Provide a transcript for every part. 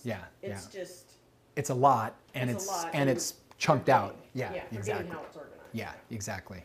organized. Yeah, It's just it's a lot, and it's a lot, and it's chunked out. Yeah, forgetting exactly. how it's organized. Yeah, exactly.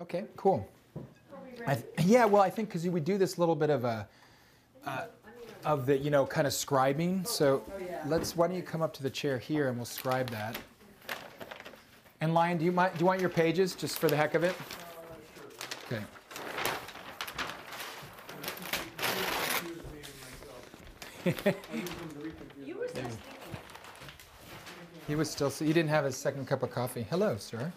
Okay, cool. Yeah, well, I think because we do this little bit of a of the kind of scribing. So why don't you come up to the chair here and we'll scribe that. And Lion, do you want your pages just for the heck of it? Okay. You were still He didn't have his second cup of coffee. Hello, sir.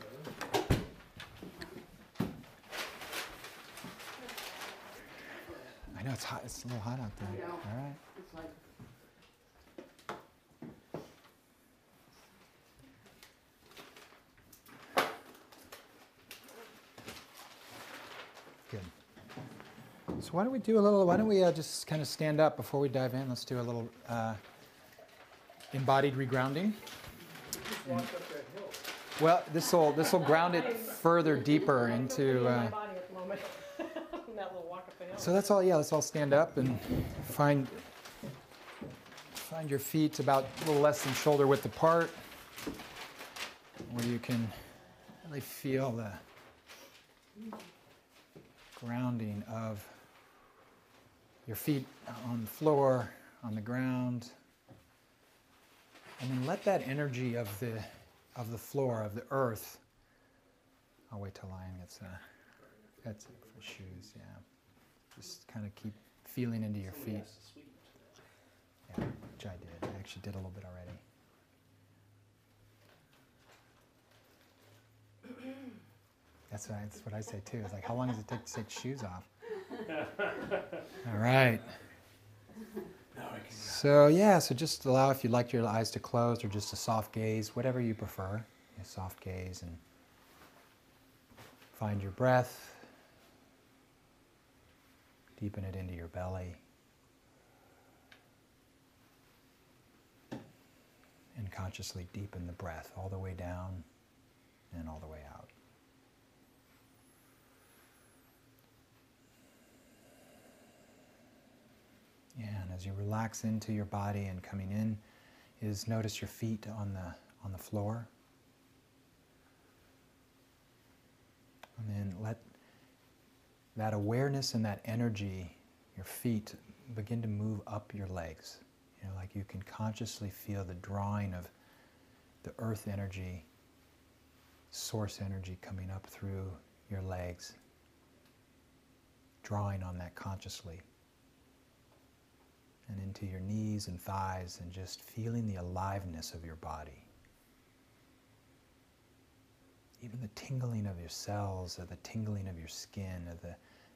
I know it's hot. It's a little hot out there. All right. Good. So why don't we just kind of stand up before we dive in? Let's do a little embodied regrounding. Well, this will ground it further deeper into. my body at the moment. That little walk up the hill. So that's all. Yeah, let's all stand up and find your feet about a little less than shoulder width apart, where you can really feel the grounding of your feet on the floor, on the ground, and then let that energy of the floor, of the earth. I'll wait till Lion gets that's it for shoes. Yeah, just kind of keep feeling into your feet. Yeah, which I did. I actually did a little bit already. That's what I say too. It's like, how long does it take to take shoes off? All right. So just allow, if you'd like your eyes to close or just a soft gaze, whatever you prefer, a soft gaze, and find your breath. Deepen it into your belly. And consciously deepen the breath all the way down and all the way out. Yeah, and as you relax into your body and coming in, notice your feet on the floor. And then let that awareness and that energy, your feet, begin to move up your legs. Like you can consciously feel the drawing of the earth energy, source energy coming up through your legs, drawing on that consciously. And into your knees and thighs, and just feeling the aliveness of your body. Even the tingling of your cells, or the tingling of your skin, or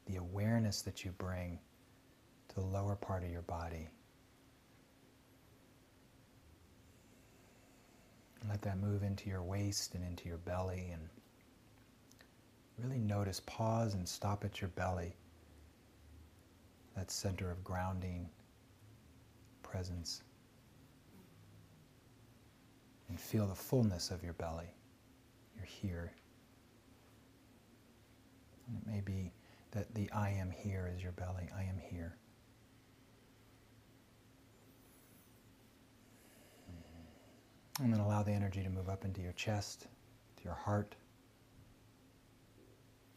the awareness that you bring to the lower part of your body. And let that move into your waist and into your belly, and really notice, pause and stop at your belly, that center of grounding, presence, and feel the fullness of your belly. You're here. And it may be that the I am here is your belly. I am here. And then allow the energy to move up into your chest, to your heart.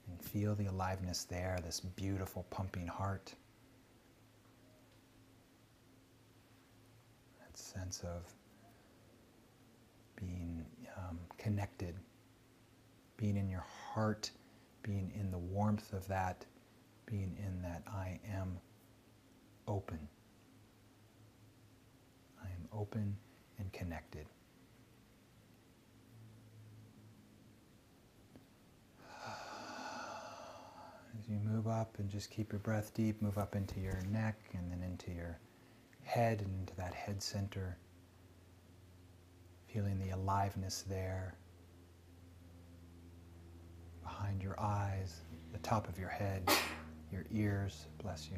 And feel the aliveness there, this beautiful pumping heart. That sense of being connected, being in your heart, being in the warmth of that, being in that I am open. I am open and connected. As you move up and just keep your breath deep, move up into your neck and then into your head and into that head center. Feeling the aliveness there. Behind your eyes, the top of your head, your ears, bless you.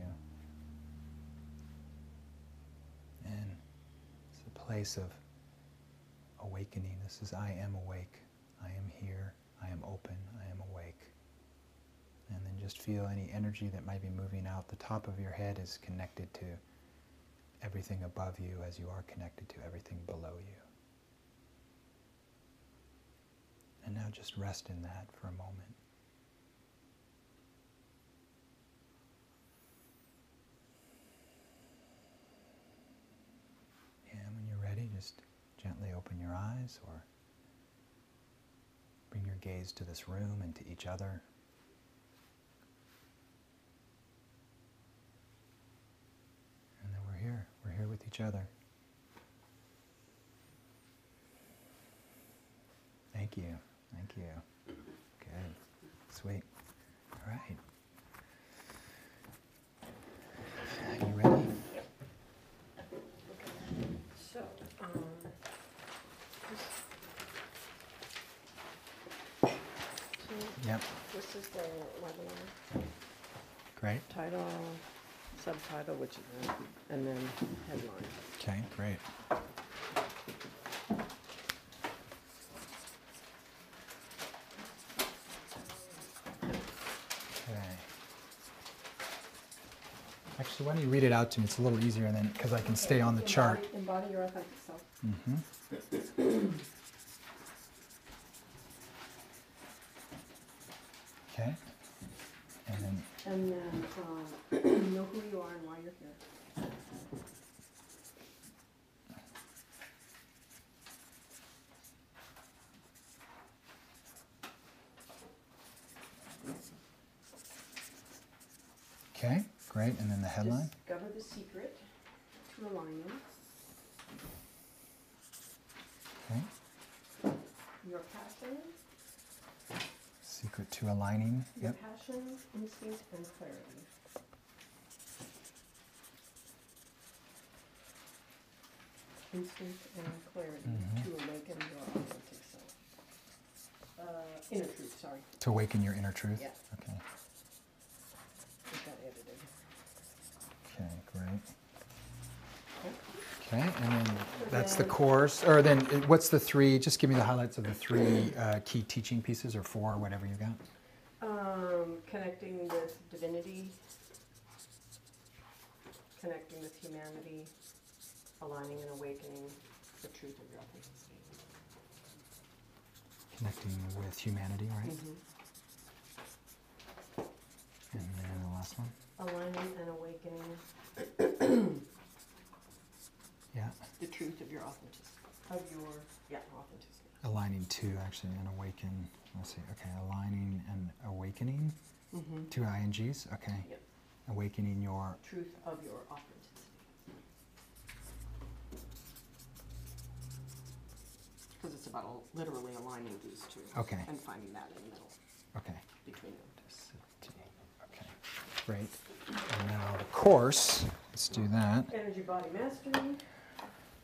And it's a place of awakening. This is I am awake. I am here. I am open. I am awake. And then just feel any energy that might be moving out. The top of your head is connected to everything above you as you are connected to everything below you. And now just rest in that for a moment. And when you're ready, just gently open your eyes or bring your gaze to this room and to each other. And then we're here with each other. Thank you. Thank you. Good. Sweet. All right. You ready? So, Yep. this is the webinar Great. title, subtitle, which is, and then headline. Okay, great. Actually, why don't you read it out to me? It's a little easier then, because I can stay on the chart. Embody your authentic self. Mm-hmm. Okay. And then, Know who you are and why you're here. okay, great. And then the headline? Discover the secret to alignment. Okay. Your passion. Secret to aligning. Your Yep. passion, instinct, and clarity. Instinct and clarity to awaken your authentic self. Inner truth, sorry. To awaken your inner truth? Yeah. Okay. Get that edited. Okay, great. Okay. Okay, and then that's the course. Or then what's the three, just give me the highlights of the three key teaching pieces, or four, whatever you got. Connecting with divinity, connecting with humanity, aligning and awakening the truth of your authenticity. Connecting with humanity, right? And then the last one? Aligning and awakening Yeah. the truth of your authenticity. Authenticity. Aligning to, actually, and awaken. Let's see. Okay, aligning and awakening. Two INGs. Okay. Yep. Awakening your. Truth of your authenticity. Because it's about literally aligning these two. Okay. And finding that in the middle Okay. between them. Okay. Great. And now the course. Let's do that. Energy body mastery.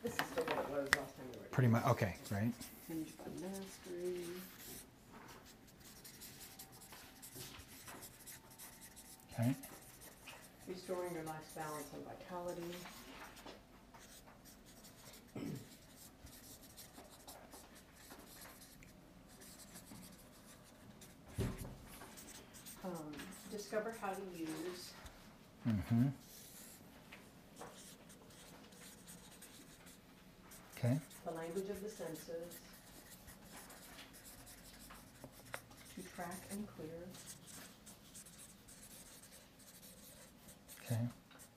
This is still what it was last time we were. Pretty much. Okay. Great. Energy body mastery. Okay. Restoring your life's balance and vitality. Discover how to use Okay. the language of the senses, to track and clear, Okay.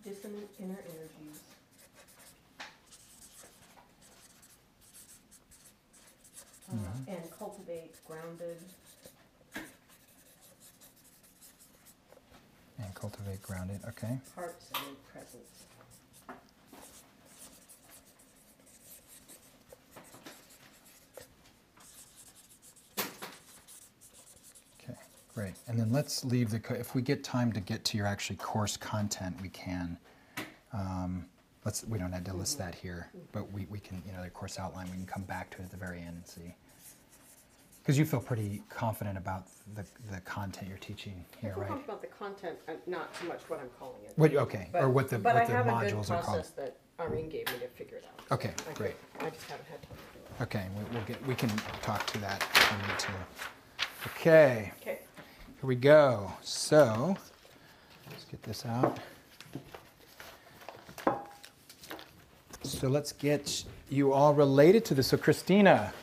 dissonant inner energies, and cultivate grounded, And cultivate grounded. Okay. heart-centered presence. Okay. Great. And then let's leave the. If we get time to get to your actually course content, we can. We don't have to list that here, but we can, the course outline, we can come back to it at the very end and see. Because you feel pretty confident about the content you're teaching here, I feel right? confident about the content, not so much what I'm calling it. Okay, But- or what the But I have a good modules are called. process that Irene gave me to figure it out. Okay, great. I just haven't had time to do it. Okay, we can talk to that if we need to. Okay, Okay. here we go. So, let's get this out. So let's get you all related to this. So Christina,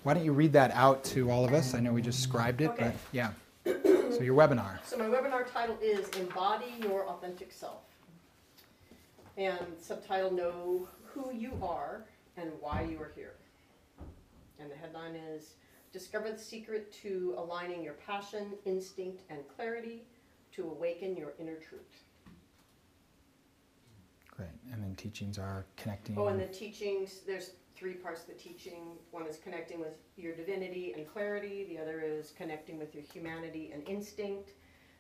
why don't you read that out to all of us? I know we just scribed it, Okay. but yeah. So your webinar. So my webinar title is Embody Your Authentic Self. And subtitle, Know Who You Are and Why You Are Here. And the headline is Discover the Secret to Aligning Your Passion, Instinct, and Clarity to Awaken Your Inner Truth. Great. And then teachings are connecting. Oh, and the teachings, there's 3 parts to the teaching. One is connecting with your divinity and clarity. The other is connecting with your humanity and instinct.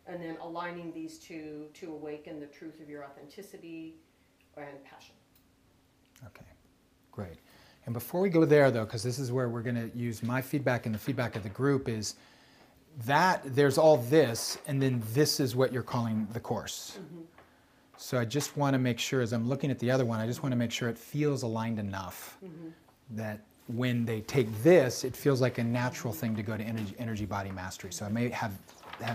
And then aligning these two to awaken the truth of your authenticity and passion. Okay, great. And before we go there, though, because this is where we're going to use my feedback and the feedback of the group, is that there's all this, and then this is what you're calling the course. Mm-hmm. So I just want to make sure, as I'm looking at the other one, I just want to make sure it feels aligned enough that when they take this, it feels like a natural thing to go to energy body mastery. So I may have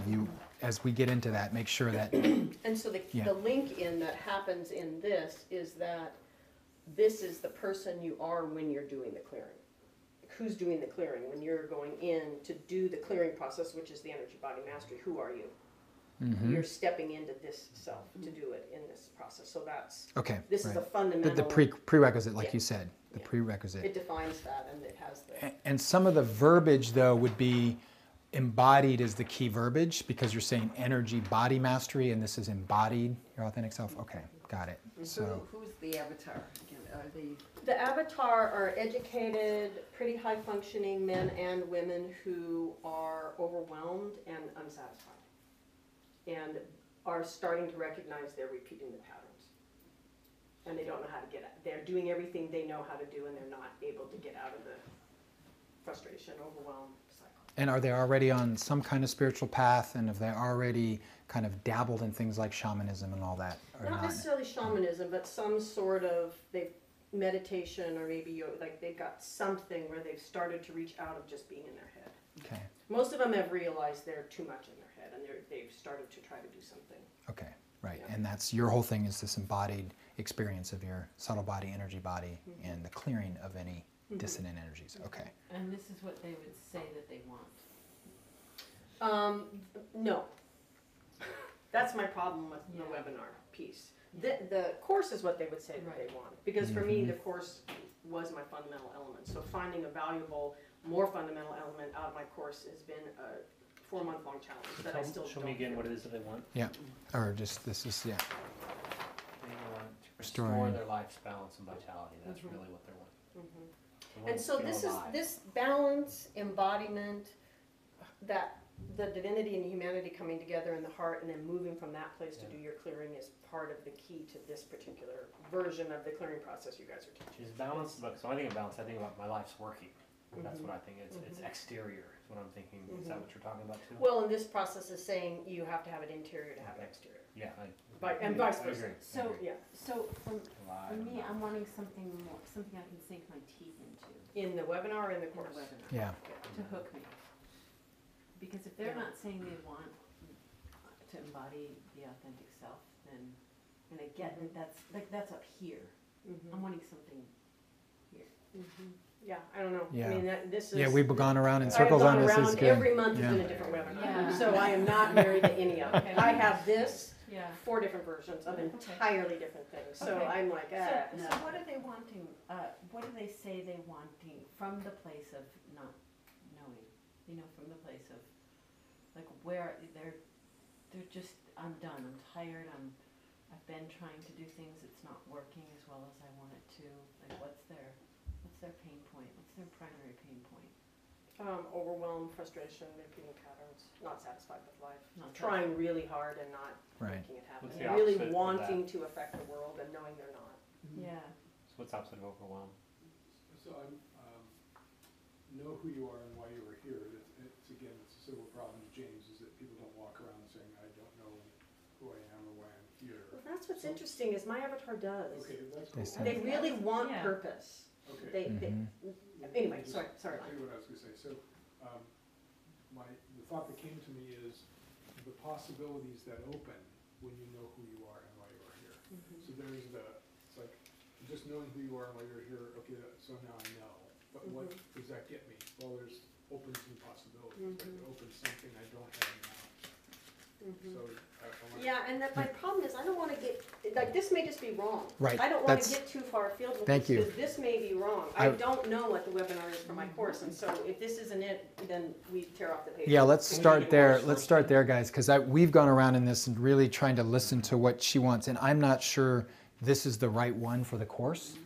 you, as we get into that, make sure that. And so the link in that happens in this is that this is the person you are when you're doing the clearing. Who's doing the clearing? When you're going in to do the clearing process, which is the energy body mastery, who are you? You're stepping into this self to do it in this process. So that's, Okay. this is the fundamental. The prerequisite, like Yeah. you said, the prerequisite. It defines that, and it has the. And some of the verbiage, though, would be embodied as the key verbiage, because you're saying energy body mastery, and this is embodied, your authentic self. Okay, got it. So, Who's the avatar? Again, are they? The avatar are educated, pretty high functioning men and women who are overwhelmed and unsatisfied, and are starting to recognize they're repeating the patterns. And they don't know how to get out. They're doing everything they know how to do, and they're not able to get out of the frustration, overwhelm cycle. and are they already on some kind of spiritual path, and have they already kind of dabbled in things like shamanism and all that, or Not not? necessarily shamanism, but some sort of meditation, or maybe yoga, like they've got something where they've started to reach out of just being in their head. Okay, Most of them have realized they're too much in their head, and they've started to try to do something. okay, right. Yeah. And that's your whole thing, is this embodied experience of your subtle body, energy body, and the clearing of any dissonant energies. Okay. And this is what they would say that they want. No. That's my problem with the Yeah. webinar piece. The course is what they would say that they want. Because for me, the course was my fundamental element. So finding a valuable, more fundamental element out of my course has been a 4-month-long challenge that I still Show don't. me again what it is that they want. Yeah. Or just this is They want to restore Restoring. their life's balance and vitality. That's really what they want. They want And to so feel this alive. is balance, embodiment, that the divinity and humanity coming together in the heart, and then moving from that place to do your clearing is part of the key to this particular version of the clearing process you guys are teaching. She's balanced, but so when I think of balance, I think about my life's working. That's what I think. It's exterior is what I'm thinking. Is that what you're talking about too? Well, and this process is saying you have to have an interior to have an exterior. Yeah. And vice I versa. agree. So, Yeah. so for Alive. me, I'm wanting something more, something I can sink my teeth into In the webinar or in the in the course? webinar yeah. to hook me. Because if they're not saying they want to embody the authentic self, then, and I get that that's up here. I'm wanting something here. Yeah, I don't know. Yeah. I mean, this is. Yeah, we've gone around in I've circles gone on this. around Is good. every month Yeah. has been a different webinar. Yeah. So I am not married to any of it. Okay. I have this, Yeah. 4 different versions of Okay. entirely different things. So Okay. I'm like, So, no. so what are they wanting, what do they say they wanting from the place of not knowing? You know, from the place of, like, where they're just, I'm done, I'm tired, I've been trying to do things, it's not working as well as I want it to. Like, what's their pain point? What's their primary pain point? Overwhelm, frustration, repeating patterns, not satisfied with life, Not trying really hard and not Right. making it happen. What's the Really opposite of wanting to affect the world and knowing they're not. Yeah. So what's opposite of overwhelm? So I'm, know who you are and why you are here. It's again, it's a similar problem to James, is that people don't walk around saying, I don't know who I am or why I'm here. Well, that's what's interesting is my avatar does. Okay, that's They cool. say- They really want Yeah. purpose. Okay. Anyway, Just sorry. Tell you what I was gonna say. So, the thought that came to me is the possibilities that open when you know who you are and why you are here. So there's it's like, just knowing who you are and why you're here, okay, so now I know. But what does that get me? Well, there's opens new possibilities. Like it opens something I don't have now. So I want Yeah, and that my problem is I don't want to get, like, this may just be wrong. Right, I don't want that's- to get too far afield with Thank this, you. because this may be wrong. I don't know what the webinar is for my course, and so if this isn't it, then we tear off the page. Yeah, let's Can we start get there. yours Let's first? start there, guys, because we've gone around in this and really trying to listen to what she wants, and I'm not sure this is the right one for the course.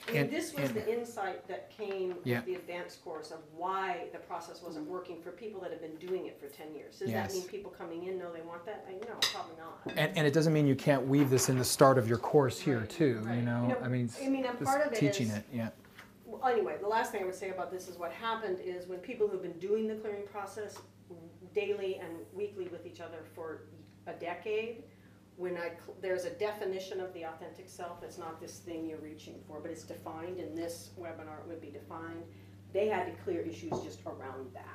I mean, and- this was and- the insight that came Yeah. with the advanced course of why the process wasn't working for people that have been doing it for 10 years. Does Yes. that mean people coming in know they want that? No, probably not. And it doesn't mean you can't weave this in the start of your course here too. right. You know, You know, I mean, and just part of it teaching is- it. Yeah. Well, anyway, the last thing I would say about this is what happened is when people who've been doing the clearing process daily and weekly with each other for a decade, when there's a definition of the authentic self, it's not this thing you're reaching for, but it's defined. In this webinar, it would be defined. They had to clear issues just around that.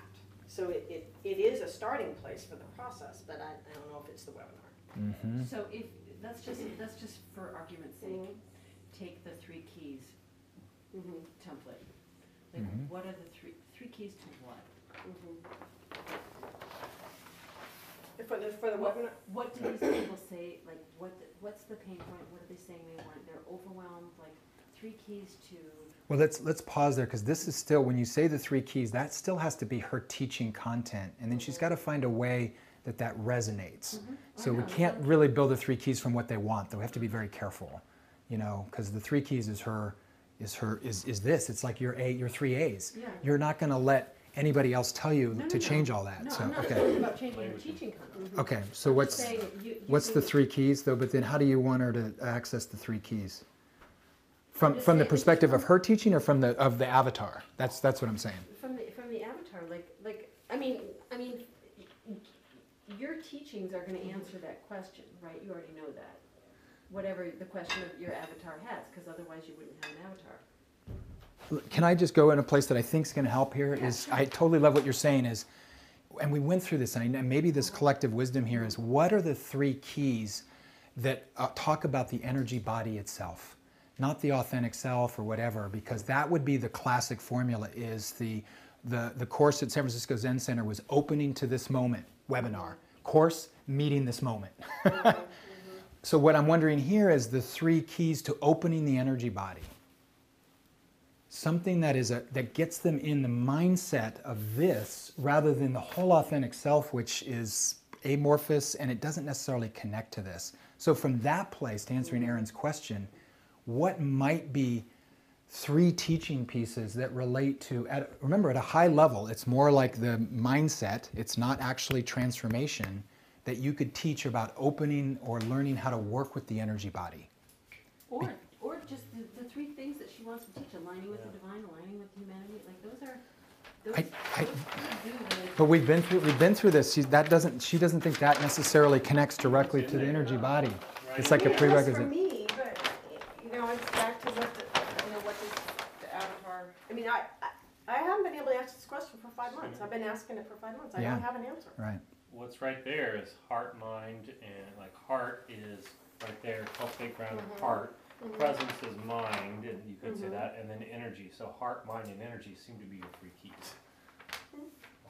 So it is a starting place for the process, but I don't know if it's the webinar. Mm-hmm. So if, that's just for argument's sake, take the 3 keys template. Like, Mhm. what are the three keys to what? For the webinar, What do these people say, like, what's the pain point, what are they saying they want, they're overwhelmed, like, 3 keys to, Well, let's pause there because this is still, when you say the 3 keys, that still has to be her teaching content, and then she's got to find a way that resonates. So we know, can't but- really build the 3 keys from what they want. Though we have to be very careful, you know, because the 3 keys is this. It's like your 3 A's. Yeah. You're not going to let anybody else tell you No, to no, change no. all that. No, So I'm not okay, talking about changing your teaching content. okay. So I'm what's just saying what's the using 3 keys though? But then how do you want her to access the 3 keys? From just the saying- perspective of her teaching or from the avatar? That's what I'm saying. From the avatar, like, I mean, your teachings are gonna answer that question, right? You already know that. Whatever the question of your avatar has, because otherwise you wouldn't have an avatar. Can I just go in a place that I think is going to help here? Is I totally love what you're saying is, and we went through this, and maybe this collective wisdom here is, what are the 3 keys that talk about the energy body itself, not the authentic self or whatever, because that would be the classic formula. Is the course at San Francisco Zen Center was opening to this moment webinar, course meeting this moment. So what I'm wondering here is the 3 keys to opening the energy body. Something that gets them in the mindset of this rather than the whole authentic self, which is amorphous and it doesn't necessarily connect to this. So from that place, to answering Erin's question, what might be 3 teaching pieces that relate to, remember at a high level, it's more like the mindset, it's not actually transformation, that you could teach about opening or learning how to work with the energy body. Or just the 3 things that she wants to teach, aligning with the divine, aligning with humanity, like those are, those do the, But we've been through this. She doesn't think that necessarily connects directly to the energy body. It's like a It does for prerequisite. me, but, it's back to what the avatar, I mean, I haven't been able to answer this question for 5 months. I've been asking it for 5 months. I Yeah. don't have an answer. Right. What's right there is heart, mind, and like heart is right there, cultivate ground of heart. presence is mind, and you could say Mhm. that, and then energy. So heart, mind, and energy seem to be your three keys.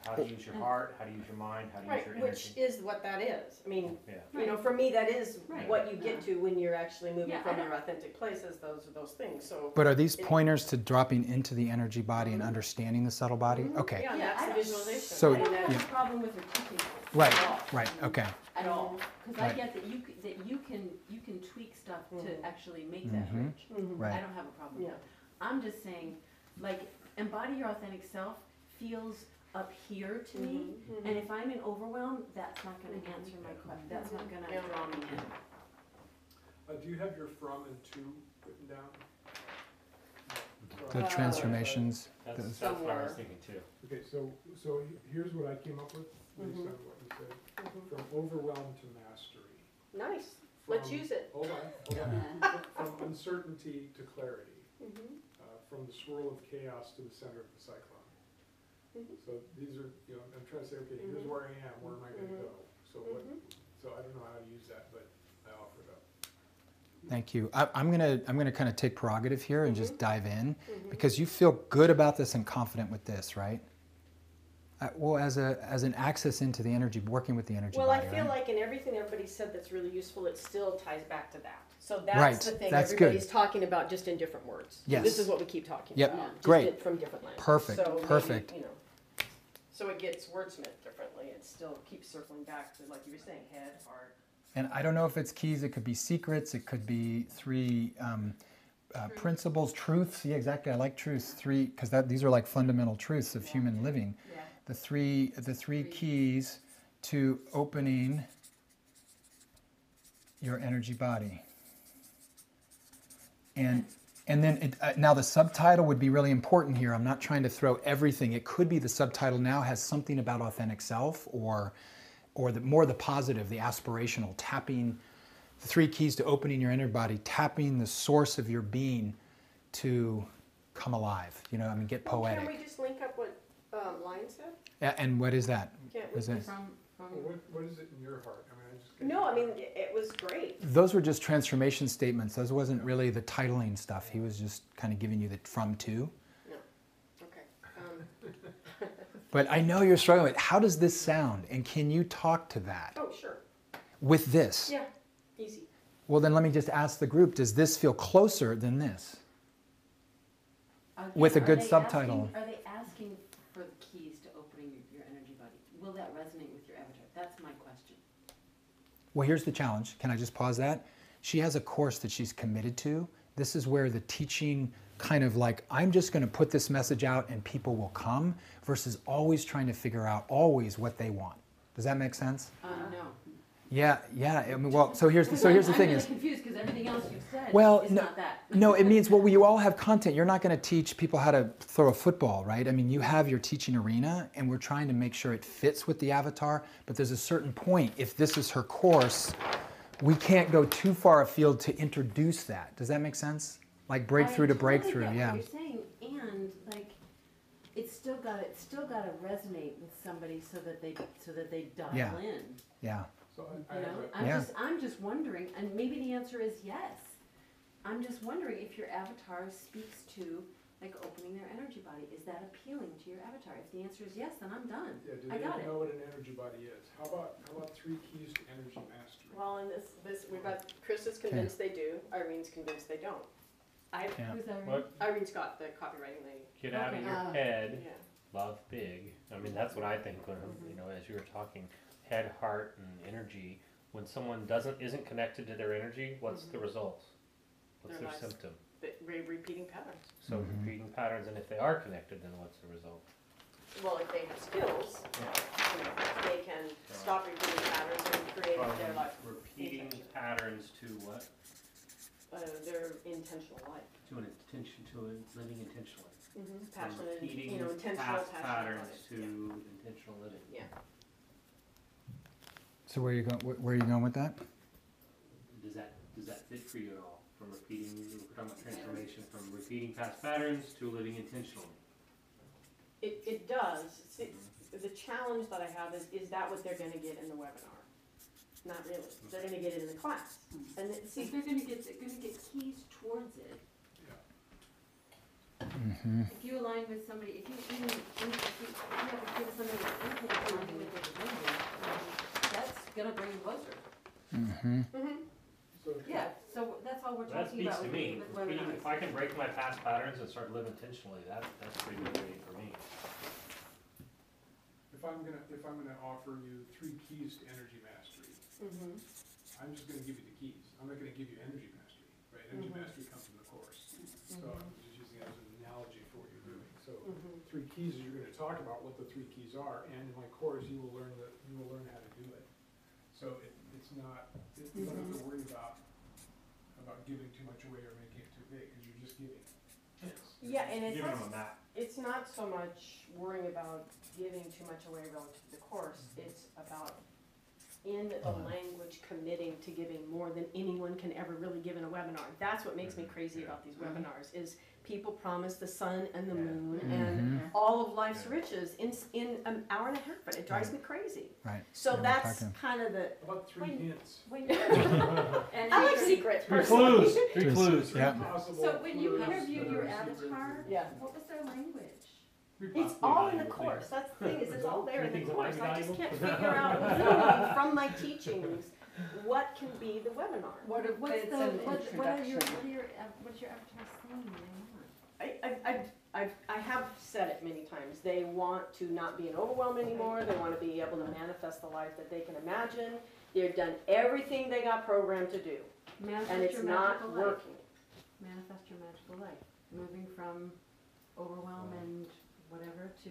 How to use your heart, how to use your mind, how to use Right, your which energy. is what that is. I mean, Yeah. you know, for me, that is Right. what you get to when you're actually moving Yeah, from I your authentic places, those things, so. But are these It- pointers to dropping into the energy body and Mhm. understanding the subtle body? Mhm. Okay. Yeah, Yeah, that's I the don't- visualization. So- I don't have Yeah. a problem with her teaching it. Right, At all. right, okay. At all, because I Right. get that you can tweak stuff to Mhm. actually make that Mhm. rich. Mhm. Right. I don't have a problem with Yeah. that. I'm just saying, like, embody your authentic self feels up here to me, Mhm. and if I'm in overwhelm, that's not gonna answer my question, that's not gonna Yeah. draw me in. Do you have your from and to written down? The Uh, transformations. That's, those- that's what I was Somewhere. thinking too. Okay, so here's what I came up with, based Mhm. on what you said. Mhm. From overwhelm to mastery. Nice, let's From- use it. Hold on. From uncertainty to clarity. Mhm. From the swirl of chaos to the center of the cyclone. Mhm. So these are, you know, I'm trying to say, okay, here's Mhm. where I am, where am I gonna Mhm. go? So what, Mhm. so I don't know how to use that, but I offer it up. Thank you. I'm gonna kind of take prerogative here and just Mhm. dive in Mhm. because you feel good about this and confident with this, right? Well, as an access into the energy, working with the energy Well, I body, feel right? like in everything everybody said that's really useful, it still ties back to that. So Right, that's the thing that's good. everybody's talking about, just in different words. Yes. This is what we keep talking Yep, about. just great. From different languages. Perfect, So maybe, perfect. you know, so it gets wordsmithed differently. It still keeps circling back to, like you were saying, head, heart. And I don't know if it's keys. It could be secrets. It could be three principles, truths. Yeah, exactly. I like truths. Three, because these are like fundamental truths of human living. Yeah. The three keys to opening your energy body. And then now the subtitle would be really important here. I'm not trying to throw everything. It could be the subtitle now has something about authentic self or the positive, the aspirational, tapping the three keys to opening your inner body, tapping the source of your being to come alive. You know, I mean, get Well, poetic. Can we just link up what Lion said? And what is that? Can't we Is it? From, Well, what is it in your heart? I mean, I just. No, I mean, it was great. Those were just transformation statements. Those wasn't really the titling stuff. He was just kind of giving you the from to. No, okay. But I know you're struggling with how does this sound? And can you talk to that Oh, sure. with this? Yeah, easy. Well, then let me just ask the group, does this feel closer than this? again, With a are good they subtitle. Are they asking for the keys to opening your energy body? Will that resonate with your avatar? That's my question. Well, here's the challenge. Can I just pause that? She has a course that she's committed to. This is where the teaching kind of like, I'm just going to put this message out and people will come versus always trying to figure out always what they want. Does that make sense? No. Yeah. I mean, well, so here's the thing I'm is, really confused because everything else you've said Well, is no- not that. no, it means, well, you all have content. You're not going to teach people how to throw a football, right? I mean, you have your teaching arena, and we're trying to make sure it fits with the avatar. But there's a certain point, if this is her course, we can't go too far afield to introduce that. Does that make sense? Like breakthrough to breakthrough, yeah. What you're saying, and like, it's still got to resonate with somebody so that they dial Yeah. in. Yeah. So I You have know, a, Yeah. I'm just wondering, and maybe the answer is yes. I'm just wondering if your avatar speaks to like opening their energy body. Is that appealing to your avatar? If the answer is yes, then I'm done. yeah, do I they got it. know what an energy body is? How about 3 keys to energy mastery? Well, and this we've got, Chris is convinced they do, Irene's convinced they don't. Yeah. Who's that? What? Irene Scott, the copywriting lady. Get out of Okay. your head, Yeah. love big. I mean, that's what I think when, you know, as you were talking, head, heart, and energy. When someone isn't connected to their energy, what's the result? What's Their their lives. symptom? Repeating patterns. So Mhm. repeating patterns, and if they are connected, then what's the result? Well, if they have skills, you know, they can stop repeating patterns and create their life, Repeating patterns to what? their intentional life. To an intention, to a living intentionally. Mm-hmm. From Passionate, repeating you know, intentional, past passionate patterns life. to intentional living. Yeah. So where are you going with that? Does that fit for you at all? From repeating, we're talking about transformation from repeating past patterns to living intentionally. It does. See, the challenge that I have is that what they're gonna get in the webinar? Not really. They're gonna get it in the class. And it, See, see, they're gonna get keys towards it. Mm-hmm. If you align with somebody, if you even, if you have a kid, somebody that's aligning with their language, that's gonna bring you closer. Mm-hmm. So, Yeah, so that's all we're That talking speaks about to me. with webinars. If I can break my past patterns and start living intentionally, that's pretty motivating for me. if I'm gonna offer you 3 keys to energy mastery, mhm, I'm just gonna give you the keys. I'm not gonna give you energy mastery, right? Energy Mhm. mastery comes in the course. So I'm just using it as an analogy for what you're doing. So mhm. 3 keys, you're gonna talk about what the 3 keys are, and in my course, you will learn how to do it. So it's not, you don't have to worry about giving too much away or making it too big, because you're just giving hints. Yeah, and Giving them a map. it's not so much worrying about giving too much away relative to the course, it's about in the language committing to giving more than anyone can ever really give in a webinar. That's what makes me crazy about these webinars, is people promise the sun and the moon and all of life's riches in an hour and a half, and it drives me crazy. Right. So Yeah, we're that's talking- kind of the, About 3 When- hints. When you, and I like secrets Three personally. clues. Three clues. Yeah. Possible So when you clues interviewed that your are secrets avatar, and- Yeah. what was their language? It's all in the course, that's the thing, is it's all there in the Anything's course, I just valuable? can't figure out literally from my teachings, what can be the webinar. What's it's the, an what are your, introduction. what is your avatar saying they want? I have said it many times, they want to not be an overwhelm anymore, they wanna be able to manifest the life that they can imagine, they've done everything they got programmed to do, and Manifest it's your not magical life. working. Manifest your magical life, moving from overwhelm and whatever to,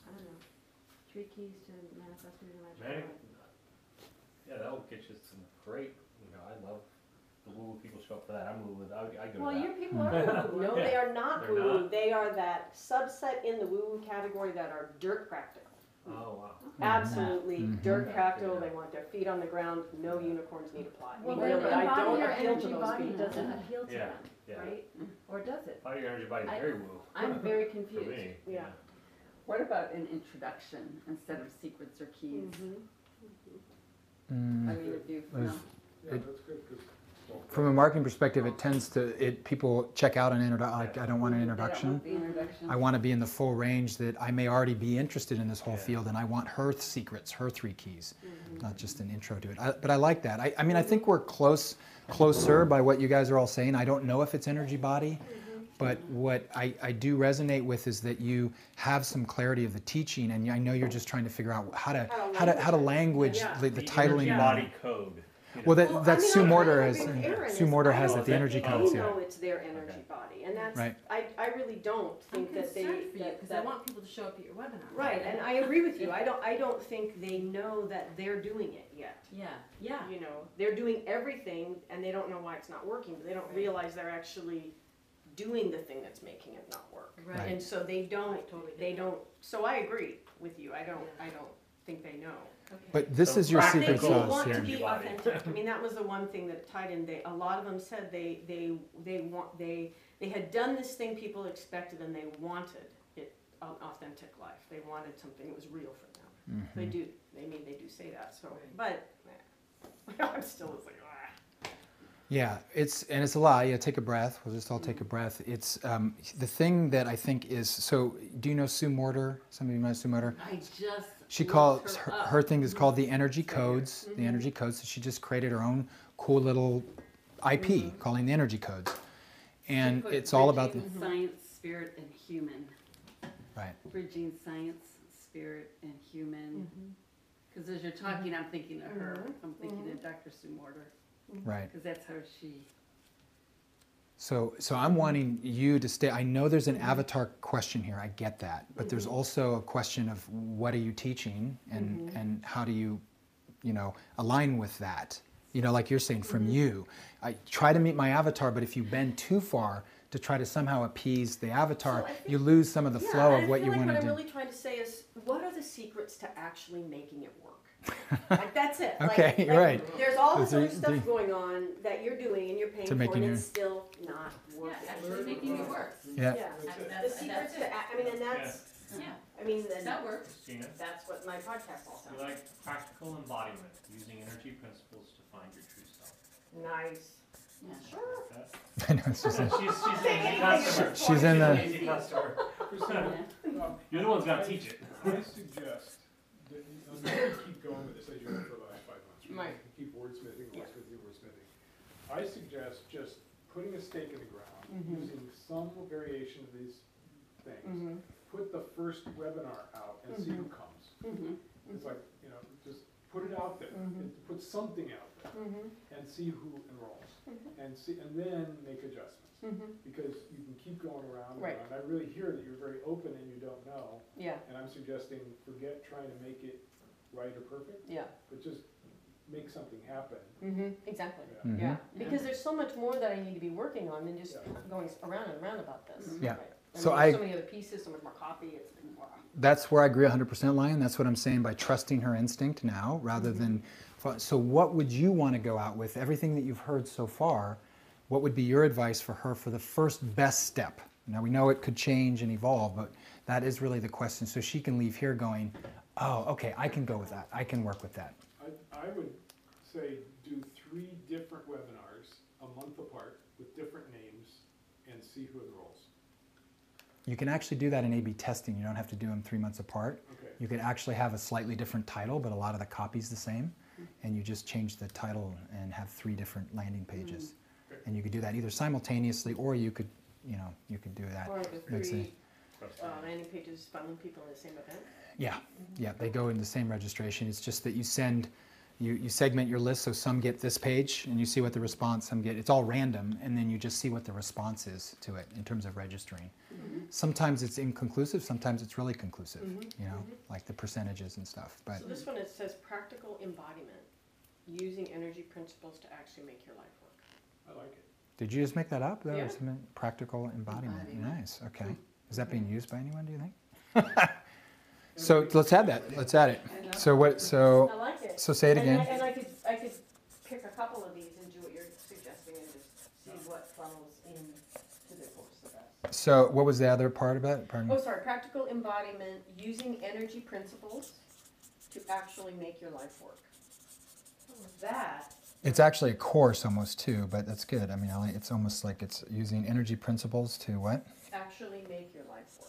I don't know, 3 keys to manifesting your magical Man, life. yeah, that'll get you some great, I love the woo-woo people show up for that. I'm woo-woo, I go Well, to your that. people are woo-woo. No, they are not They're woo-woo. not? They are that subset in the woo-woo category that are dirt practical. Oh, wow. Absolutely Mhm. dirt Mhm. practical. They want their feet on the ground. No unicorns need apply. Well, really, I don't embodying your appeal to energy those body people. doesn't appeal to Yeah, them, yeah. right? Or does it? Fire your energy body is I- very woo I'm very for confused. me. Yeah. What about an introduction instead of secrets or keys? Mhm. I Mm. mean, if you, There's- no. Yeah, that's good, 'cause From a marketing perspective, it tends to, people check out an like, I don't want an They don't introduction. want the introduction. I want to be in the full range that I may already be interested in this whole Yeah. field, and I want her secrets, her 3 keys, Mhm. not just an intro to it. But I like that. I mean, I think we're closer by what you guys are all saying. I don't know if it's energy body, but what I do resonate with is that you have some clarity of the teaching, and I know you're just trying to figure out how to language Yeah. the titling. energy and- body code. Well, Well, that I mean, Sue I Morter agree has. with Aaron, Sue is Morter I has don't that the energy think codes. they Yeah. know it's their energy Okay. body, and that's Right. I really don't I'm think that they concerned for you, because I that- want people to show up at your webinar. right, and I agree with you. I don't think they know that they're doing it yet. Yeah, yeah. You know, they're doing everything and they don't know why it's not working, but they don't Right. realize they're actually doing the thing that's making it not work. Right. And so they I don't, totally get they that. don't, so I agree with you, I don't Yeah. think they know. Okay. But this So is your They secret practical do sauce want to here. be Body. authentic, I mean, that was the one thing that tied in, a lot of them said they had done this thing people expected and they wanted it, an authentic life, they wanted something that was real for them. They do, they do say that, so, but, I'm still just like, ah. Yeah, it's a lot. Yeah, take a breath. We'll just all take a breath. It's the thing that I think is so. Do you know Sue Morter? Some of you know Sue Morter. I just. She looked calls her up. her thing is called the energy codes. The energy codes. So she just created her own cool little IP calling the energy codes, She and put it's all about the bridging science, spirit, and human. right. Bridging science, spirit, and human. Because as you're talking, I'm thinking of her. I'm thinking of Dr. Sue Morter, Right. because that's how she. So I'm wanting you to stay. I know there's an avatar question here. I get that, but there's also a question of what are you teaching, and how do you, align with that. Like you're saying, from you. I try to meet my avatar, but if you bend too far to try to somehow appease the avatar, So I think- you lose some of the Yeah, flow and of what I you feel like want to what do. I'm really trying to say is, what are the secrets to actually making it work? Like, that's it. Okay, like, right. There's all this Those are other stuff the- going on that you're doing and you're paying To for, making and your- it's still not Yeah, working. actually making it work. Yeah. Yeah. That's The it. secrets to, I mean, and that's, Yeah. I mean, mean, then That works. Christina, that's what my podcast all you sounds like practical embodiment, using energy principles to find your true self. like. Nice. Yeah. Sure. Like that? I know, it's just She's an easy customer. She's in the- She's an easy customer. Christina, Yeah. You're the one's gonna teach it. I suggest that you keep going with this as you have for the last 5 months. Right. You keep wordsmithing, Yeah. wordsmithing. I suggest just putting a stake in the ground, Mhm. using some variation of these things. Mm-hmm. Put the first webinar out and see who comes. Mm-hmm. It's like, just put it out there, Mhm. and put something out there, Mm-hmm. and see who enrolls, Mhm. and then make adjustments. Mm-hmm. Because you can keep going around and Right. around. I really hear that you're very open and you don't know, Yeah, and I'm suggesting forget trying to make it right or perfect, yeah. but just make something happen. Mm-hmm. Exactly. Yeah. Mhm. Yeah, because there's so much more that I need to be working on than just Yeah. going around and around about this. Mhm. Yeah. Right. So mean, I- there's so many other pieces, so much more copy, it's like, wow. That's where I agree 100%, Lion. That's what I'm saying by trusting her instinct now rather than. So, what would you want to go out with? Everything that you've heard so far, what would be your advice for her for the first best step? Now, we know it could change and evolve, but that is really the question. So she can leave here going, oh, okay, I can go with that. I can work with that. I would say do 3 different webinars a month apart with different names and see who enrolls. You can actually do that in A/B testing. You don't have to do them 3 months apart. Okay. You could actually have a slightly different title, but a lot of the copy's the same. And you just change the title and have 3 different landing pages. Okay. And you could do that either simultaneously, or you could, you could do that. Or the Makes 3 landing pages funneling people in the same event. Yeah, yeah, they go in the same registration. It's just that you send, you segment your list so some get this page and you see what the response, some get, it's all random, and then you just see what the response is to it in terms of registering. Sometimes it's inconclusive, sometimes it's really conclusive, like the percentages and stuff. But So this one, it says practical embodiment, using energy principles to actually make your life work. I like it. did you just make that up? That Yeah. was some practical embodiment. Embodiment. Nice, okay. Is that being used by anyone, do you think? So let's add that, let's add it. I know. So what, I so, like it. so say it again. And I could pick a couple of these and do what you're suggesting and just see what funnels into the course of that. So what was the other part about it? Pardon me? Oh, sorry, practical embodiment, using energy principles to actually make your life work. That, It's actually a course almost too, but that's good. I mean, it's almost like it's using energy principles to what? actually make your life work.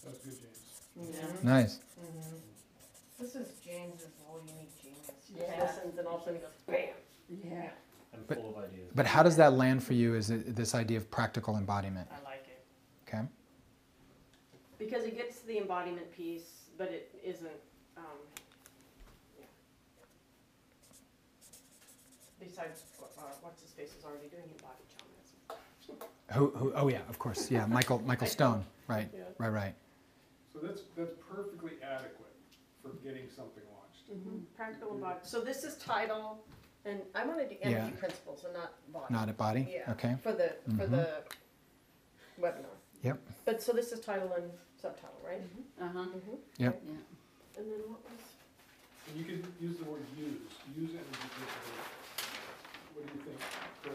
That's good, James. Yeah. Nice. This is James's whole unique genius. He listens and all of a sudden he goes, bam. Yeah. I'm But- full of ideas. But how does that land for you? Is it this idea of practical embodiment? I like it. Okay. Because it gets to the embodiment piece, but it isn't, yeah. Besides, what's his face is already doing embodied shamanism. Who? Oh yeah, of course. Yeah, Michael Stone. Right. Yeah. Right. So that's perfectly adequate for getting something launched. Practical embodiment. So this is title, and I want to do energy Yeah. principles and not body. Not a body. Yeah. Okay. For the webinar. Yep. But so this is title and subtitle, right? Uh-huh. Yep. Yeah. And then what was? And you can use the word use energy principles. What do you think, Chris?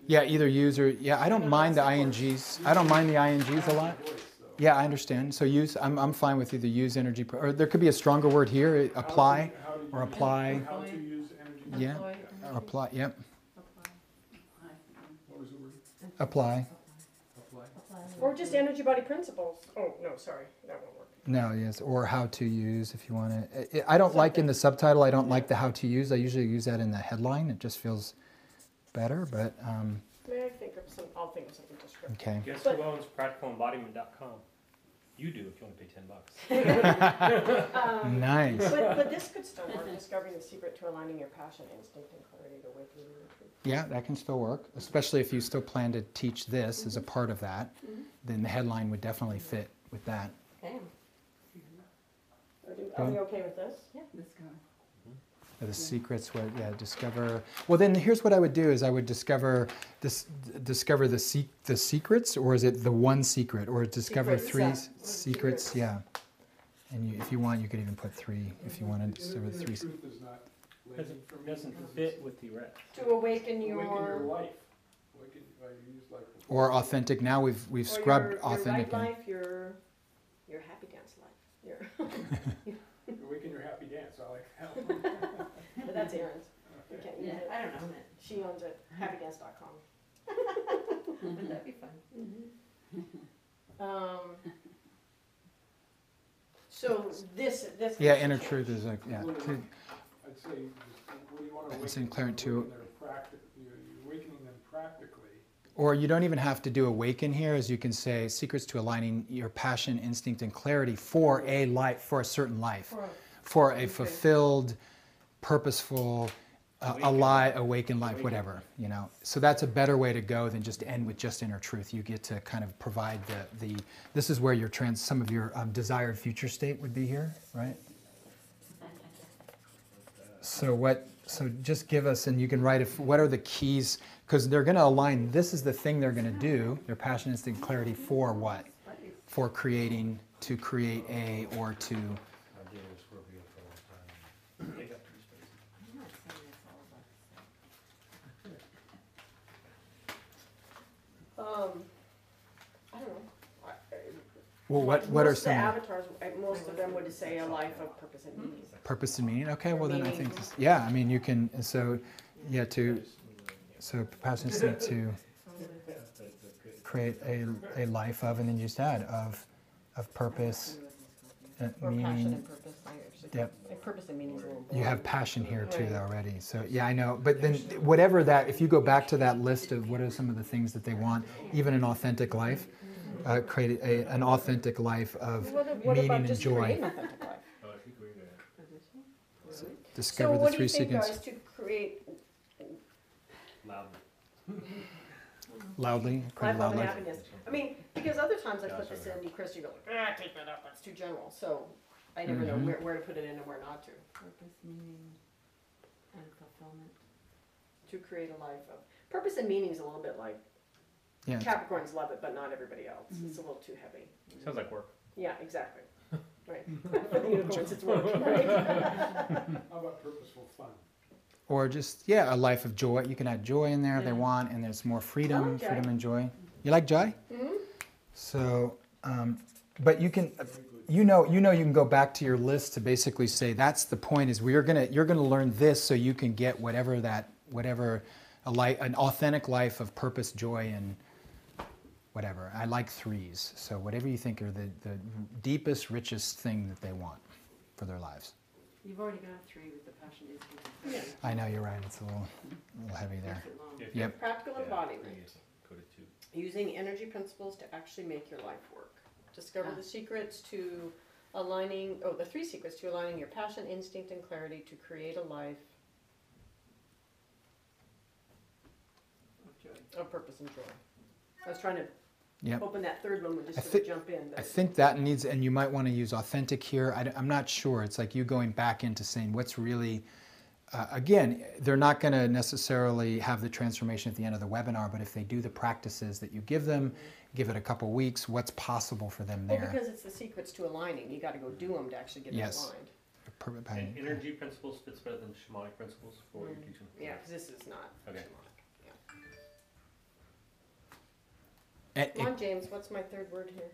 Yeah. Either use or yeah. I don't mind the INGs. I don't mind the INGs a lot. Voice, though. Yeah, I understand. So use. I'm fine with either use energy or there could be a stronger word here. Apply. How to or use- apply. How to use energy. Yeah. Employ. Or apply. Yep. What was the word? Apply. Apply. Or just energy body principles. Oh, no, sorry, that won't work. No, yes, or how to use if you want to. I don't like in the subtitle, I don't like the how to use. I usually use that in the headline. It just feels better, but, May I think of some, I'll think of something descriptive. okay. Guess But- who owns practicalembodiment.com? You do if you want to pay $10. Nice. But this could still work, discovering the secret to aligning your passion, instinct, and clarity to awakening your truth. Yeah, that can still work, especially if you still plan to teach this as a part of that. Then the headline would definitely fit with that. Bam. Are we okay with this? Yeah. This guy. The secrets, what, yeah, discover. Well, then here's what I would do: is I would discover the secrets, or is it the one secret, or discover Secrets, three yeah. secrets? Secrets. Yeah. And if you want, you could even put 3 if you want to discover Inner 3. truth is not landing for me Doesn't because fit it's with the rest. To awaken awaken your your, life. Like, you use like. Or authentic. Now we've Or scrubbed your authentic. right in. life, your happy dance life. Awaken your happy dance, I like that. But that's Erin's. We Okay. can't use Yeah, it. I don't know that. She owns it, happydance.com. But that'd be fun. So this. Yeah, inner truth is like, yeah. I'd say, just, what do you want to It's awaken? in Clarent too. You're awakening them practically. Or you don't even have to do awaken here, as you can say, secrets to aligning your passion, instinct, and clarity for a life, for a certain life, for a fulfilled, purposeful, alive, awakened life, whatever, you know. So that's a better way to go than just end with just inner truth. You get to kind of provide the this is where your some of your desired future state would be here, right? So just give us, and you can write what are the keys, because they're going to align, this is the thing they're going to do, their passion, instinct, clarity for what? For creating, to create a, or to, I'm not saying it's all about I don't know. well, what are Most of the some avatars, most of them would say a life of purpose and meaning. purpose and meaning? Okay, well then I think, Meaning. yeah, I mean, you can, so, yeah, so passion, instinct, to create a life of, and then you just add, of purpose, Or passion meaning. and purpose. I actually, Yep. like purpose and meaning is a little You have boring. passion here too Right. already. So yeah, I know. But then whatever that, if you go back to that list of what are some of the things that they want, even an authentic life, create an authentic life of What meaning about and just joy. create an authentic life? Discover So the what do three you think, sequence guys, to create loudly. Create life, love, and loudly. happiness? I mean, because other times I put this in, Chris, you go like, take that up, that's too general. So I never know Mhm. where to put it in and where not to. purpose, meaning, and fulfillment. To create a life of purpose and meaning is a little bit like Yeah. Capricorns love it, but not everybody else. It's a little too heavy. Sounds like work. Yeah, exactly. Right. For the unicorns, it's work. Right? How about purposeful fun? Or just a life of joy. You can add joy in there if they Yeah. want, and there's more freedom, I like joy. freedom and joy. You like joy? Mhm. So, but you can, you know, you can go back to your list to basically say that's the point is you're gonna learn this so you can get whatever an authentic life of purpose, joy, and whatever. I like threes. So whatever you think are the deepest, richest thing that they want for their lives. You've already got 3 with the passion, instinct, and Yeah. clarity. I know you're right. It's a little heavy there. Makes it long. Yep. Practical embodiment. Go to 2. Using energy principles to actually make your life work. Discover Ah. the secrets to aligning, the 3 secrets to aligning your passion, instinct, and clarity to create a life Of joy. of purpose and joy. I was trying to Yep. open that third one, would just I sort thi- of jump in. I but- think that needs, and you might want to use authentic here. I'm not sure. It's like you going back into saying what's really, again, they're not going to necessarily have the transformation at the end of the webinar, but if they do the practices that you give them, give it a couple weeks, what's possible for them Well, there? because it's the secrets to aligning. You got to go do them to actually get Yes. them aligned. And energy principles fits better than shamanic principles for what you're teaching. Yeah, because this is not Okay. shamanic. Yeah. And Come on, James. What's my third word here?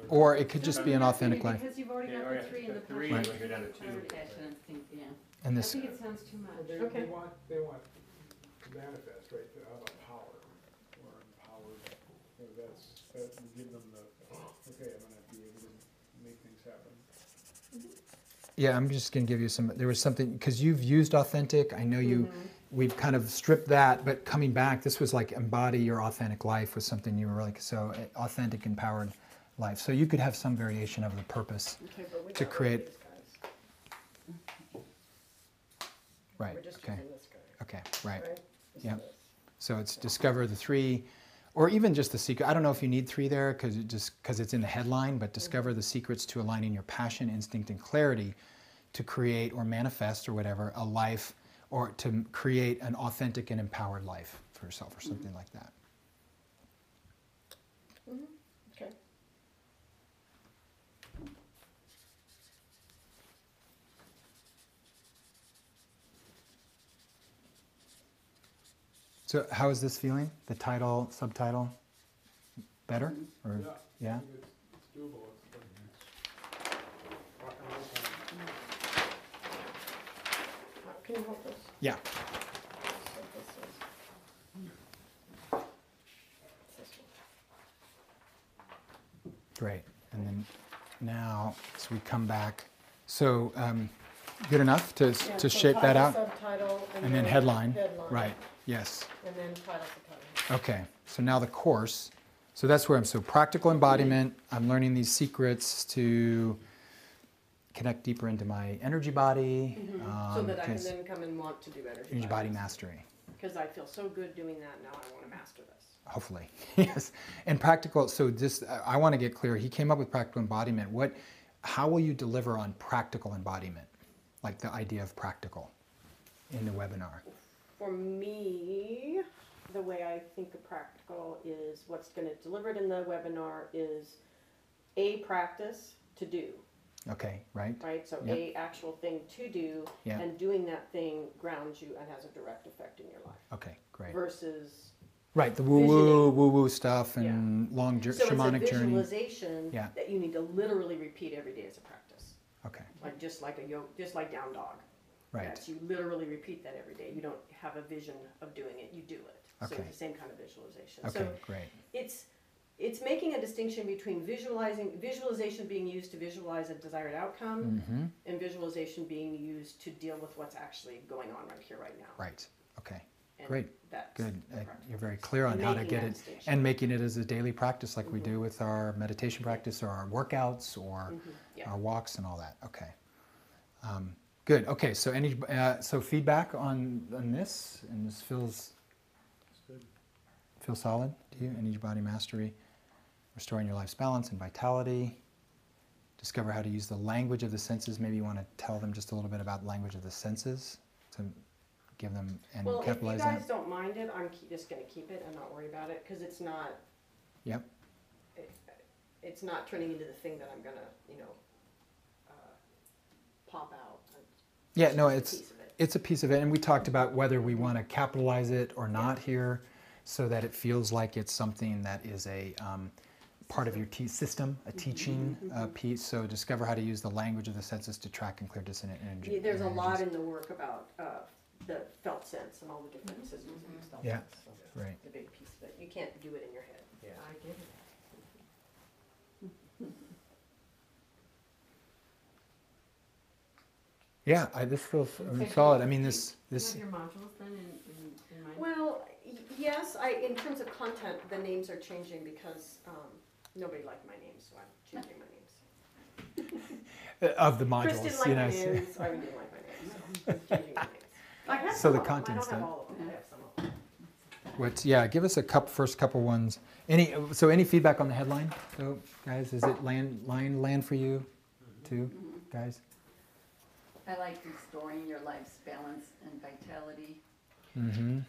or it could just be an authentic life. Because you've already Yeah, got oh, the yeah, 3 in the got 3, passion. Right. you're down to 2. Clarity, passion, instinct, yeah. And I this, think it sounds too Well, much. they Okay. want to manifest, right, how about power, or empowered, that will give them okay, I'm gonna be able to make things happen. yeah, I'm just going to give you some. There was something because you've used authentic. I know you. Mm-hmm. We've kind of stripped that, but coming back, this was like embody your authentic life was something you were like authentic, empowered life. So you could have some variation of the purpose, Okay, but we To got rid of create- these guys. right? We're just Okay, using this guy, okay, right. right? Just Yep. this. So it's discover the 3, or even just the secret. I don't know if you need 3 there because it's in the headline, but discover the secrets to aligning your passion, instinct, and clarity to create or manifest or whatever a life, or to create an authentic and empowered life for yourself, or something like that. Okay. So how is this feeling? The title, subtitle, better? Or Yeah. yeah? I think it's doable. It's rock and roll time. Can you hold this? Yeah. So this is- it's this one. Great. And then now, so we come back. So good enough to Yeah, to so shape that title, out, Subtitle, and then headline. Headline. Right. Yes. And then title, subtitle. Okay, so now the course. So that's where I'm, so practical embodiment, I'm learning these secrets to connect deeper into my energy body. So that I can 'cause then come and want to do energy body mastery, Because I feel so good doing that now, I want to master this. hopefully, yes. And practical, so just, I want to get clear, he came up with practical embodiment. How will you deliver on practical embodiment? Like the idea of practical in the webinar? For me, the way I think of practical is what's going to deliver it in the webinar is a practice to do, Okay, right? right? So Yep. a actual thing to do, Yeah. and doing that thing grounds you and has a direct effect in your life. Okay, great. Versus, Right, the woo-woo stuff Yeah. and long so it's shamanic a journey. visualization Yeah. that you need to literally repeat every day as a practice. Okay, Like just like just like down dog. right. That's, you literally repeat that every day. You don't have a vision of doing it, you do it. So Okay. it's the same kind of visualization. Okay, So great. it's making a distinction between visualization being used to visualize a desired outcome Mm-hmm. and visualization being used to deal with what's actually going on right here, right now. Right. Okay. And Great. that's Good. the practice. You're very clear on how to Making get that it distinction. and making it as a daily practice, like we Mhm. do with our meditation practice or our workouts or Yeah. our walks and all that. Okay. Good. Okay. So so feedback on this, and this feels solid to you. Energy body mastery, restoring your life's balance and vitality. Discover how to use the language of the senses. Maybe you want to tell them just a little bit about language of the senses to give them and Well, if you capitalize guys that. don't mind it, I'm just going to keep it and not worry about it because it's not. Yep. It's not turning into the thing that I'm going to, pop out. Yeah. No, It's it's a piece of it. it's a piece of it, and we talked about whether we want to capitalize it or not here, so that it feels like it's something that is a part of your system, a teaching piece. So discover how to use the language of the senses to track and clear dissonant energy. Yeah, there's a lot energies. in the work about the felt sense and all the different systems of felt Yeah. sense. So Right. it's a big piece of it. You can't do it in your head. Yeah. I get it. Yeah, this feels Okay. solid. I mean, this Do you have your modules then in mind? Well, yes, in terms of content, the names are changing because nobody liked my names, so I'm changing my names. of the modules. Chris didn't like my names, I didn't like my names, so I'm changing my names. I have So some the of them. content's I don't done. have all of them, I have some of them. Yeah, give us first couple ones. Any feedback on the headline, though, guys? Is it land for you, too, guys? I like restoring your life's balance and vitality. Mm-hmm.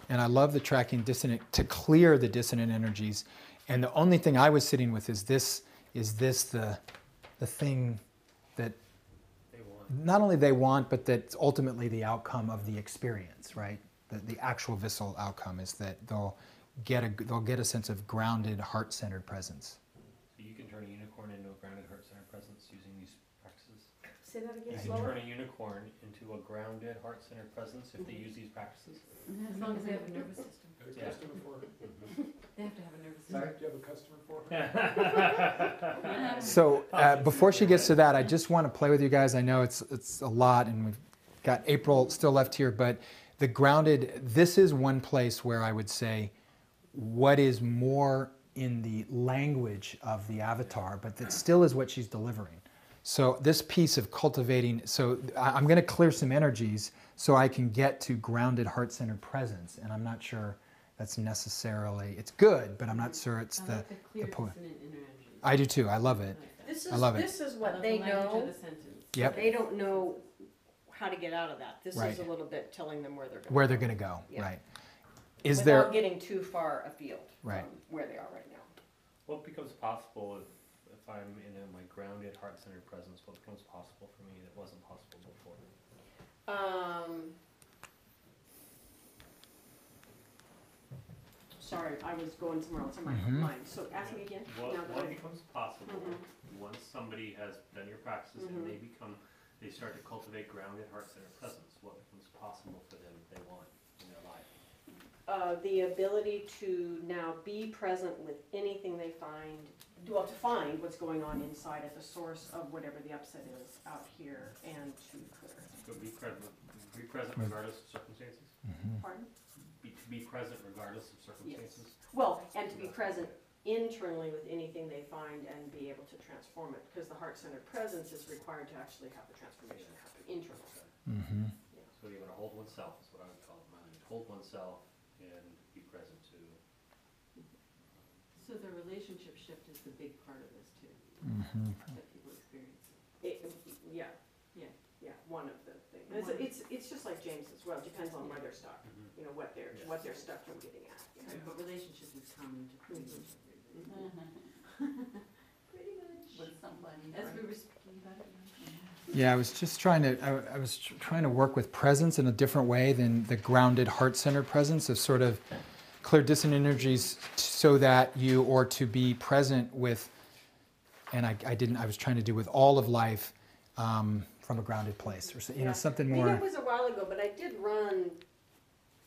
And I love the tracking dissonant to clear the dissonant energies. And the only thing I was sitting with is this the thing that They want. not only they want, but that's ultimately the outcome of the experience, right? The actual visceral outcome is that they'll get a sense of grounded, heart-centered presence. So you can turn a unicorn into a grounded heart-centered presence using these practices. Say that again You can slower. turn a unicorn into a grounded heart-centered presence if they use these practices. As long as they have a nervous system. Got a Yeah. customer for her. They have to have a nervous Zach, system. do you have a customer for her? So before she gets to that, I just want to play with you guys. I know it's a lot, and we've got April still left here, but the grounded, this is one place where I would say what is more in the language of the avatar, but that still is what she's delivering. So this piece of cultivating, so I'm going to clear some energies so I can get to grounded heart-centered presence, and I'm not sure that's necessarily, it's good, but I'm not sure it's I the like the clear point. dissonant energies. I do too, I love it. This I love it. is I what love they the language know. of the sentence. Yep. They don't know how to get out of that. This Right. is a little bit telling them where they're going. Where they're going to go, Yeah. right? Is Without there, getting too far afield Right. from where they are right now. What becomes possible if I'm in my grounded heart-centered presence? What becomes possible for me that wasn't possible before? sorry, I was going somewhere else in my Mhm. mind. So ask me again. now that What I- becomes possible Mhm. once somebody has done your practices Mhm. and they start to cultivate grounded heart-centered presence, what becomes possible for them if they want in their life? The ability to now be present with anything they find, well, to find what's going on inside at the source of whatever the upset is out here and to clear it. So be present regardless of circumstances? Pardon? To be present regardless of circumstances? Well, and to be present internally with anything they find and be able to transform it, because the heart-centered presence is required to actually have the transformation happen internally. Mm-hmm. So you're gonna hold oneself, is what I would call it, hold oneself and be present to. So the relationship shift is the big part of this too, Mm-hmm. that people experience. Yeah. Yeah. Yeah, one of the things. One. It's just like James as well, it depends on where they're stuck, Mhm. you know, what they're stuck from getting at. you know. But relationship is common to pretty much everything. Pretty much. With somebody. As we were speaking about it. Yeah, I was just trying to. I was trying to work with presence in a different way than the grounded, heart-centered presence of sort of clear dissonant energies, so that you, or to be present with. And I didn't. I was trying to do with all of life from a grounded place, or Yeah. something I think more. it was a while ago, but I did run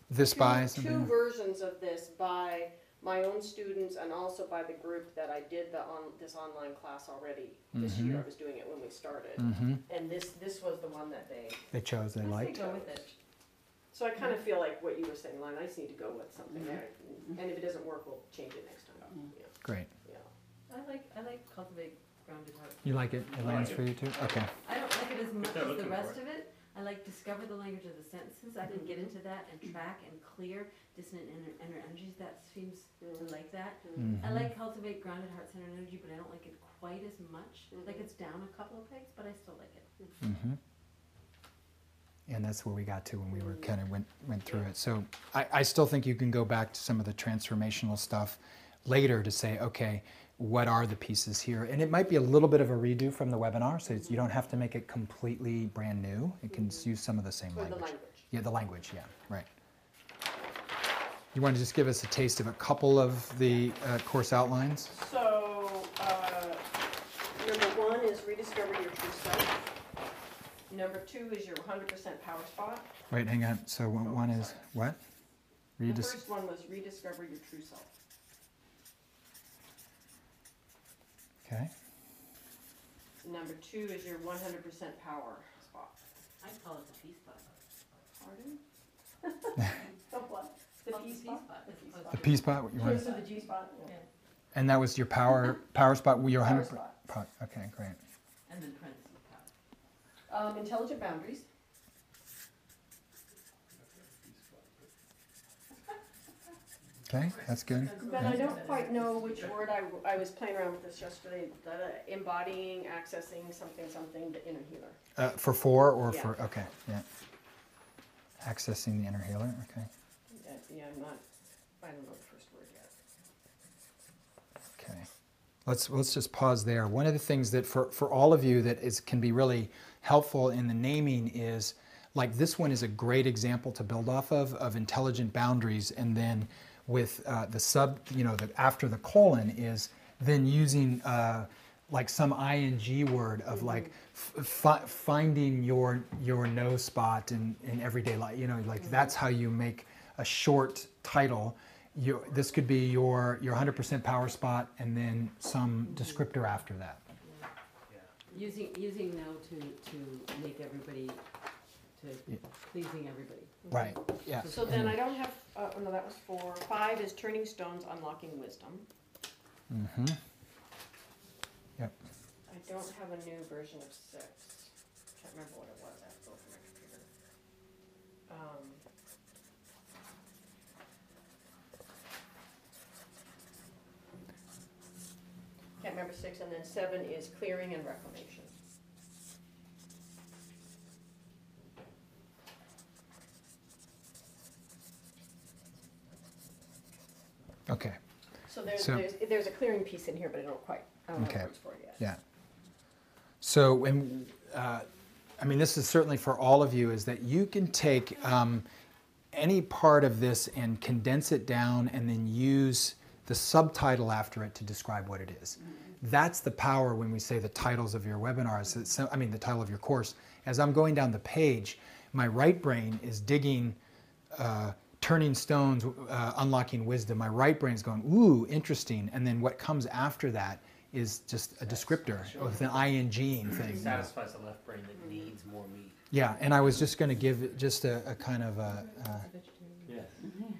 This by two something. versions of this by my own students and also by the group that I did this online class already this year. I was doing it when we started. Mm-hmm. And this was the one that They chose. They I say liked. go with it. so I kind of feel like what you were saying, Lynn, I just need to go with something there. And if it doesn't work, we'll change it next time. Yeah. Great. Yeah. I like cultivate grounded heart. You like it? It lands for you too. Okay. I don't like it as much they're as the looking rest for of it. I like discover the language of the sentences. I can get into that and track and clear dissonant inner energies. That seems I like that. I like cultivate grounded heart centered energy, but I don't like it quite as much. Like it's down a couple of pegs, but I still like it. Mm-hmm. And that's where we got to when we were kind of went through it. So I still think you can go back to some of the transformational stuff later to say, okay, what are the pieces here? And it might be a little bit of a redo from the webinar, so you don't have to make it completely brand new. It can use some of the same Or the language. language. Yeah, the language, yeah, right. You want to just give us a taste of a couple of the course outlines? So, number one is rediscover your true self. Number two is your 100% power spot. Wait, hang on. So one is what? The first one was rediscover your true self. Okay. Number two is your 100% power spot. I call it the P spot. Pardon? The what? The Called P the spot? P spot. The P spot. What you want? So the G spot? Yeah. And that was your power spot. Your Power 100%. spot. Okay, great. And then parentheses power. Intelligent boundaries. Okay, that's good. But I don't quite know which word I was playing around with this yesterday. Embodying, accessing, something, the inner healer. For 4 or Yeah. for, okay, yeah. Accessing the inner healer, okay. Yeah, I don't know the first word yet. Okay. Let's just pause there. One of the things that for all of you that can be really helpful in the naming is, like this one is a great example to build off of intelligent boundaries, and then with the sub, after the colon is then using like some ing word of like finding your no spot in everyday life. Like that's how you make a short title. This could be your 100% power spot, and then some descriptor after that. Yeah. Using no to make everybody, to pleasing everybody. Right. Yeah. So then I don't have, no, that was 4. 5 is turning stones, unlocking wisdom. Mm-hmm. Yep. I don't have a new version of 6. Can't remember what it was. I have to go to my computer. Can't remember 6, and then 7 is clearing and reclamation. Okay. So So- there's a clearing piece in here, but I don't know Okay. what it's for yet. Yeah. So, and I mean, this is certainly for all of you, is that you can take any part of this and condense it down and then use the subtitle after it to describe what it is. That's the power when we say the titles of your webinars, the title of your course. As I'm going down the page, my right brain is digging, turning stones, unlocking wisdom. My right brain's going, ooh, interesting. And then what comes after that is just a descriptor with an ing thing. It satisfies the left brain that needs more meat. Yeah, and I was just going to give it just a kind of Yes.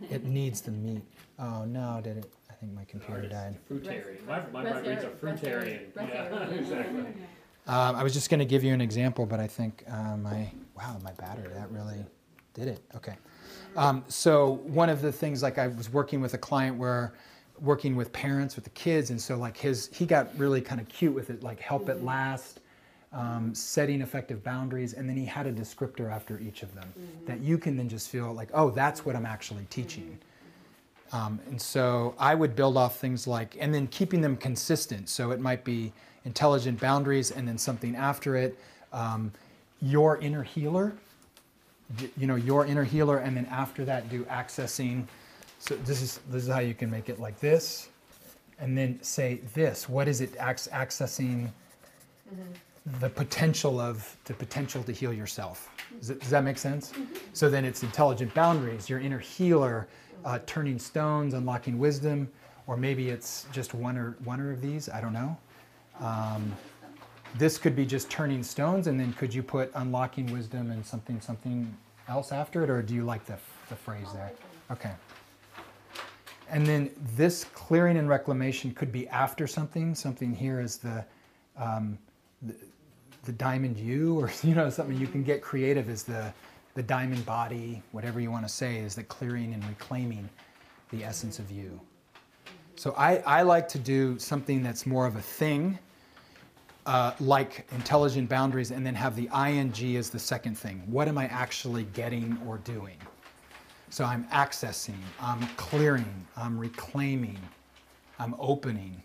it needs the meat. Oh no, did it? I think my computer died. Fruitarian. My brain reads a fruitarian. Yeah, exactly. I was just going to give you an example, but I think my battery, that really did it. Okay. So one of the things, like I was working with a client where working with parents, with the kids, and so like he got really kind of cute with it, like help at last, setting effective boundaries, and then he had a descriptor after each of them that you can then just feel like, oh, that's what I'm actually teaching. And so I would build off things like, and then keeping them consistent. So it might be intelligent boundaries and then something after it. Your inner healer, your inner healer, and then after that do accessing. So this is how you can make it like this, and then say this. What is it accessing? The potential to heal yourself. Does that make sense? So then it's intelligent boundaries, your inner healer, turning stones, unlocking wisdom, or maybe it's just one of these. I don't know. This could be just turning stones, and then could you put unlocking wisdom and something else after it, or do you like the phrase there? Okay. And then this clearing and reclamation could be after something. Something here is the diamond you, or something. You can get creative as the diamond body, whatever you want to say, is the clearing and reclaiming the essence of you. So I like to do something that's more of a thing, like intelligent boundaries, and then have the ing as the second thing. What am I actually getting or doing? So I'm accessing, I'm clearing, I'm reclaiming, I'm opening.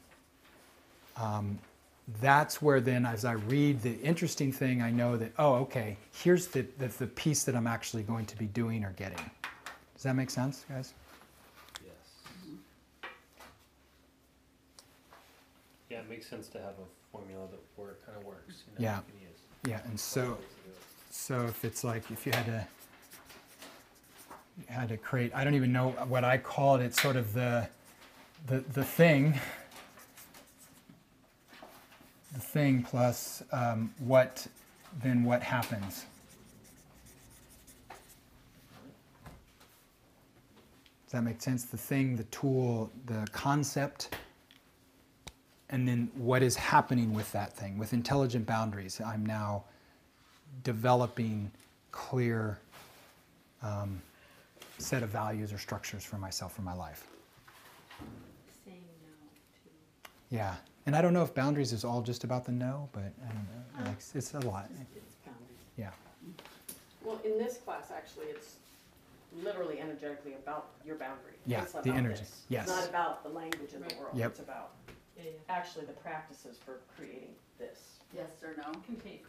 That's where then, as I read the interesting thing, I know that, oh, okay, here's the piece that I'm actually going to be doing or getting. Does that make sense, guys? Yes. Yeah, it makes sense to have a formula that kind of works. Yeah. You can use. Yeah, and so if it's like, if you had to create, I don't even know what I call it. It's sort of the thing. The thing plus what happens. Does that make sense? The thing, the tool, the concept, and then what is happening with that thing. With intelligent boundaries, I'm now developing clear set of values or structures for myself, for my life. Saying no to. Yeah. And I don't know if boundaries is all just about the no, but I don't know. Like, it's a lot. It's boundaries. Yeah. Well, in this class, actually, it's literally energetically about your boundary. Yeah, It's the about energy. this. Yes. It's not about the language in the world. Yep. It's about Yeah, yeah. actually the practices for creating this. Yes or no? Contain,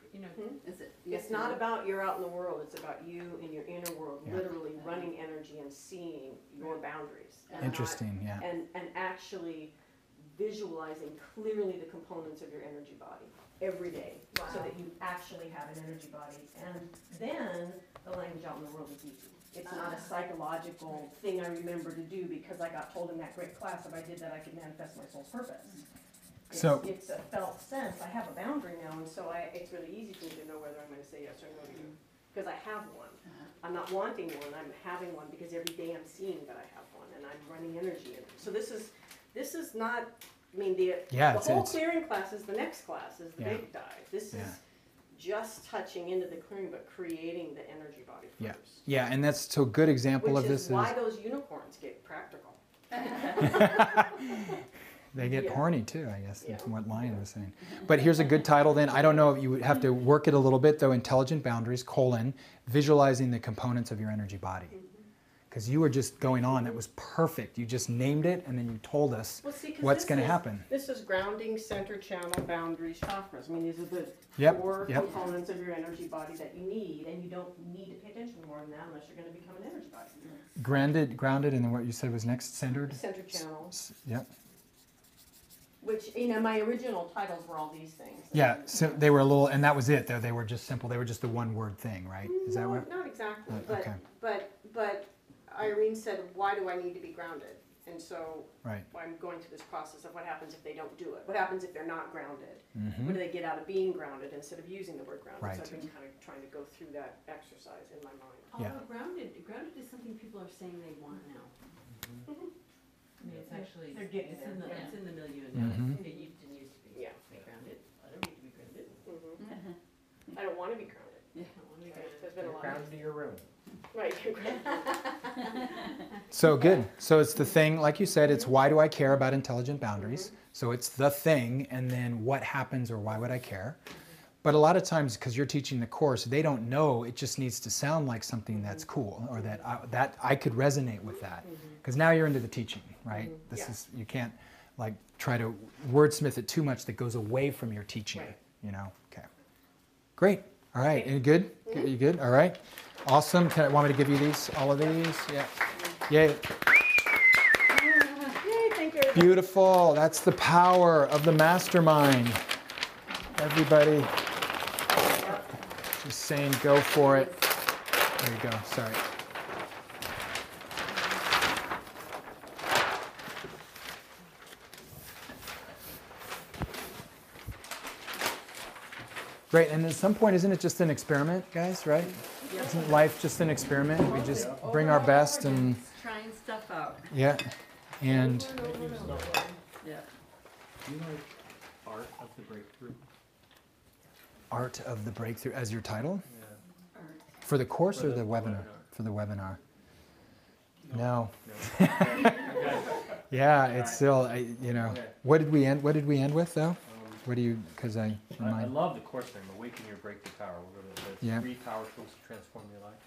Is it? It's not about you're out in the world, it's about you in your inner world, Yeah. literally running energy and seeing your boundaries. And not- Interesting, yeah. And actually visualizing clearly the components of your energy body every day, so that you actually have an energy body. And then the language out in the world is easy. It's not a psychological thing I remember to do because I got told in that great class if I did that I could manifest my soul's purpose. It's a felt sense. I have a boundary now, and so it's really easy for me to know whether I'm going to say yes or no to you, because I have one. I'm not wanting one, I'm having one, because every day I'm seeing that I have one, and I'm running energy in it. So this is not, I mean, the whole clearing class is the next class, is the big dive. This is just touching into the clearing, but creating the energy body first. Yeah, and that's so a good example of this is why those unicorns get practical. They get horny too, I guess, from what Lion was saying. But here's a good title then. I don't know if you would have to work it a little bit though. Intelligent boundaries, visualizing the components of your energy body. because you were just going on. It was perfect. You just named it, and then you told us Well, see, 'cause what's this going to is- happen. This is grounding, center, channel, boundaries, chakras. I mean, these are the Yep, four yep. components of your energy body that you need, and you don't need to pay attention to more than that unless you're gonna become an energy body. Grounded, and then what you said was next, centered? Center channel, Yep. which, you know, my original titles were all these things. Yeah, so they were a little, and that was it, though. They were just simple. They were just a one-word thing, right? Is that No, what? not exactly, Oh, okay. but Irene said, why do I need to be grounded? And so Right. I'm going through this process of what happens if they don't do it. What happens if they're not grounded? Mm-hmm. What do they get out of being grounded instead of using the word grounded? Right. So I've been kind of trying to go through that exercise in my mind. Yeah. Although grounded is something people are saying they want now. I mean, it's actually, They're getting it's there, in the, yeah. it's in the milieu now. Mhm. It didn't used to be. Yeah. Be grounded, I don't need to be grounded, I don't want to be grounded. I don't wanna be grounded. There's been a lot Ground to your room. Right. So good. So it's the thing, like you said, it's why do I care about intelligent boundaries? So it's the thing, and then what happens or why would I care? But a lot of times, because you're teaching the course, they don't know. It just needs to sound like something that's cool, or that I could resonate with that. Because now you're into the teaching, right? This Yeah. is, you can't like try to wordsmith it too much that goes away from your teaching. Right. You know. Okay. Great. All right. You good? You good? All right. Awesome. Want me to give you these? All of these? Yeah. Yay. Yay, thank you. Beautiful. That's the power of the mastermind. Everybody just saying go for it. There you go. Sorry. Great. And at some point, isn't it just an experiment, guys, right? Isn't life just an experiment? We just bring our best and, Trying stuff out. yeah. And Yeah. Do you like art of the breakthrough? Art of the Breakthrough as your title? Yeah. For the course For or the the webinar? webinar. For the webinar. No. No. Okay. Yeah, it's still, you know. Okay. What did we end with, though? What do you? Because I I remind. love the course name, Awaken Your Breakthrough Power. We're going to Yeah. 3 power tools to transform your life.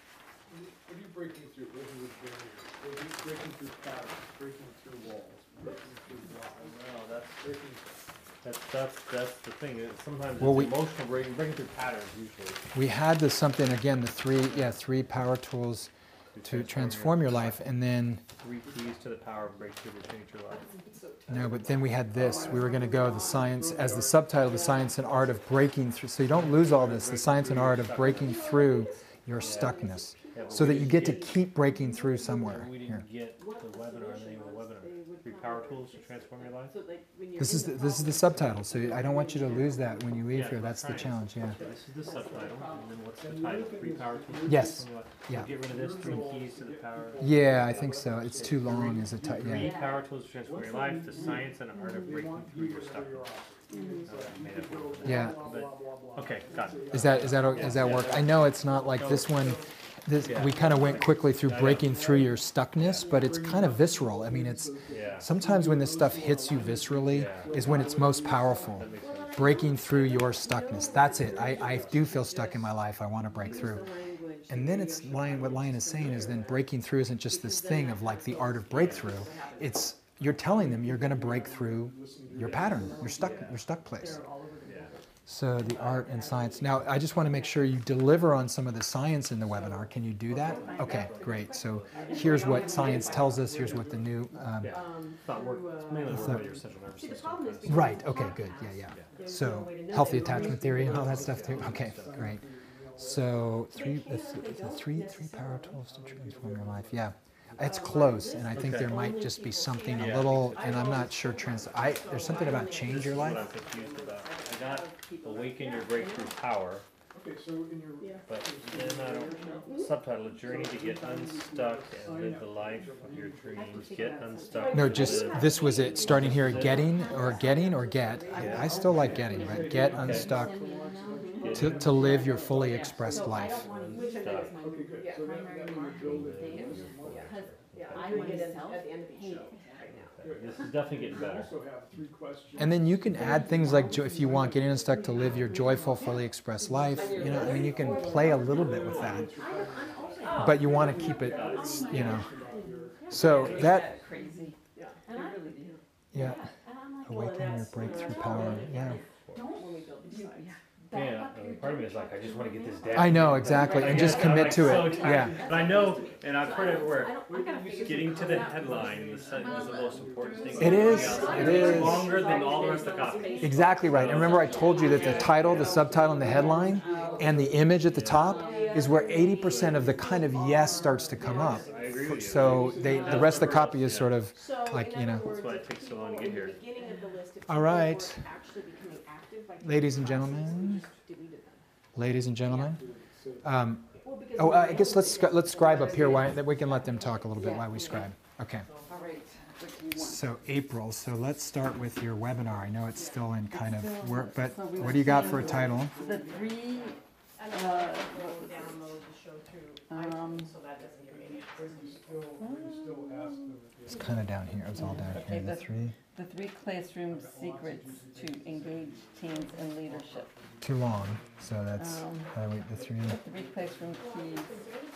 What are you breaking through? What are you breaking through patterns, breaking through walls, breaking through blocks, Well, breaking that's the thing. Sometimes Well, it's emotional breaking through patterns usually. We had the something again. The three power tools to transform your life, and then 3 keys to the power of breakthrough to change your life. no, but then we had this. We were going to go the science as the subtitle, the science and art of breaking through. So you don't lose all this. The science and art of breaking through your stuckness, Yeah, but so we that you get to didn't keep breaking through somewhere. We Here. didn't get the webinar, the name of the webinar. 3 power tools to transform your life. So like when you're This is in the subtitle. So I don't want you to lose that when you leave Yeah, here. That's the right. challenge. Yeah. So this is the subtitle, and then what's the title? 3 power tools to Yes. transform your life. Yeah. So get rid of this 3 keys to the power. Yeah, I think so. It's too long as a title. 3 Yeah. power tools to transform your life. The science and art of breaking through your stuckness. Yeah. Okay, got it. Is that work? I know it's not like this one. This we kind of went quickly through breaking through your stuckness, but it's kind of visceral. I mean, it's Yeah. sometimes when this stuff hits you viscerally is when it's most powerful. That makes sense. Breaking through your stuckness. That's it. I do feel stuck in my life. I want to break through. And then it's what Lion is saying is then breaking through isn't just this thing of like the art of breakthrough. It's you're telling them you're going to break through your pattern, your stuck place. Yeah. So the art and science. Now, I just want to make sure you deliver on some of the science in the webinar. Can you do that? Okay, great. So here's what science tells us. Here's what the new. Yeah. It's not work. It's mainly work on your central nervous See, the system. problem is because- Right. Okay. Good. Yeah. So healthy attachment theory and all that stuff too. Okay. Great. So three power tools to transform your life. Yeah. It's close, and I think there might just be something a little, and I'm not sure. There's something about change your What life. I'm confused about. I got awaken your breakthrough power, Okay, so in your, but then I don't. Subtitle: A journey to get unstuck and live the life of your dreams. Get unstuck. No, and just live- this was it. Starting here, getting or get. I still like getting, but get unstuck to live your fully expressed life. Unstuck. okay, good. Yeah. So then Primary that when you marketing build it, thing, Yeah. because Yeah, I I'm doing it myself at the end of each hate show it. right now. This is definitely getting you better. also have 3 questions. And then you can add things like, if you want, getting unstuck to live your joyful, fully expressed life. You know, I mean, you can play a little bit with that. but you want to keep it, you know. So that, Crazy. And I, really do. yeah, and I'm like, awaken your breakthrough power. Yeah, when we build these sites. Yeah, part of me is like, I just wanna get this down. I know exactly, and just commit to it. Yeah, But I know, and I've heard it where I gotta figure getting to the headline is the most important thing. It is, Everything it else is. longer than all the rest of the copy. exactly right. And remember, I told you that the title, the subtitle, and the headline, and the image at the top is where 80% of the kind of yes starts to come up. I agree with you. So the rest of the copy is sort of So, like, in you know. other words, That's why it takes so long to get in the here. beginning of the list, if All people right. weren't actually becoming active by taking Ladies and classes, gentlemen. we just deleted them. Ladies and gentlemen. Well, because Oh, we I guess know let's scribe up here. Why that we can let them talk a little bit while we scribe. Okay. All right, what do you want? So April. So let's start with your webinar. I know it's still in kind of work, but So we what do you got for a title? The three, I don't know, I can download the show through Um, iTunes, so that doesn't give me any. But you still ask them if It's kind of down here. It was all down here. The three. the three classroom secrets to engage teens in leadership. Too long. So that's how do we the three. The three classroom keys. Many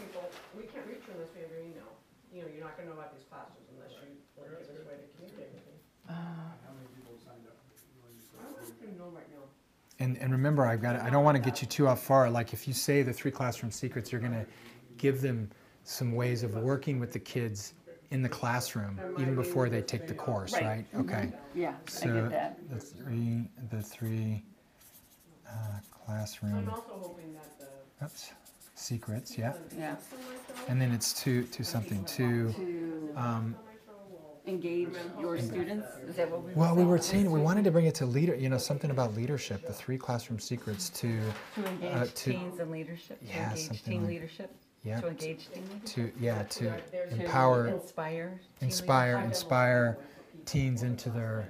people, we can't reach you unless we have your email. You know, you're not gonna know about these classes unless you give us a way to communicate with you. how many people signed up. I don't even know right now. And remember, I don't want to get you too off far. Like if you say the three classroom secrets, you're going to give them some ways of working with the kids in the classroom even before they take the course, right? Okay. Yeah, I So get that. the three classroom I'm also hoping that the. secrets, yeah. Yeah, And then it's to something to. to engage your students, is that what we were Well, we saying? were saying we wanted to bring it to leader, something about leadership. The three classroom secrets to To engage to- teens in leadership, to Yeah, engage something teen like- leadership, yeah to engage teen leadership. to To empower, inspire. teen inspire teens into their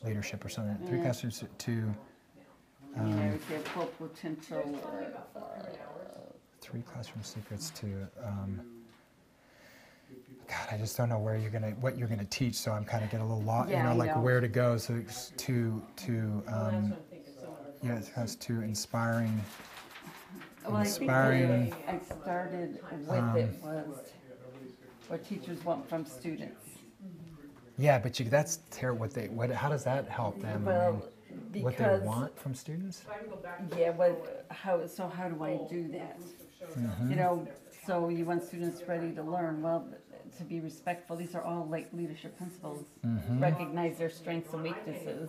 leadership or something. Three Yeah. classrooms to leadership. You know, their full potential, three classroom secrets to. God, I just don't know what you're gonna teach, so I'm kind of getting a little lost. Yeah, I Like know. where to go. So it's yeah, it has to inspiring. well, I think Inspiring, what I started with it was what teachers want from students. Yeah, but that's terrible. How does that help them? Well, What they because, want from students? yeah, how do I do that? Mm-hmm. You know, so you want students ready to learn, well, to be respectful, these are all like leadership principles. Mm-hmm. Recognize their strengths and weaknesses,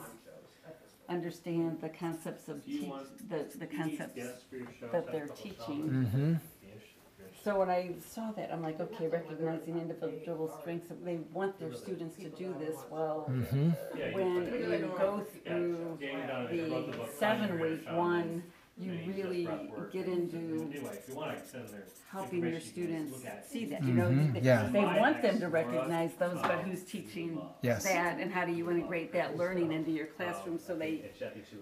understand the concepts of the concepts that they're teaching. Mm-hmm. So when I saw that, I'm like, okay, recognizing individual strengths, they want their students to do this, well, Mm-hmm. when you go through the 7-week one, you really get into helping your students see that, you know, yeah. they want them to recognize those, but who's teaching Yes. that, and how do you integrate that learning into your classroom so they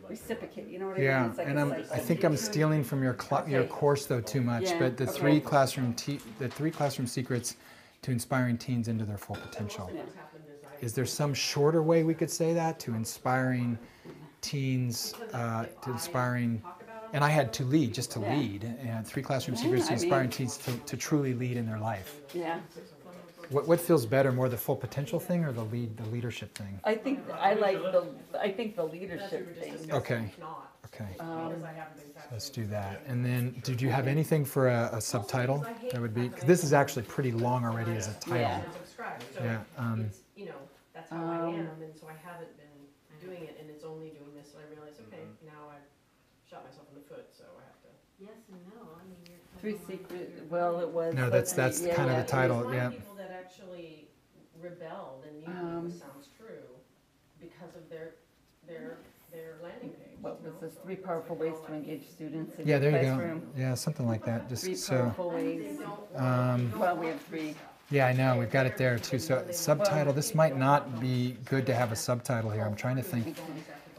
reciprocate, you know what I mean? Yeah, It's like and a I cycle. think I'm stealing from your your course though too much. Yeah, But the okay. three classroom secrets to inspiring teens into their full potential. Is there some shorter way we could say that to inspiring teens, to inspiring? And I had to lead, just to lead, and three classroom secrets to I mean- inspiring teens to truly lead in their life. Yeah, What feels better, more the full potential thing or the leadership thing? I think the leadership thing. Okay. Okay. Um, Let's do that. And then, did you have anything for a subtitle? That would be, 'cause this is actually pretty long already as a title. Yeah. Subscribe, so Yeah, it's, you know, that's how I Um, am, and so I haven't been doing it, and it's only doing this, so I realized, okay, now I've shot myself in the foot, so I have to. Yes and no, I mean, you're. Three secret, well, it was. No, that's let's see, yeah, kind of yeah. the title, There's a lot yeah. of people that actually rebelled and knew this sounds true because of their landing page. What you was know? this, 3 powerful ways to engage students in Yeah, your there you go. classroom? Yeah, something like that. 3 Just so, powerful ways, well, we have 3. yeah, I know, we've got it there too. So subtitle, this might not be good to have a subtitle here. I'm trying to think,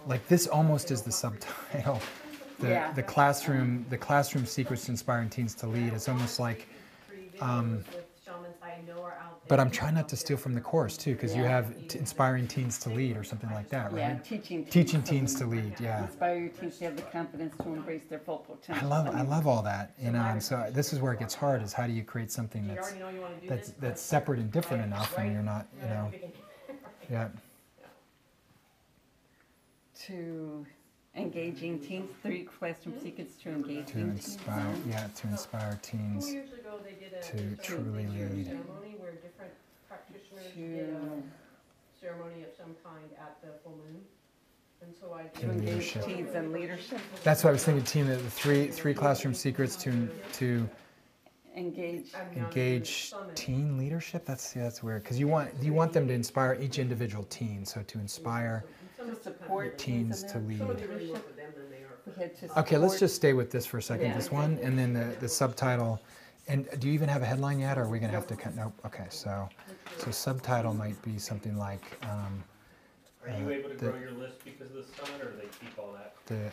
like this almost is the subtitle. Yeah. The classroom secrets to inspiring teens to lead. It's almost like, With shamans by know are out there. But I'm trying not to steal from the course too, because you Yeah. have inspiring teens to lead or something like that, Yeah, right? teaching Teens to lead, yeah. Inspire your teens to have the confidence to embrace their full potential. I love all that, you know, and so this is where it gets hard, is how do you create something Do you that's, already know you wanna do this? that's separate and different enough, and you're not, you know, yeah. To engaging teens, 3 classroom secrets to engaging To teens. inspire, yeah, to inspire 2 teens years ago, they did a to truly lead. ceremony where different practitioners To, did a ceremony of some kind at the full moon. And so I to did. engage Leadership. teens in leadership. That's what I was thinking, team, the three classroom secrets to Engage. I'm down to engage the summit. teen leadership. That's weird, because you want them to inspire each individual teen, so to inspire Some To of it's kind of support really- teens in to their lead. Some of you really work with them than they are. We had to Okay, let's support- just stay with this for a second, Yeah. this one, and then the subtitle. And do you even have a headline yet, or are we gonna have to cut? Nope. Okay, so subtitle might be something like Are you able to the- grow your list because of the summit, or they keep all that? the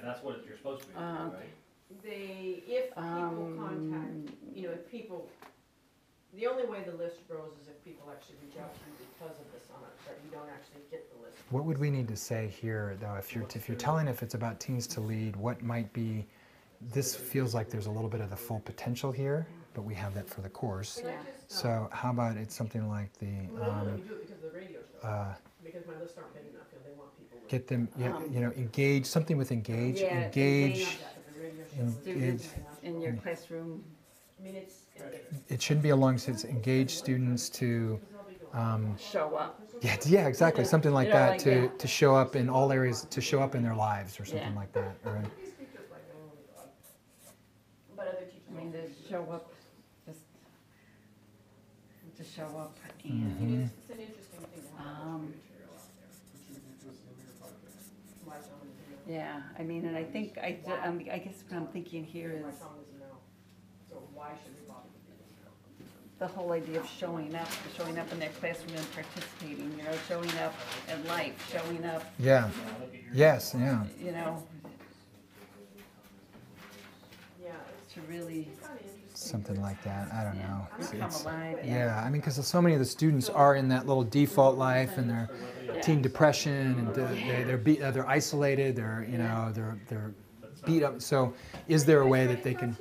That's what you're supposed to be doing, Uh, right? If people contact, if people, the only way the list grows is if people actually reach out to you because of the summit, but you don't actually get the list. What would we need to say here, though, if you're telling if it's about teens to lead, what might be? This feels like there's a little bit of the full potential here, but we have that for the course. Can I Yeah. just, So how about it's something like the well, let me do it because of the radio show, because my lists aren't big enough, and they want people. with- get them, Um, engage, something with engage, Yeah, engage. But the radio show en- is- Students in your classroom. I mean, it's. It shouldn't be along, it's engage students to, Show up. yeah, exactly, something like You know, that, like, to, yeah. to show up in all areas, to show up in their lives or something Yeah. like that, or, These teachers like, oh my God. But other teachers. I mean, also. to show up, just to show up I and, mean, it's an interesting thing to have Um, material out there. Why someone is a no. yeah, I mean, and I think, I guess what I'm thinking here Why is someone is a no. So why should we bother with this? the whole idea of showing up in that classroom and participating, showing up in life, showing up, yeah, yes, yeah. Yeah, To really it's kind of interesting. Something like that, I don't know. It's- become it's- alive. Yeah, I mean, because so many of the students are in that little default life, and they're teen depression, and they're isolated. They're beat up. So, is there a way that they can?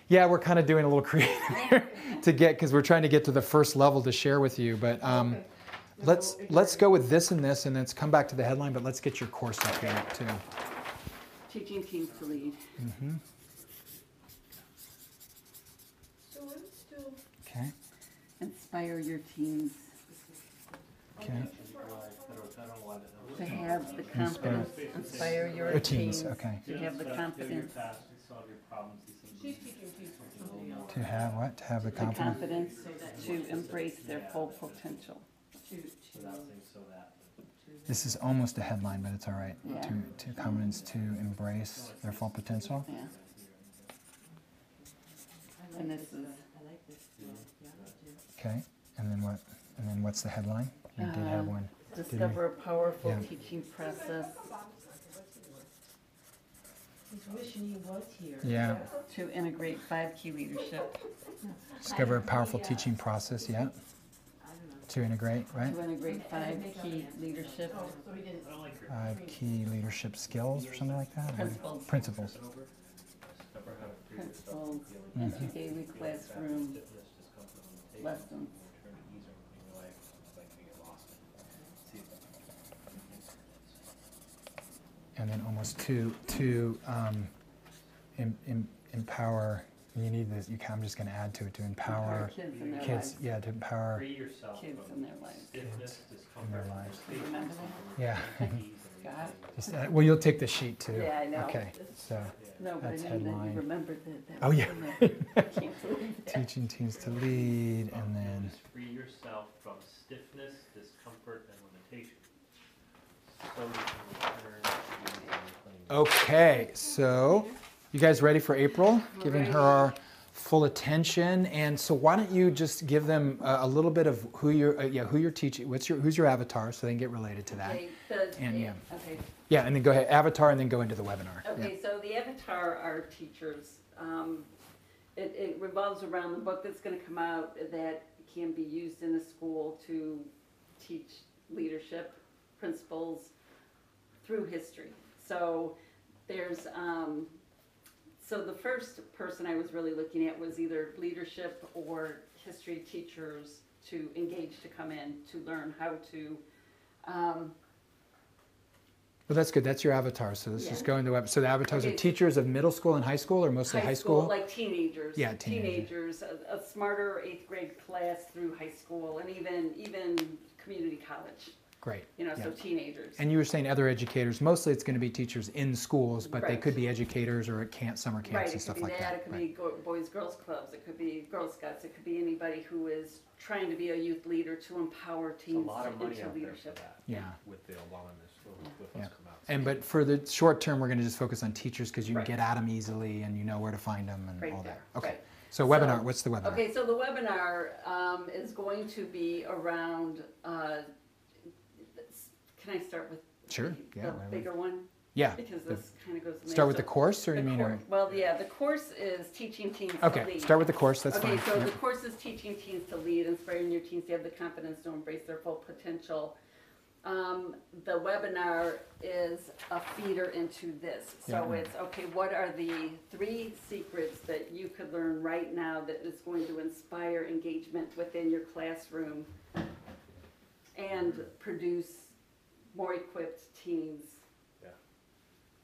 Yeah, we're kind of doing a little creative here to get, because we're trying to get to the first level to share with you. But let's go with this, and let's come back to the headline. But let's get your course up here too. Teaching teens to lead. Okay. Inspire your teens Okay. to have the confidence. Inspire your Your teens. teens Okay. to have the confidence. She's teaching teachers somebody else. To have what? To have the The confidence. confidence to embrace their full potential. This is almost a headline, but it's all right. Yeah. To confidence to embrace their full potential. Yeah. And this is Okay. And then what? And then what's the headline? We did have one. discover a powerful Yeah. teaching process He's wishing he was here. Yeah. to integrate 5 key leadership. Discover a powerful teaching process. Yeah. I don't know. To integrate, right? To integrate 5 key leadership Oh, so he didn't. 5 key leadership skills or something like that. Principles. Principles. principles into daily classroom lessons. And then almost to empower. You need this. I'm just going to add to it to empower Kids in their kids. lives. Yeah, to empower. Free yourself Kids from in their lives. stiffness, in their discomfort, lives. Remember that? Yeah. God? Just, well, you'll take the sheet too. Yeah, I know. Okay. So No, but I That's mean that headline. you remembered that. Oh, yeah. was in there. I can't believe that. teaching teens to lead, and then Just free yourself from stiffness, discomfort, and limitation. So you can return to reclaiming. okay. So you guys ready for April? Giving her our full attention, and so why don't you just give them a little bit of who you're teaching. Who's your avatar, so they can get related to that. Okay, And, yeah. Okay, Yeah, and then go ahead, avatar, and then go into the webinar. okay, so the avatar are teachers. it revolves around the book that's gonna come out that can be used in the school to teach leadership principles through history. So there's, so the first person I was really looking at was either leadership or history teachers to engage to come in to learn how to, Well, that's good. That's your avatar. So let's Yeah. just go into web. So the avatars Okay. are teachers of middle school and high school, or mostly high school? like teenagers. Yeah, teenagers. Teenagers, a smarter 8th grade class through high school, and even community college, Great. so Yeah. teenagers. And you were saying other educators. Mostly it's going to be teachers in schools, but they Right. could be educators or at summer camps Right, and it stuff could be like that, that. it could Right. be boys, girls clubs, it could be Girl Scouts, it could be anybody who is trying to be a youth leader to empower There's a teens lot of money into out there for leadership. that. Yeah. With the Obamas, with Yeah. what's come out. And but for the short term, we're going to just focus on teachers because you can Right. get at them easily and you know where to find them and Right all there, that. Okay. right. So So- webinar. What's the webinar? Okay, so the webinar is going to be around, can I start with Sure. the Yeah. whatever. bigger one? Yeah. Because this kind of goes in there. Start with the So course, or you the mean? course- Well, yeah, the course is teaching teens to Okay. lead. Start with the course. That's Okay, fine. so Yep. the course is teaching teens to lead, inspiring your teens to have the confidence to embrace their full potential. The webinar is a feeder into this. So Yeah. it's, okay, what are the 3 secrets that you could learn right now that is going to inspire engagement within your classroom and produce more equipped teens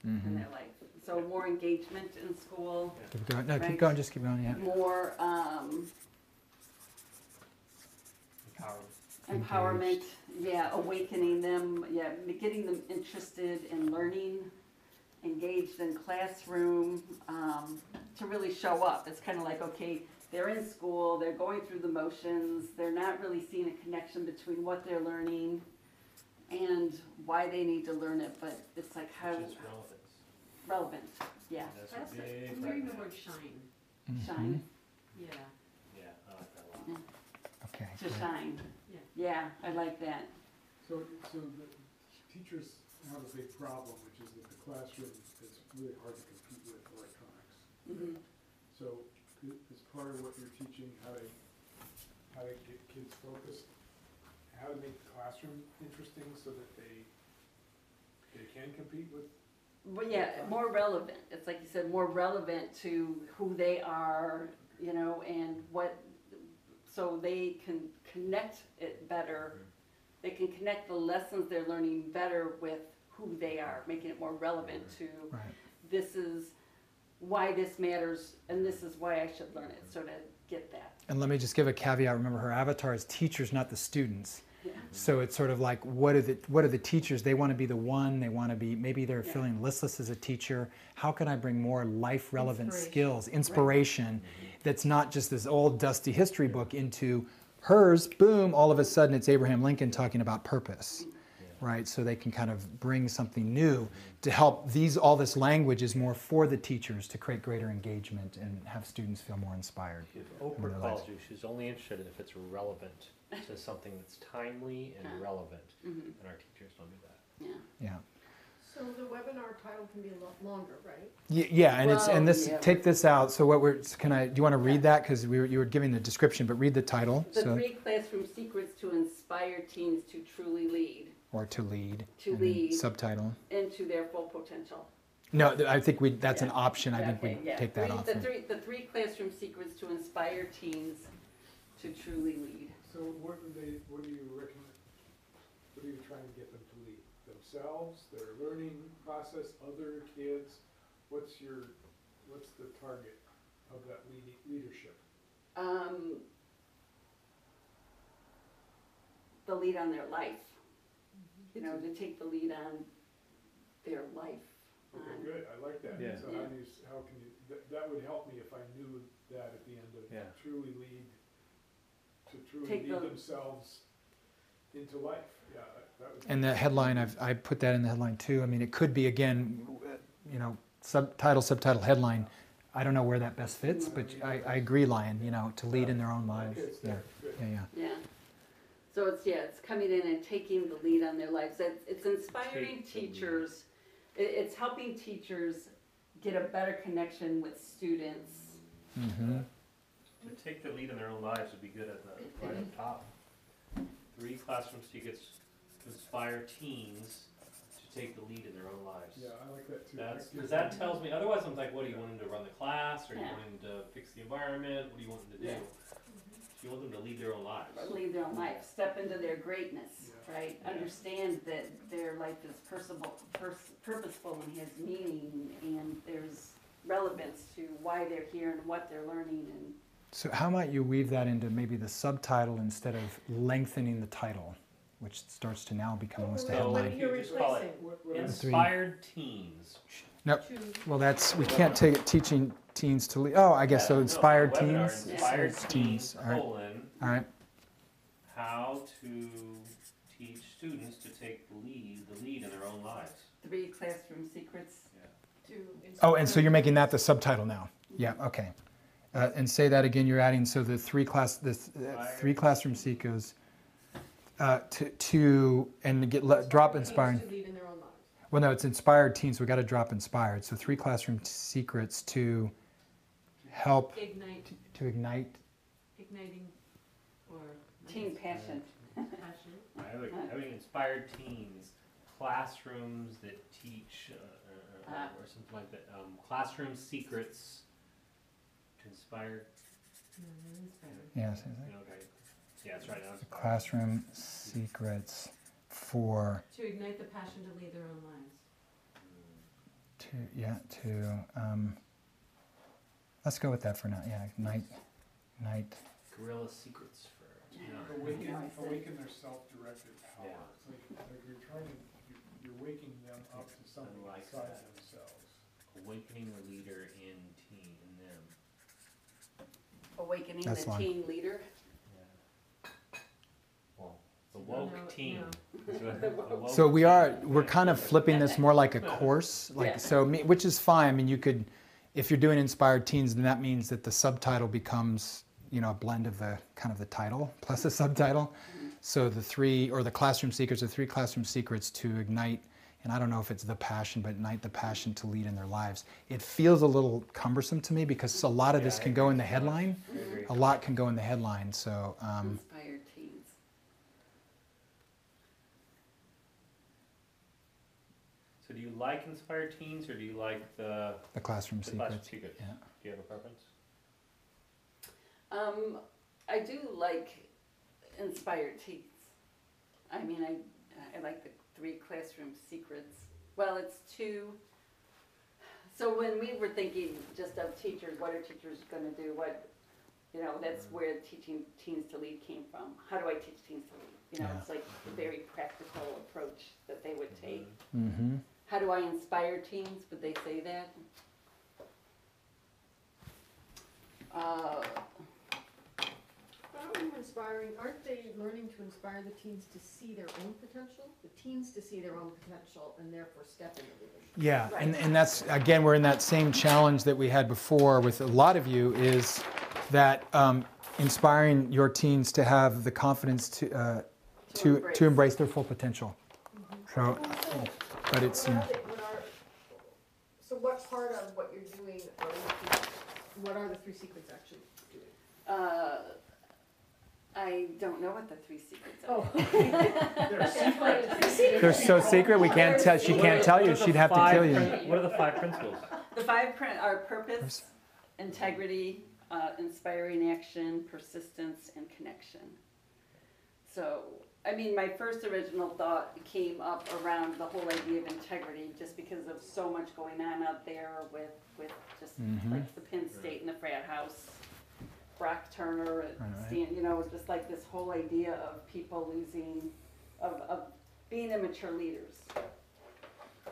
in Mhm. their life? So more engagement in school, Keep going. No, keep Right. going. Just keep going. Yeah. more empowerment, yeah, awakening them, yeah, getting them interested in learning, engaged in classroom, to really show up. It's kind of like, okay, they're in school, they're going through the motions, they're not really seeing a connection between what they're learning and why they need to learn it, but it's like how Which is relevance. relevant, yeah, That's That's a it. big I'm hearing the factor. word shine. Mhm. shine, Yeah. Yeah, I like that a lot. Okay. to great. shine. Yeah. Yeah, I like that. So the teachers have a big problem, which is that the classroom is really hard to compete with electronics. Mhm. So is part of what you're teaching how to get kids focused, how to make the classroom interesting so that they can compete with? Well, yeah, more relevant. It's like you said, more relevant to who they are, and what, so they can connect it better. They can connect the lessons they're learning better with who they are, making it more relevant to, Right. this is why this matters, and this is why I should learn it, so to get that. And let me just give a caveat. Remember, her avatar is teachers, not the students. Yeah. So it's sort of like, what are the teachers? They want to be the one. They want to be, maybe they're Yeah. feeling listless as a teacher. How can I bring more life relevant Inspiration. skills, inspiration, that's not just this old dusty history book into hers? Boom! All of a sudden, it's Abraham Lincoln talking about purpose, right? So they can kind of bring something new to help. All this language is more for the teachers to create greater engagement and have students feel more inspired. If in Oprah their lives. calls you, she's only interested if it's relevant to something that's timely and relevant, Mhm. and our teachers don't do that. Yeah. Yeah. So the webinar title can be a lot longer, right? Yeah, and it's and Well, this yeah. take this out. So what we're do you want to read that because you were giving the description, but read the title. The So 3 classroom secrets to inspire teens to truly lead or to lead. To and then lead. subtitle. into their full potential. No, I think that's an Yeah. option. I Yeah, think okay, we yeah. take that off. The three classroom secrets to inspire teens to truly lead. So what do you recommend, what are you trying to get them to lead? Themselves, their learning process, other kids? What's the target of that leadership? The lead on their life. To take the lead on their life. Okay, good, I like that. Yeah. So how can you, that would help me if I knew that at the end of Yeah. truly lead Take the- themselves into life. Yeah, that would. And the headline, I put that in the headline too. I mean, it could be again, subtitle, headline. I don't know where that best fits, but I agree, Lion. To lead in their own lives. Okay, it's Yeah, there, good. yeah. Yeah. So it's coming in and taking the lead on their lives. It's inspiring Take the lead. teachers. It's helping teachers get a better connection with students Mm-hmm. To take the lead in their own lives would be good at the right up top. 3 classroom secrets to inspire teens to take the lead in their own lives. Yeah, I like that too. That's, gives because that them- tells me, otherwise I'm like, what, do you want them to run the class, or do you Yeah. want them to fix the environment, what do you want them to do? Yeah. You want them to lead their own lives. Lead their own life, step into their greatness, Yeah. right? Yeah. Understand that their life is purposeful and has meaning, and there's relevance to why they're here and what they're learning, and So how might you weave that into maybe the subtitle instead of lengthening the title, which starts to now become almost a What So- headline? you're Just call it replacing? What I- Inspired teens. Nope. To- Well, that's, we can't take it teaching teens to lead. Oh, I guess so. Yeah, no, Inspired webinar, teens. Inspired So teens, All right. colon, All right. how to teach students to take the lead in their own lives. 3 classroom secrets. To Oh, and so inspire- you're making that the subtitle now. Yeah. Okay. And say that again. You're adding so the 3 classroom secrets to and get drop teens inspired. To lead in their own lives. Well, no, it's inspired teens. We got to drop inspired. So 3 classroom secrets to help Ignite, igniting. or. Teen passion. Passion. Having inspired teens, classrooms that teach, or something like that. Classroom secrets to inspire. Yeah. Okay. Yeah, that's right. Now it's Classroom secrets for To ignite the passion to lead their own lives. let's go with that for now. Yeah, ignite. guerrilla secrets for. Awaken their self-directed power. Yeah. It's like you're trying to, you're waking them up to something I like inside that. themselves. Awakening the leader in them. Awakening That's the fine. teen leader. Yeah. Well, the woke No, teen. no. is what- the woke So teen. we're kind of flipping this more like a course, Yeah. which is fine. I mean, you could, if you're doing inspired teens, then that means that the subtitle becomes, a blend of the kind of the title plus a subtitle. So the classroom secrets, the 3 classroom secrets to ignite, and I don't know if it's the passion, but ignite the passion to lead in their lives. It feels a little cumbersome to me because a lot of this Yeah, can I go in agree. the headline. I agree. A lot can go in the headline. So Inspired teens. So do you like inspired teens, or do you like the the classroom classroom secrets. secrets? Yeah. Do you have a preference? I do like inspired teens. I mean, I like the 3 classroom secrets. Well, it's 2. So when we were thinking just of teachers, what are teachers gonna do? That's where teaching teens to lead came from. How do I teach teens to lead? Yeah. It's like a very practical approach that they would take. Mm-hmm. How do I inspire teens? Would they say that? Aren't they learning to inspire the teens to see their own potential? The teens to see their own potential and therefore step into leadership. Yeah, Right. and that's, again, we're in that same challenge that we had before with a lot of you, is that inspiring your teens to have the confidence to embrace their full potential. So, but it's, So what part of what you're doing, what are the 3 secrets actually doing? I don't know what the 3 secrets are. Oh. they're so secret, we can't tell, she can't tell you, she'd have to kill you. What are the 5 principles? The 5 are purpose, integrity, inspiring action, persistence, and connection. So, I mean, my first original thought came up around the whole idea of integrity, just because of so much going on out there with just like the Penn State and the frat house, Brock Turner, and Right. just like this whole idea of people of being immature leaders.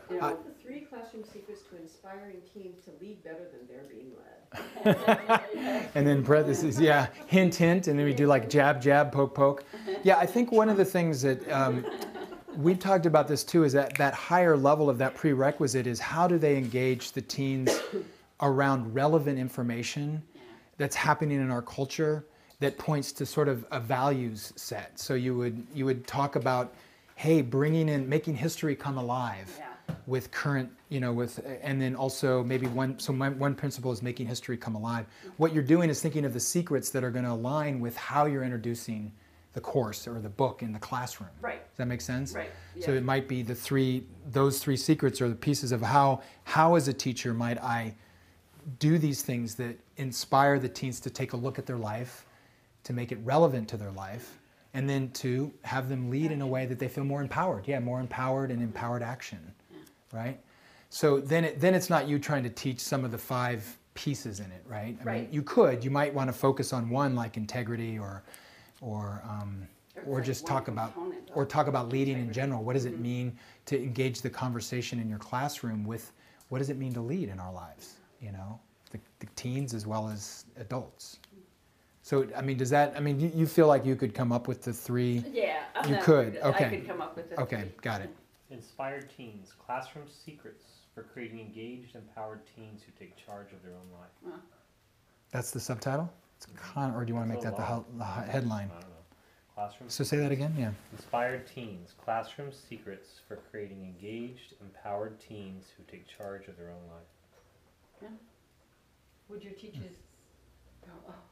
The 3 classroom secrets to inspiring teens to lead better than they're being led. And then parentheses, hint, hint, and then we do like jab, jab, poke, poke. Yeah, I think one of the things that we've talked about this too is that higher level of that prerequisite is how do they engage the teens around relevant information that's happening in our culture that points to sort of a values set. So you would talk about, hey, making history come alive. Yeah. with current, and then also maybe one principle is making history come alive. What you're doing is thinking of the secrets that are going to align with how you're introducing the course or the book in the classroom. Right, Does that make sense? right, So yeah, it might be those three secrets are the pieces of how as a teacher might I do these things that inspire the teens to take a look at their life, to make it relevant to their life, and then to have them lead in a way that they feel more empowered. Yeah, more empowered and empowered action, right? So then it's not you trying to teach some of the 5 pieces in it, right? I mean, you might want to focus on one like integrity or just talk about leading in general. What does it mean to engage the conversation in your classroom with what does it mean to lead in our lives? The teens as well as adults. So, I mean, you feel like you could come up with the 3? yeah. You could, okay. I could come up with the Okay, 3. got it. Inspired teens, classroom secrets for creating engaged, empowered teens who take charge of their own life. That's the subtitle? Or do you want to make that the headline? I don't know. Classroom. So say that again, yeah. Inspired teens, classroom secrets for creating engaged, empowered teens who take charge of their own life. Would your teachers,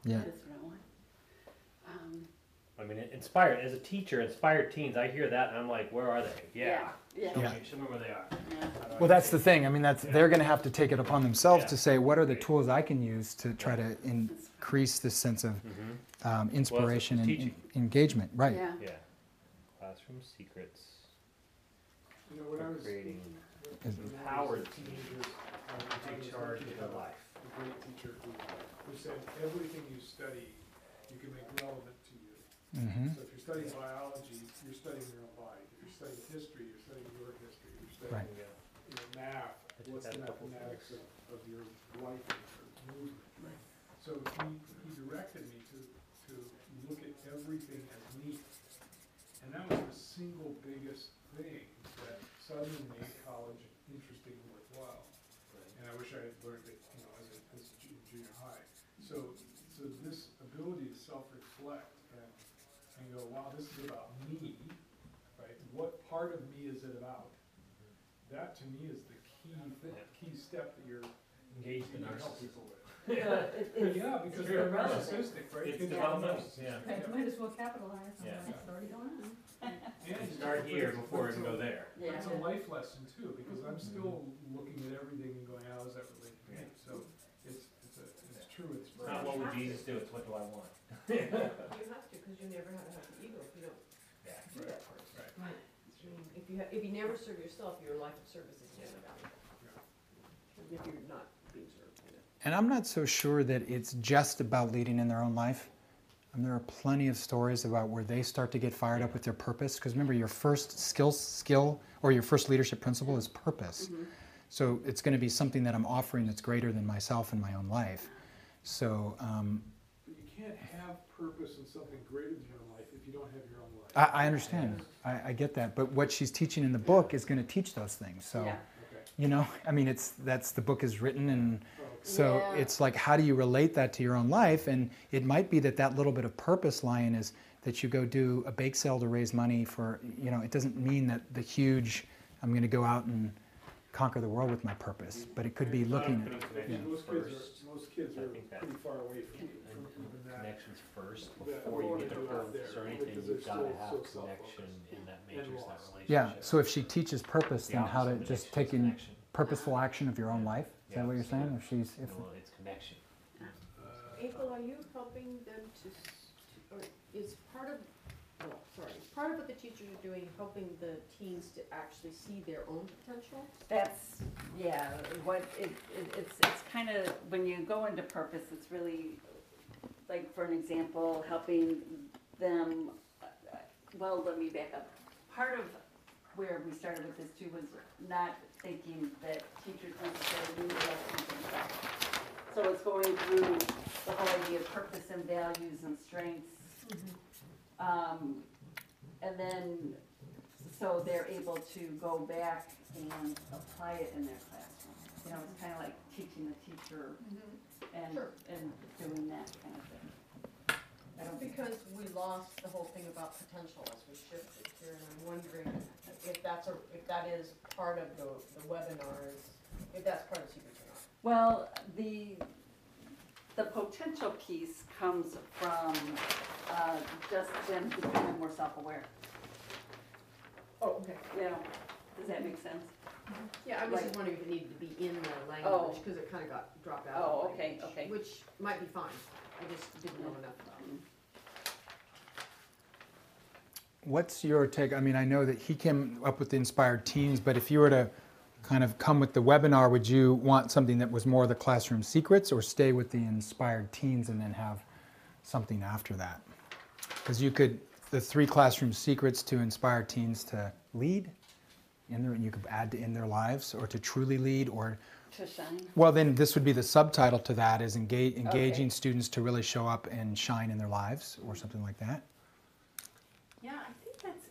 Yeah. That is what I want. I mean, inspired, as a teacher, inspired teens, I hear that and I'm like, where are they? Yeah. Show me where they are. Yeah. How do I Well, that's say- the thing. I mean, they're going to have to take it upon themselves Yeah. to say, what are the tools I can use to try to increase this sense of inspiration and teaching. engagement? Right. Yeah. Yeah. Classroom secrets When I for was creating when I was empowered a teenager, I take was charge lucky of to their have life. A great teacher who said everything you study, you can make relevant to you. Mm-hmm. So if you're studying biology, you're studying your own body. If you're studying history, you're studying your history. If you're Right. studying math, I took what's that the a couple mathematics times. of your life or movement, right? So he directed me to look at everything as neat. And that was the single biggest thing that suddenly made college interesting and worthwhile. And I wish I had learned it, as junior high. So this ability to self-reflect and go, wow, this is about me, right? What part of me is it about? That to me is the key step that you're Engaged in you help narcissism. people with. it's Yeah, because It's they're relevant. narcissistic, right? It's Kids are developmental, narcissists. yeah. might as well capitalize on Yeah. what's already going on. And Start here before it can go there. Yeah. It's a life lesson too, because I'm still looking at everything and going, how does that relate to me? So it's true, it's It's not what would Jesus do, it's what do I want. You have to, because you never have a healthy ego if you don't Yeah. do that first. Right. I mean, if you never serve yourself, your life of service is never valuable. If you're not being served. And I'm not so sure that it's just about leading in their own life. There are plenty of stories about where they start to get fired up with their purpose. Because remember, your first skill or your first leadership principle is purpose. So it's going to be something that I'm offering that's greater than myself in my own life. So But you can't have purpose in something greater than your own life if you don't have your own life. I understand. I get that. But what she's teaching in the book is going to teach those things. So, Yeah. Okay. that's the book is written and Oh, so Yeah. it's like, how do you relate that to your own life? And it might be that little bit of purpose line is that you go do a bake sale to raise money for, it doesn't mean that the huge, I'm going to go out and conquer the world with my purpose. But it could be looking at, I think most kids I are think that- pretty far away from And even that. connections first, that before you get to ability to purpose do or it anything, because you've they're gotta still have so connection self-focused in that and matrix, that lost. relationship. yeah. So if she teaches purpose, The then how to opposite of just addiction is taking connection. purposeful action of your own life? Is that what you're saying? If she's, if Well, it's connection. April, are you helping them or is part of what the teachers are doing, helping the teens to actually see their own potential? That's, yeah, it's kind of, when you go into purpose, it's really, like, for an example, helping them, well, let me back up. Part of where we started with this too was not thinking that teachers necessarily knew lessons themselves. So it's going through the whole idea of purpose and values and strengths. And then, so they're able to go back and apply it in their classroom. It's kind of like teaching the teacher and, Sure. and doing that kind of thing. Because we lost the whole thing about potential as we shifted here, and I'm wondering if that is part of the webinars, if that's part of the secrets or not. Well, the potential piece comes from, just them becoming more self-aware, Oh, okay. you know, does that make sense? Yeah, I was just Like- wondering if it needed to be in the Oh. language, because it kind of got dropped out. of the Oh, okay, language, okay. Which might be fine, I just didn't know enough about it. What's your take? I mean, I know that he came up with the Inspired Teens, but if you were to kind of come with the webinar, would you want something that was more the classroom secrets, or stay with the Inspired Teens and then have something after that? Because you could, the 3 classroom secrets to inspire teens to lead, and you could add to in their lives, or to truly lead, or, To shine. well, then this would be the subtitle to that, is engaging Okay. students to really show up and shine in their lives, or something like that. Yeah, I think that's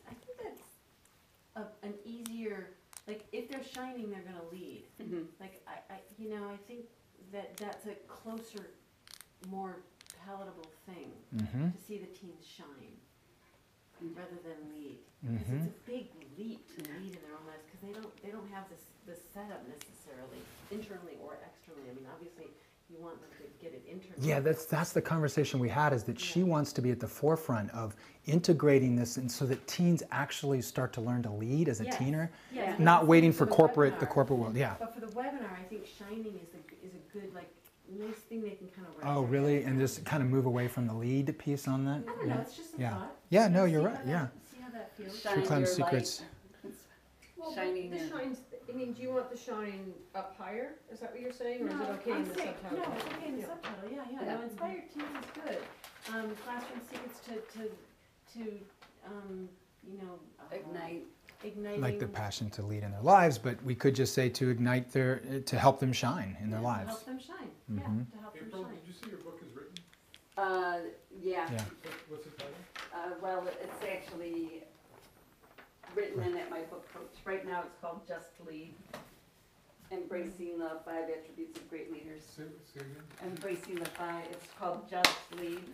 an easier, like, if they're shining, they're gonna lead. Mhm. Like, I think that's a closer, more palatable thing, Mm-hmm. to see the teens shine, Mhm. rather than lead. Because Mm-hmm. it's a big leap to lead in their own lives, because they don't have this setup necessarily, internally or externally. I mean, obviously, you want them to get it internally. Yeah, that's the conversation we had, is that she Yeah. wants to be at the forefront of integrating this, and so that teens actually start to learn to lead as a Yes. teener, Yeah, but not I'm waiting saying for the the webinar- corporate world. Yeah. But for the webinar, I think shining is a good, like, nice thing they can kind of. Oh, really? And just kind of move away from the lead piece on that? I don't know, it's just a Yeah. thought. Yeah, no, See you're how right. that- Yeah. See how that feels. Shine Clown your secrets. light. Well, Shining the in. shines, I mean, do you want the shine up higher? Is that what you're saying, or is it No, okay in I'm the saying- subtitle? No, it's okay in the Yeah. subtitle, yeah. Yeah. No, Inspired Teens is good. Classroom secrets to Ignite. igniting. Like the passion to lead in their lives, but we could just say to ignite to help them shine in their Yeah, lives. To help them shine, Mhm. to help them April, shine. did you say your book is written? Yeah. Yeah. What's the title? Well, it's actually written in at my book coach. Right now, it's called Just Lead. Embracing the 5 attributes of great leaders. Say again? Embracing the 5, it's called Just Lead.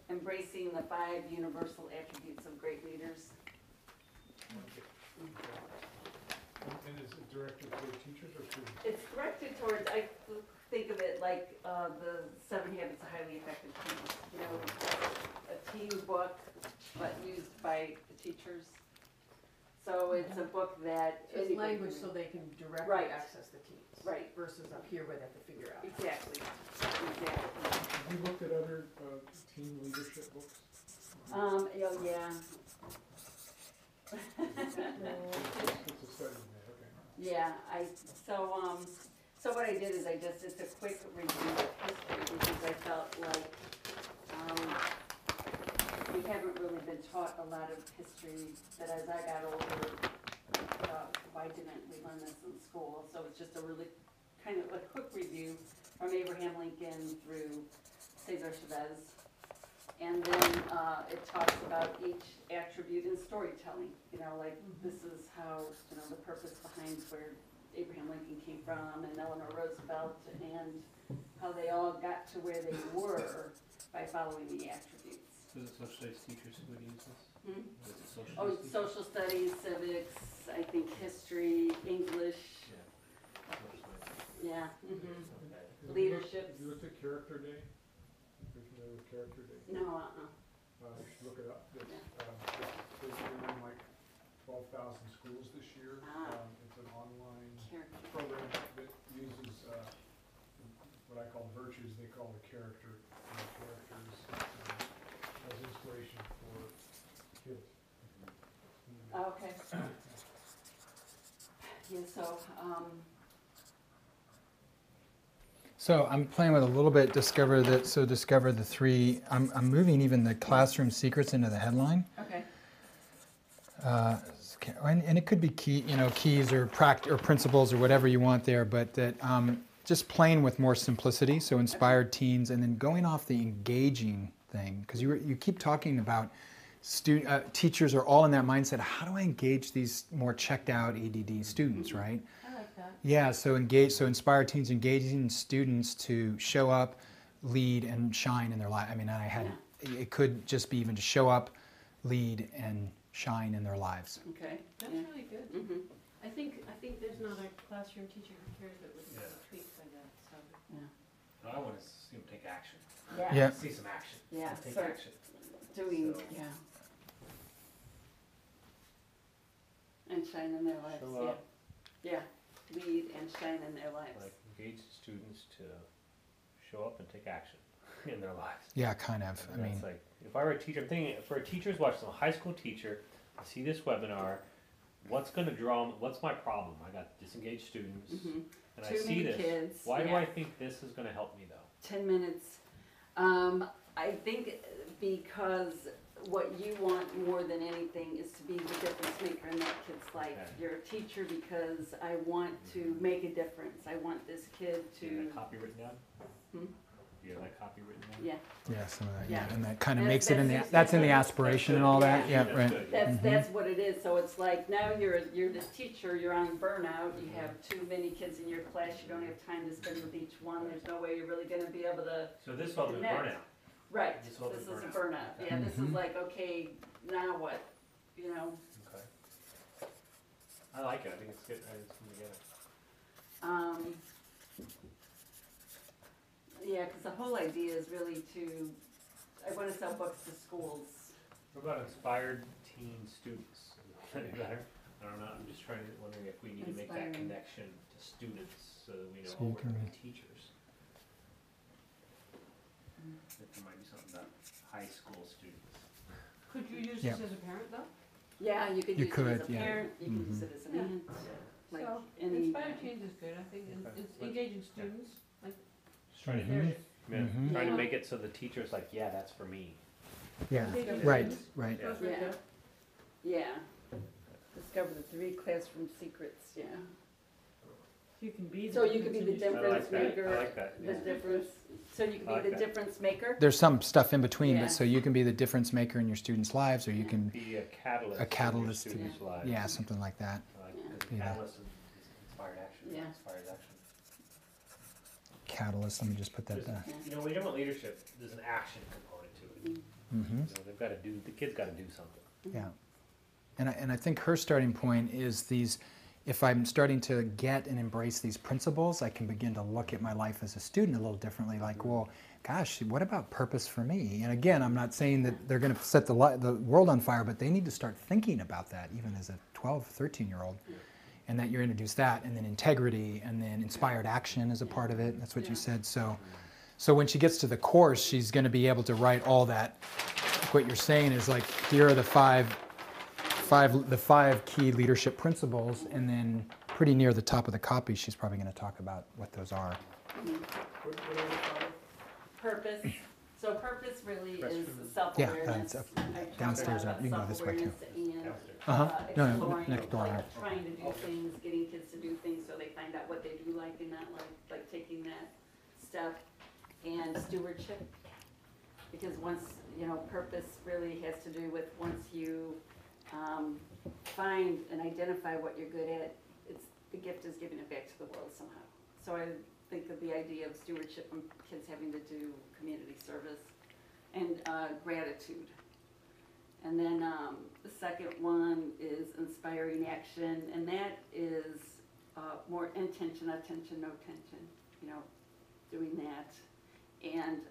Embracing the 5 universal attributes of great leaders. And is it directed toward teachers or students? It's directed towards, I think of it like the 7 Habits of Highly Effective Teens. You know, a teen book, but used by the teachers. So it's a book that. So it's anybody language can so they can directly Right. access the teams. Right. Versus up here where they have to figure out. Exactly, exactly. Have you looked at other teen leadership books? Yeah. It's a study in there, okay. Yeah, so what I did is it's a quick review of history, because I felt like, we haven't really been taught a lot of history, that as I got older, why didn't we learn this in school? So it's just a really, kind of a quick review from Abraham Lincoln through Cesar Chavez. And then, it talks about each attribute in storytelling, like this is how, the purpose behind where Abraham Lincoln came from, and Eleanor Roosevelt, and how they all got to where they were by following the attributes. Is it social studies teachers who would use this? Hmm? Is it social Oh, studies teachers? social studies, civics, I think history, English, Social studies. yeah. Have you Leadership. You looked at Character Day? Are you familiar with Character Day? No, You should look it up. It's, Yeah. They're in like 12,000 schools this year. Ah. It's an online character. program that uses what I call virtues, they call the characters as inspiration for kids. Okay. Yeah, so, So I'm playing with a little bit, discover the 3, I'm moving even the classroom secrets into the headline. okay. And it could be keys or principles or whatever you want there, but that just playing with more simplicity, so inspired teens, and then going off the engaging thing, because you keep talking about teachers are all in that mindset, how do I engage these more checked out ADD students, right? I like that. Yeah, so inspired teens engaging students to show up, lead, and shine in their life. I mean, I had Yeah. it could just be even to show up, lead, and shine in their lives. Okay. That's Yeah. really good. Mm-hmm. I think there's not a classroom teacher who cares that was Yeah. tweaked by that, so. I want to see them take action. Yeah. See some action. Yeah, Take so action. doing, So- yeah. And shine in their lives, Show yeah. up. Yeah, lead and shine in their lives. Like engage students to show up and take action in their lives. Yeah, kind of. I And mean, that's like, if I were a teacher, I'm thinking for a teacher's watching, a high school teacher, I see this webinar, what's going to draw 'em- what's my problem? I got disengaged students, Mhm. and I Too see many this. kids, Why do yeah. I think this is going to help me though? 10 minutes. I think because what you want more than anything is to be the difference maker in that kid's life. Okay. You're a teacher because I want to make a difference. I want this kid Do you have to, that copy written down? Hmm? Do you have that copy written down? yeah, yeah, some of that. Yeah, Yeah. and that kind of That's- makes it in the that's- that's in the that's- aspiration that's and all good. that. Yeah. Yeah, That's right. good. that's what it is. So it's like now you're this teacher, you're on burnout, you have too many kids in your class, you don't have time to spend with each one. There's no way you're really gonna be able to. So this will be Connect. burnout. Right, This this will be is a burnout. burnout. Yeah, this is Mhm. like, okay, now what? You know, Okay. I like it. I think it's good. I think it's coming together. Yeah, because the whole idea is really to, I want to sell books to schools. What about inspired teen students? Any better? I don't know. I'm just wondering if we need to make that Inspiring. connection to students so that we know So oh, you we're can- gonna be teachers. That there might be something about high school students. Could you use Yeah. this as a parent though? Yeah, you could You use it could, as a yeah. parent, you can use Mhm. it as an Yeah. aunt, like So, any. inspired teens is good, I think, and Okay. it's engaging students, like, Just trying to, Mhm. yeah, Mhm. trying Yeah. to make it so the teacher's like, yeah, that's for me. Yeah, engaging right, students. right. Goes right Yeah. there. Yeah. Discover the 3 classroom secrets, yeah. You can be the So you could be the difference in I difference like that. maker. I like that. The Yeah. difference, so you could I like be the that. difference maker? There's some stuff in between, Yeah. but so you can be the difference maker in your students' lives, or you Yeah. can, Be a catalyst. A catalyst in to- your students' lives. yeah, something like that. I like Yeah. because Yeah. catalyst is inspired action. Yeah. Inspired action. Catalyst. Let me just put that Just, down. you know, when you talk about leadership, there's an action component to it. Mm-hmm. You know, they've got to do. The kid's got to do something. Yeah. And I think her starting point is these, if I'm starting to get and embrace these principles, I can begin to look at my life as a student a little differently. Like, well, gosh, what about purpose for me? And again, I'm not saying that they're going to set the world on fire, but they need to start thinking about that even as a 12, 13-year-old. And that you introduce that, and then integrity, and then inspired action is a part of it. That's what Yeah. you said. So when she gets to the course, she's going to be able to write all that. Like what you're saying is like, here are the five key leadership principles, and then pretty near the top of the copy, she's probably going to talk about what those are. Purpose. So purpose really is Restroom. self-awareness. that's up- I talked downstairs about up. You can go this way, too. self-awareness and, Downstairs. No, exploring, next door. like trying to do things, getting kids to do things so they find out what they do like and not like taking that step. And stewardship, because once, purpose really has to do with once you find and identify what you're good at, the gift is giving it back to the world somehow. So I think of the idea of stewardship and kids having to do community service and gratitude. And then the second one is inspiring action, and that is more intention, attention, no tension, doing that. And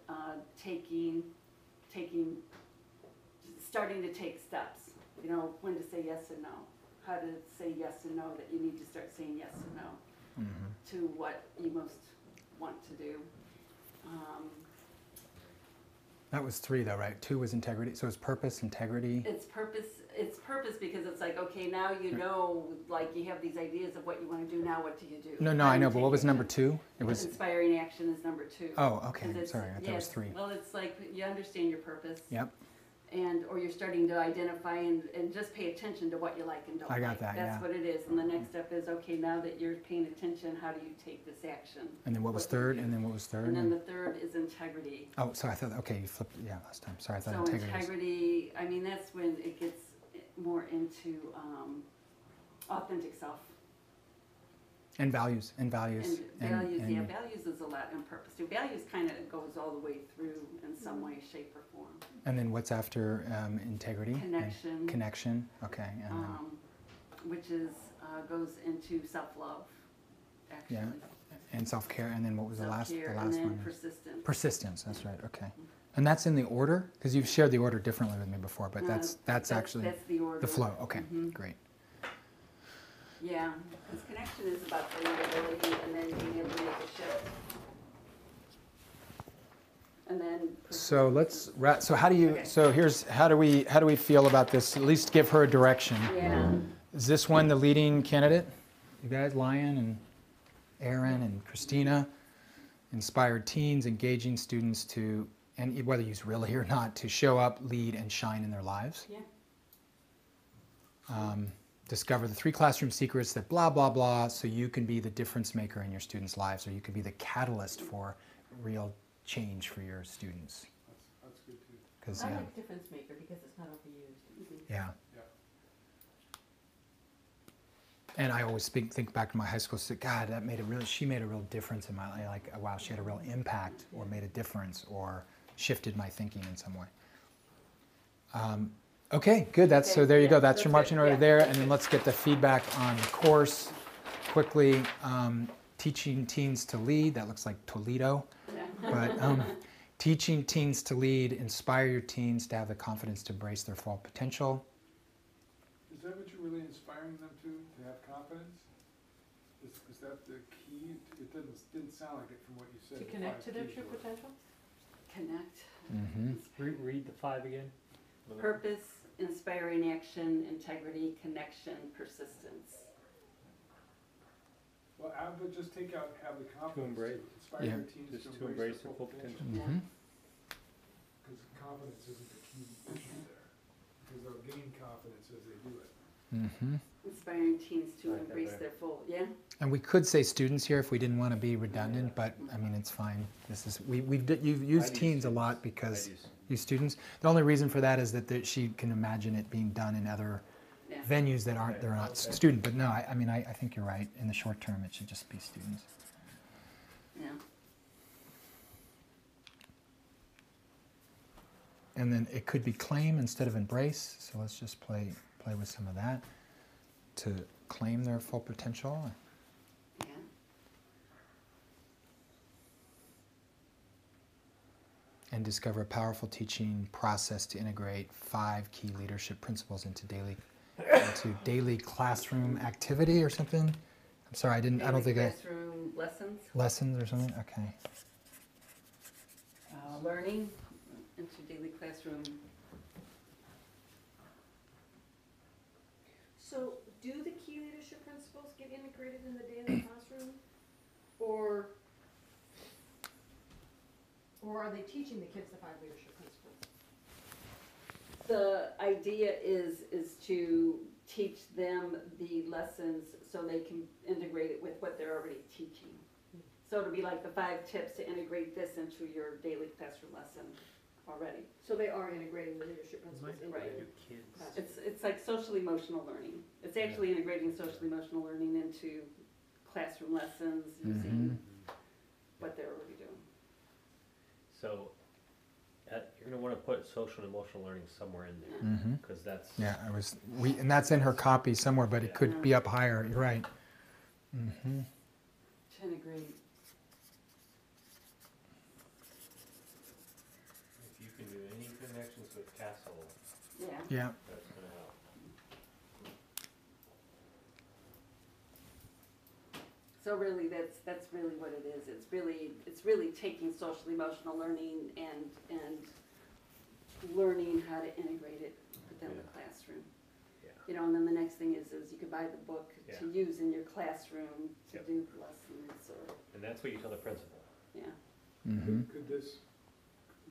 starting to take steps, when to say yes and no, how to say yes and no, that you need to start saying yes and no Mm-hmm. to what you most want to do. That was 3 though, right? 2 was integrity. So it's purpose, integrity. It's purpose because it's like, okay, now like you have these ideas of what you want to do, now what do you do? No, How I do know, you but what take was number action? 2? It was, Inspiring action is number 2. oh, okay, 'Cause it's- sorry, I thought it was yes, 3. Well, it's like you understand your purpose. Yep. Or you're starting to identify and just pay attention to what you like and don't I got like. that, That's yeah. what it is. And the next step is, okay, now that you're paying attention, how do you take this action? And then what was What do you 3rd? do? And then what was 3rd? And then the third is integrity. Oh, sorry, I thought, okay, you flipped, yeah, last time. Sorry, I thought So integrity was... integrity, I mean, that's when it gets more into authentic self. And values. And values, yeah, and- values is a lot in purpose too. Values kind of goes all the way through in some way, shape, or form. And then what's after integrity? And Connection. connection. Okay. And then, Which is, goes into self-love, actually. Yeah. and self-care. And then what was the last Self-care, one? and then persistence. Persistence. That's right. Okay. And that's in the order because you've shared the order differently with me before, but that's actually That's the order. the flow. Okay. Mhm. Great. Yeah, because connection is about relatability and then being able to make a shift. And then. So let's. So how do you? Okay. So here's how do we feel about this? At least give her a direction. Yeah, Is this one the leading candidate? You guys, Lion and Aaron and Christina, inspired teens, engaging students to, and whether you use really or not, to show up, lead, and shine in their lives. yeah. Discover the 3 classroom secrets that blah, blah, blah, so you can be the difference maker in your students' lives, or you can be the catalyst for real change for your students. That's good too. Because, I yeah, like difference maker because it's not overused. yeah. Yeah. And I always think back to my high school, God, she made a real difference in my life. Like, wow, she had a real impact or made a difference or shifted my thinking in some way. Okay, good. So Okay, there you yeah, go. That's that's your marching good, order yeah. there. And then let's get the feedback on the course quickly. Teaching teens to lead. That looks like Toledo. Yeah. But teaching teens to lead, inspire your teens to have the confidence to embrace their full potential. Is that what you're really inspiring them to have confidence? Is that the key? It didn't sound like it from what you said. To the connect to 5 their keys true were. potential? Connect. Mm-hmm. Read the 5 again. Purpose, inspiring action, integrity, connection, persistence. Well, but just take out have the confidence embrace. inspire Yeah. your teens Just to embrace their full potential. Mm-hmm. Because confidence isn't the key issue there. Because they'll gain confidence as they do it. Mm-hmm. Inspiring teens to Like that embrace there. their full, yeah? And we could say students here if we didn't want to be redundant, but I mean it's fine. This is you've used I'd use teens a students. lot because I'd use- you students. The only reason for that is that she can imagine it being done in other Yeah. venues that aren't they're not Okay. student. But no, I mean I think you're right. In the short term, it should just be students. Yeah. And then it could be claim instead of embrace. So let's just play with some of that to claim their full potential. Yeah. And discover a powerful teaching process to integrate 5 key leadership principles into daily classroom activity or something. I'm sorry, I don't think I Classroom lessons, lessons or something. Okay. learning into daily classroom. So, do the key leadership principles get integrated in the daily classroom? Or are they teaching the kids the 5 leadership principles? The idea is to teach them the lessons so they can integrate it with what they're already teaching. So it'll be like the 5 tips to integrate this into your daily classroom lesson already. So they are integrating the leadership principles into Right. the Kids. It's like social emotional learning. It's actually integrating social emotional learning into classroom lessons using what they're already doing. So, you're gonna wanna put social and emotional learning somewhere in there, Mm-hmm. because that's. Yeah, and that's in her copy somewhere, but it could be up higher. You're right. Mm-hmm. To integrate. If you can do any connections with Castle, Yeah. Yeah. that's gonna help. So really, that's really what it is. It's really taking social emotional learning and learning how to integrate it within the classroom. Yeah. You know, and then the next thing is you could buy the book to Yeah. use in your classroom to Yep. do lessons or, And that's what you tell the principal. yeah. Mm-hmm.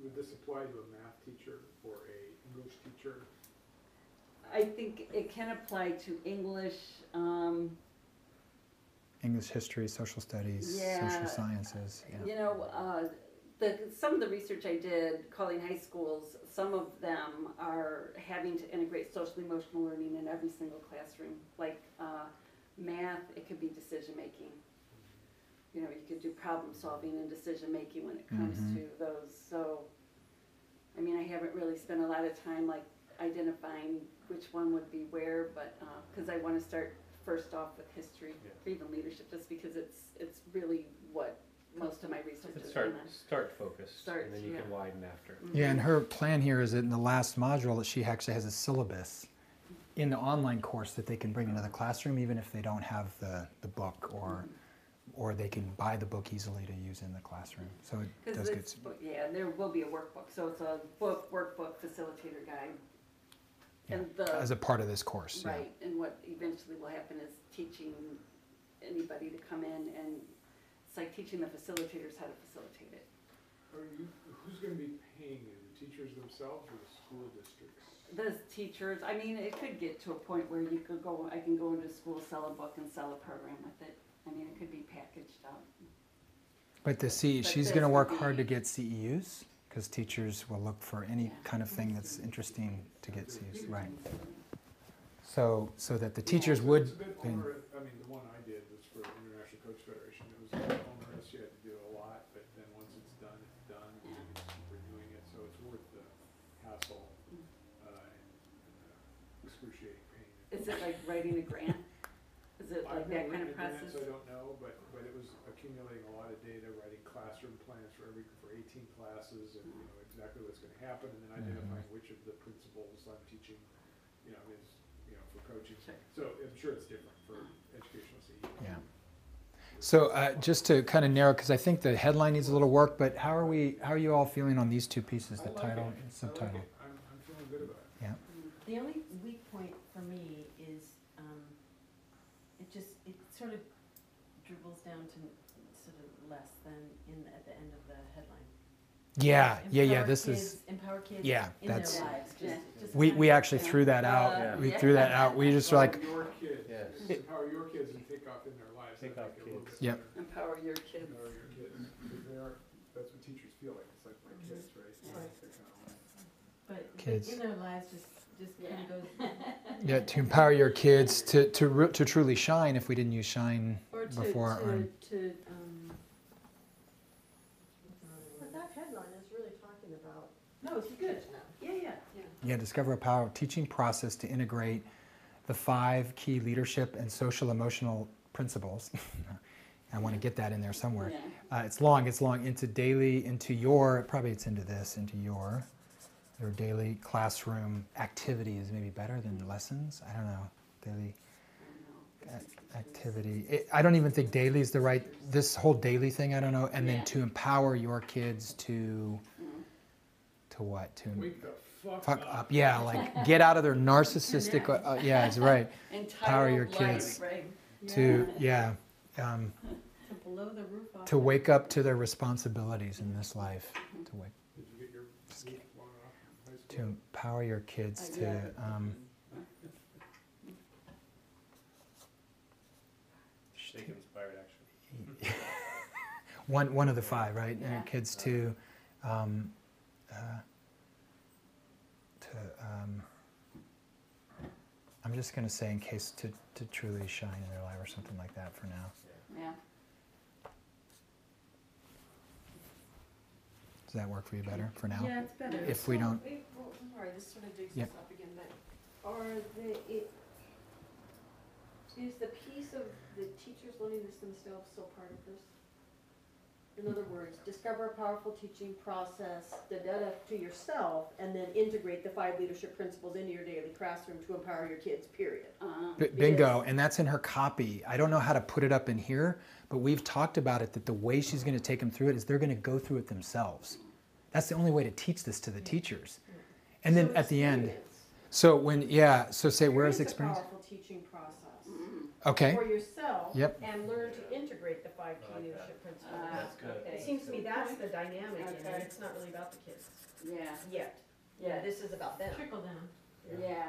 Would this apply to a math teacher or a English teacher? I think it can apply to English, English history, social studies, Yeah. social sciences. Yeah. you know, some of the research I did calling high schools, some of them are having to integrate social emotional learning in every single classroom. Like math, it could be decision-making. You know, you could do problem-solving and decision-making when it comes Mhm. to those, so, I mean, I haven't really spent a lot of time like identifying which one would be where, but, cause I wanna start first off with history, Yeah. or even leadership, just because it's really what most of my research But is start on. start focused, Start, and then you yeah. can widen after. Yeah, and her plan here is that in the last module that she actually has a syllabus in the online course that they can bring into the classroom, even if they don't have the book, or they can buy the book easily to use in the classroom. So it Cause does it's, get. yeah, there will be a workbook, so it's a workbook facilitator guide. Yeah, And the, as a part of this course. Yeah. right, and what eventually will happen is teaching anybody to come in, and it's like teaching the facilitators how to facilitate it. Who's gonna be paying you, the teachers themselves or the school districts? The teachers, I mean, it could get to a point where you could go, I can go into school, sell a book and sell a program with it. I mean, it could be packaged out. But But she's this going to would work be- hard to get CEUs, because teachers will look for any Yeah. kind of thing that's interesting to get CEUs, right? Mhm. So that the teachers would. It's a bit onerous, I mean, the one I did was for International Coach Federation, it was a bit onerous, you had to do a lot, but then once it's done, Yeah. you can keep renewing it, so it's worth the hassle, and excruciating pain. Is it like writing a grant? Is it like I've that never kind written of a grant, process? so I don't know, but it was accumulating a lot of data, writing classroom plans for 18 classes, and, you know, exactly what's gonna happen, and then identifying which of the principles I'm teaching, you know, is, you know, for coaching. Sure. So I'm sure it's different for educational CE. Yeah. So just to kind of narrow, because I think the headline needs a little work, but how are you all feeling on these two pieces, the I like title it. and I like subtitle? it. I'm feeling good about it. Yeah. The only weak point for me is, it sort of dribbles down to sort of less than at the end of the headline. Yeah. Empower This kids- is. Empower kids Yeah, in their that's- lives, just We kind of- actually threw that out. Yeah. We threw that out. We just were like, Empower your kids. Yes. Empower your kids and take off in their lives. Take I off think a little kids. bit Yep. better. Empower your kids. Empower your kids, because they are, that's what teachers feel like, it's like my kids, right? Right. They're kind of like, But Kids. in their lives, just kind of goes. yeah, to empower your kids to truly shine. If we didn't use shine Or to, before, But that headline is really talking about. No, it's good. Yeah. yeah, discover a power teaching process to integrate the 5 key leadership and social emotional principles. I want to get that in there somewhere. Yeah. It's long. Into your daily classroom activities. Maybe better than lessons. I don't know. Daily activity. I don't even think daily is the right. This whole daily thing. I don't know. And then Yeah. to empower your kids to what? To wake the fuck up. Yeah, like get out of their narcissistic. Yeah, that's right. Empower your Entitled life, kids. right? To To blow the roof off. to wake up to their responsibilities in this life. To wake. Did you get your Just kidding. roof blown off in high To school? empower your kids to Yeah. Take inspired action. one of the 5, right? Yeah. Kids to I'm just going to say in case to truly shine in their life or something like that for now. Yeah. Does that work for you better for now? Yeah, it's better. If we don't, Well, I'm sorry, this sort of digs Yep. this up again, but is the piece of the teachers learning this themselves still part of this? In other words, discover a powerful teaching process, to yourself, and then integrate the 5 leadership principles into your daily classroom to empower your kids, period. bingo, and that's in her copy. I don't know how to put it up in here, but we've talked about it that the way she's going to take them through it is they're going to go through it themselves. That's the only way to teach this to the teachers. And then So at the end, experience. so say where's experience? A powerful teaching process. Okay. For yourself. Yep. And learn to integrate the 5 key leadership principles. That's good. It seems to me that's the dynamic in it, Okay. it's not really about the kids Yeah. yet. Yeah. This is about them. Trickle down. Yeah.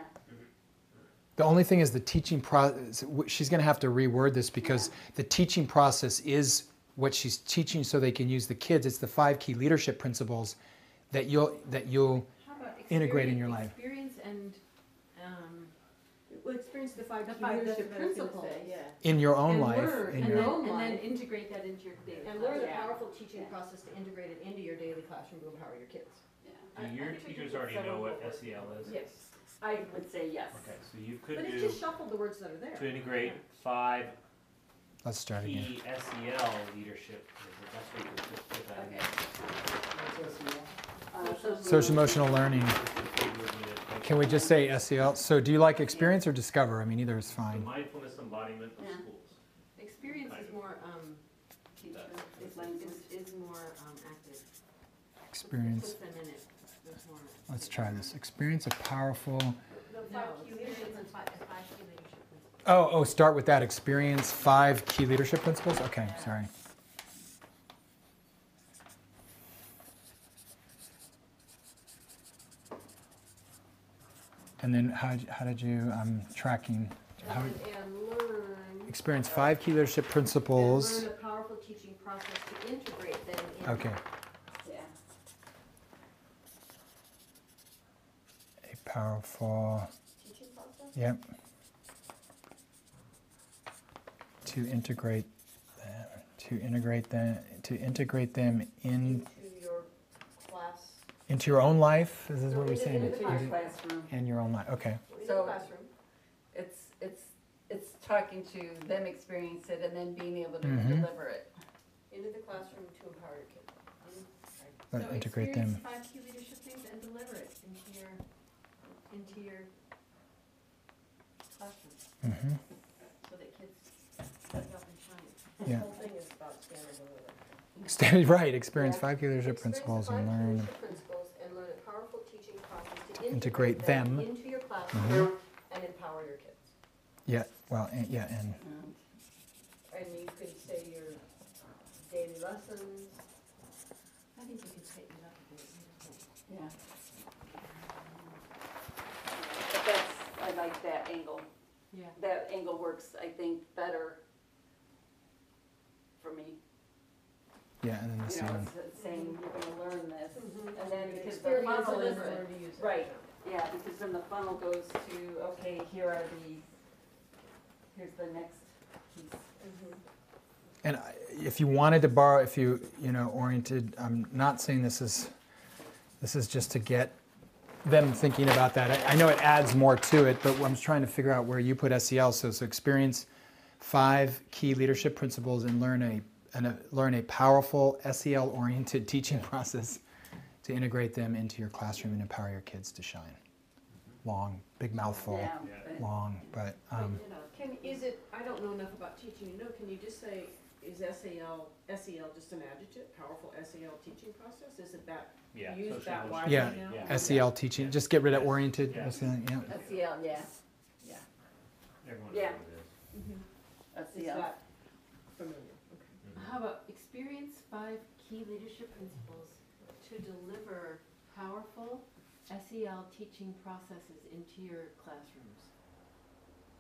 The only thing is the teaching process, she's going to have to reword this because the teaching process is what she's teaching so they can use the kids. It's the 5 key leadership principles that you'll How about integrate in your life. Experience and, Well, experience the five The key five, that's leadership what I was gonna principles. say, yeah. in your own And life. learn, In and your, your own And then life. integrate that into your daily And learn a Yeah. powerful teaching Yeah. process to integrate it into your daily classroom to empower your kids. Yeah. Do your teachers already know what SEL is? Yes. I would say yes. Okay, so you could But it's do, just shuffled the words that are there. to integrate 5 let's start again. key SEL leadership, is the best way to put that in. What's SEL? Social emotional learning. Can Can we just say SEL? So do you like experience or discover? I mean, either is The fine. mindfulness embodiment of Yeah. schools. Experience is more, Teacher, is language. more, active. Experience. Puts them in it, there's more. Let's try this. Experience a powerful. The No, five key leadership experience and principles. five key leadership principles. Oh, start with that. Experience 5 key leadership principles. Okay, sorry. And then how did you? I'm tracking. How, And learn. experience 5 key leadership principles. And learn a powerful teaching process to integrate them in. Okay. Yeah. A powerful. Teaching process? Yep. To integrate them in Into your class. into your own life. This is No, what we're into saying. the Our classroom. In your own life. Okay. Into the So- classroom. It's talking to them experience it and then being able to Mhm. deliver it. Into the classroom to empower your kids. But So integrate experience them. 5 key leadership things and deliver it into your classroom, Mm-hmm. so that kids step up and shine. The Yeah. whole thing is about standard living. Stay right. Experience Yeah. 5 key leadership Experience principles the and five key learn. leadership principles and learn a powerful teaching process to Integrate them. into your classroom Mhm. and empower your kids. Yeah. Well. And, yeah. And And you could say your daily lessons. I think you can tighten it up a bit. Yeah. But that's, I like that angle. Yeah. That angle works, I think, better for me. yeah. And then the You know, same. it's saying you're gonna learn this. Mm-hmm. And then because the Experience funnel it is, and learn to use it. right. Yeah, because then the funnel goes to, okay, here's the next piece. Mhm. And if you wanted to borrow, if you oriented, I'm not saying this is just to get them thinking about that. I know it adds more to it, but I'm just trying to figure out where you put SEL. So experience 5 key leadership principles and learn a powerful SEL-oriented teaching process to integrate them into your classroom and empower your kids to shine. Long, big mouthful, Yeah. Yeah. long, but Is it, I don't know enough about teaching, can you just say, is SEL just an adjective, powerful SEL teaching process? Is it that, Yeah. use social that emotional widely Yeah. learning, now? Yeah. SEL teaching, just get rid of oriented. Yeah. SEL, yeah. SEL, yeah, Everyone Yeah. knows what it is. Is SEL. that familiar? Okay. How about experience 5 key leadership principles to deliver powerful SEL teaching processes into your classrooms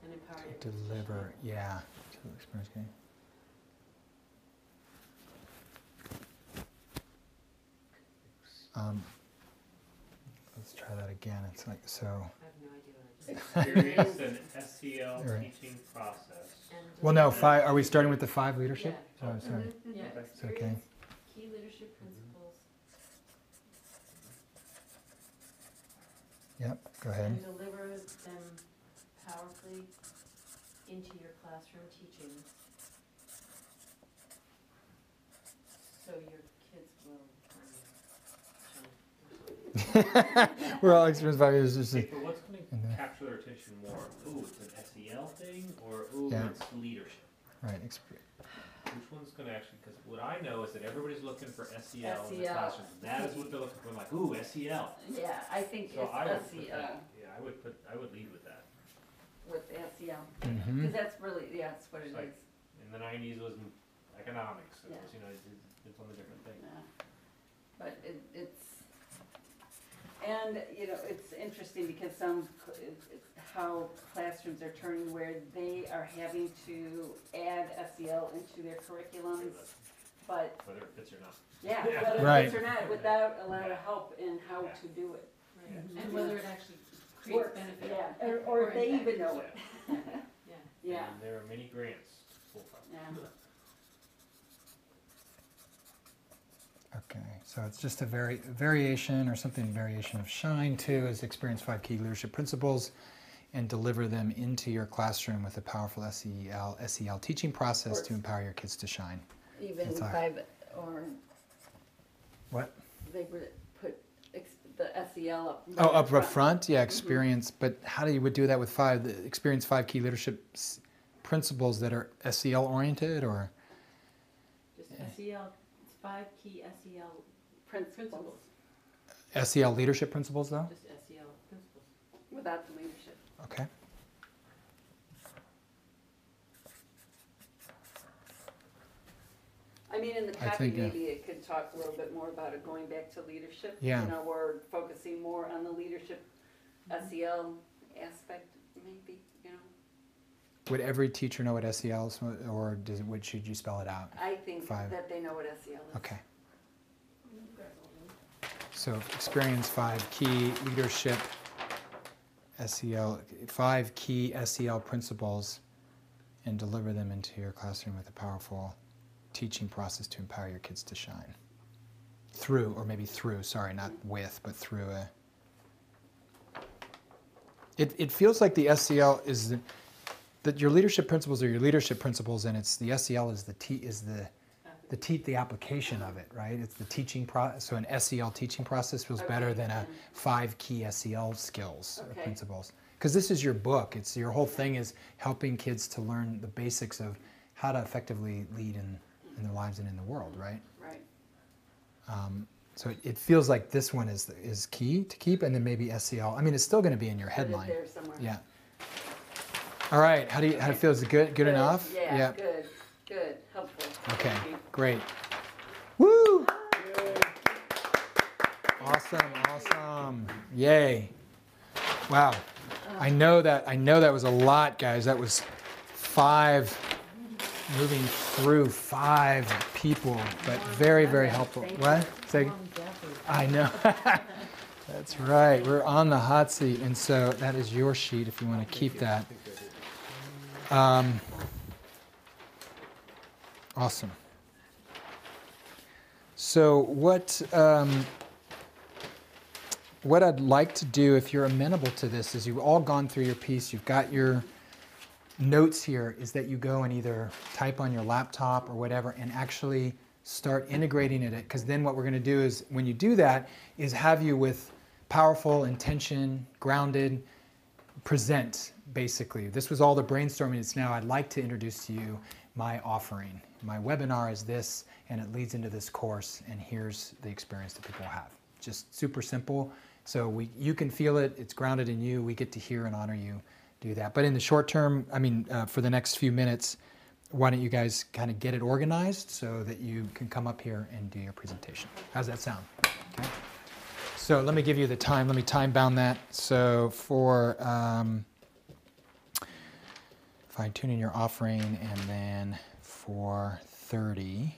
and empower your kids to Deliver, shine. yeah. To experience game. Let's try that again. It's like so. I have no idea what I just Experience an SEL Right. teaching process. and Well, no. deliver- 5. Are we starting with the 5 leadership? Yeah. Oh, sorry. Yeah, Okay. It's okay. experience key leadership principles Yep. Go ahead. and deliver them powerfully into your classroom teaching. So your kids will shine. We're all experienced 5 years. Just Okay, but what's going And to then- capture their attention more? Ooh, it's an SEL thing, or ooh, Yeah. it's leadership. right. Which one's going to actually? Because what I know is that everybody's looking for SEL in the SEL. classroom. That is what they're looking for. I'm like, ooh, SEL. Yeah, I think So I would it's put SEL that. Yeah, I would lead with that. with SEL, Mm-hmm. because that's really, yeah, that's what it It's like- is. In the 90s was economics. It Yeah. was, it's on a different thing. Yeah. But it's, and, it's interesting because how classrooms are turning where they are having to add SEL into their curriculums, but, Whether it fits or not. yeah, Yeah. whether Right. it's or not, without a lot of help in how Yeah. to do it. Right. And whether it actually Creates works, benefit. yeah, or if they even know it. Yeah. Yeah, And there are many grants to pull from. yeah. Okay, so it's just a variation or something variation of SHINE too, is experience 5 key leadership principles and deliver them into your classroom with a powerful SEL teaching process to empower your kids to shine. Even That's all. 5, or What? they would put the SEL up. Oh, right up front, yeah, experience. But how do you would do that with 5? Experience 5 key leadership principles that are SEL oriented, or Just SEL, it's 5 key SEL Principles, SEL leadership principles, though? just SEL principles. without the leadership. Okay. I mean, in the I copy, think, maybe it could talk a little bit more about it going back to leadership. Yeah. You know, or focusing more on the leadership SEL aspect, maybe, you know. Would every teacher know what SEL is, or should you spell it out? I think 5. that they know what SEL is. Okay. So experience 5 key leadership SEL, 5 key SEL principles, and deliver them into your classroom with a powerful teaching process to empower your kids to shine. Through, or maybe through, sorry, not with, but through a... It feels like the SEL is that your leadership principles are your leadership principles, and it's the SEL is the application of it, right? It's the teaching process. So an SEL teaching process feels better than a 5 key SEL skills or principles. Because this is your book. It's your whole thing is helping kids to learn the basics of how to effectively lead in their lives and in the world, right? Right. So it feels like this one is key to keep, and then maybe SEL. I mean, it's still going to be in your Put it headline. there somewhere. Yeah. All right. How do it feel? Is it good enough? Yeah, good, helpful. Okay. Thank you. Great. Woo! Awesome. Yay. Wow. I know that was a lot, guys. That was 5, moving through 5 people, but very, very helpful. What? Say, I know. That's right. We're on the hot seat, and so that is your sheet if you want to keep that. Awesome. So what I'd like to do, if you're amenable to this, is you've all gone through your piece, you've got your notes here, is that you go and either type on your laptop or whatever and actually start integrating it, because then what we're going to do is, when you do that, is have you with powerful intention, grounded, present, basically. This was all the brainstorming. It's now I'd like to introduce to you my offering. My webinar is this, and it leads into this course, and here's the experience that people have. Just super simple. So you can feel it. It's grounded in you. We get to hear and honor you do that. But in the short term, for the next few minutes, why don't you guys kind of get it organized so that you can come up here and do your presentation. How's that sound? Okay. So let me give you the time. Let me time bound that. So for fine-tuning your offering, and then for 30,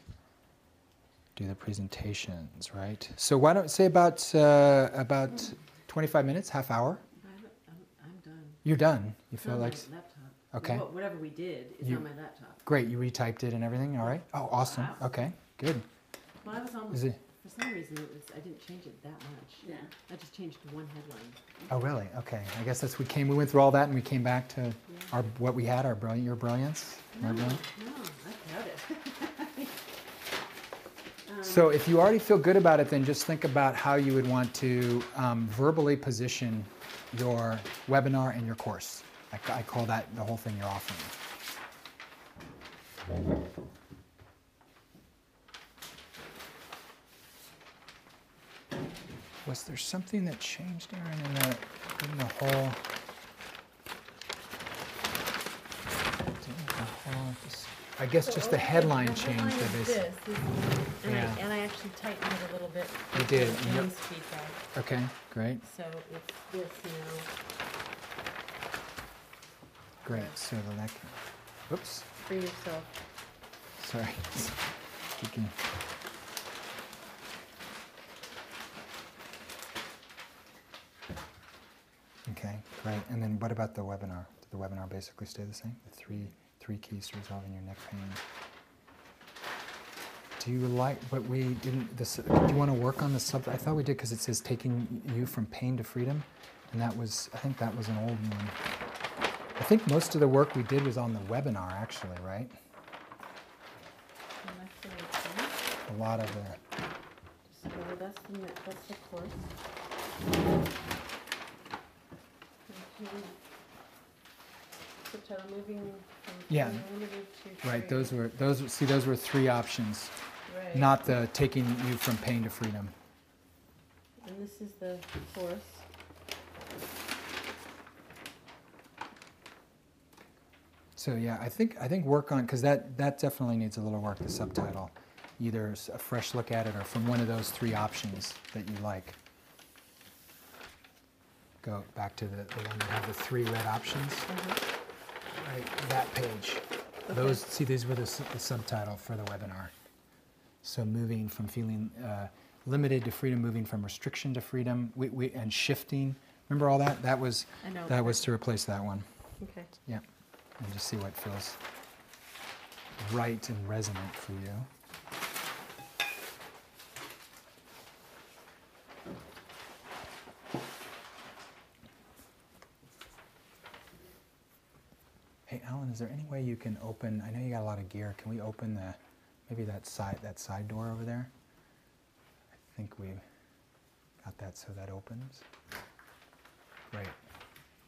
do the presentations, right? So why don't say about 25 minutes, half hour? I'm done. You're done. You It's feel on like my laptop. okay. Whatever we did is on my laptop. Great. You retyped it and everything. All right. Oh, awesome. Wow. Okay. Good. Well, I was almost, Is it? for some reason, I didn't change it that much. Yeah. I just changed one headline. Oh, really? Okay. I guess that's we went through all that and we came back to Yeah. what we had, your brilliance. No, My no, brilliance. I doubt it. So if you already feel good about it, then just think about how you would want to verbally position your webinar and your course. I call that the whole thing you're offering. Was there something that changed, Aaron, in the whole? I guess just the headline changed. And I actually tightened it a little bit. You did. with Anne's feedback. Okay, great, So it's this now. great. So the neck. Whoops. For yourself. Sorry. You can. Okay. Great. And then what about the webinar? Did the webinar basically stay the same? The three keys to resolving your neck pain. Do you like, but we didn't, do you want to work on the sub? I thought we did because it says taking you from pain to freedom. And that was, I think that was an old one. I think most of the work we did was on the webinar actually, right? A lot of the, That's the course. Subtitle moving from Yeah. limited to right, free. those were 3 options, Right. not the taking you from pain to freedom. And this is the course. So yeah, I think work on, because that definitely needs a little work, the subtitle. Either a fresh look at it or from one of those 3 options that you like. Go back to the one that had the 3 red options. Right, that page. Those, see, these were the subtitle for the webinar. So moving from feeling limited to freedom, moving from restriction to freedom, and shifting. Remember all that? That was I know. to replace that one. Okay. Yeah, and just see what feels right and resonant for you. Hey, Alan, is there any way you can open, I know you got a lot of gear, can we open maybe that side door over there? I think we got that so that opens. Great,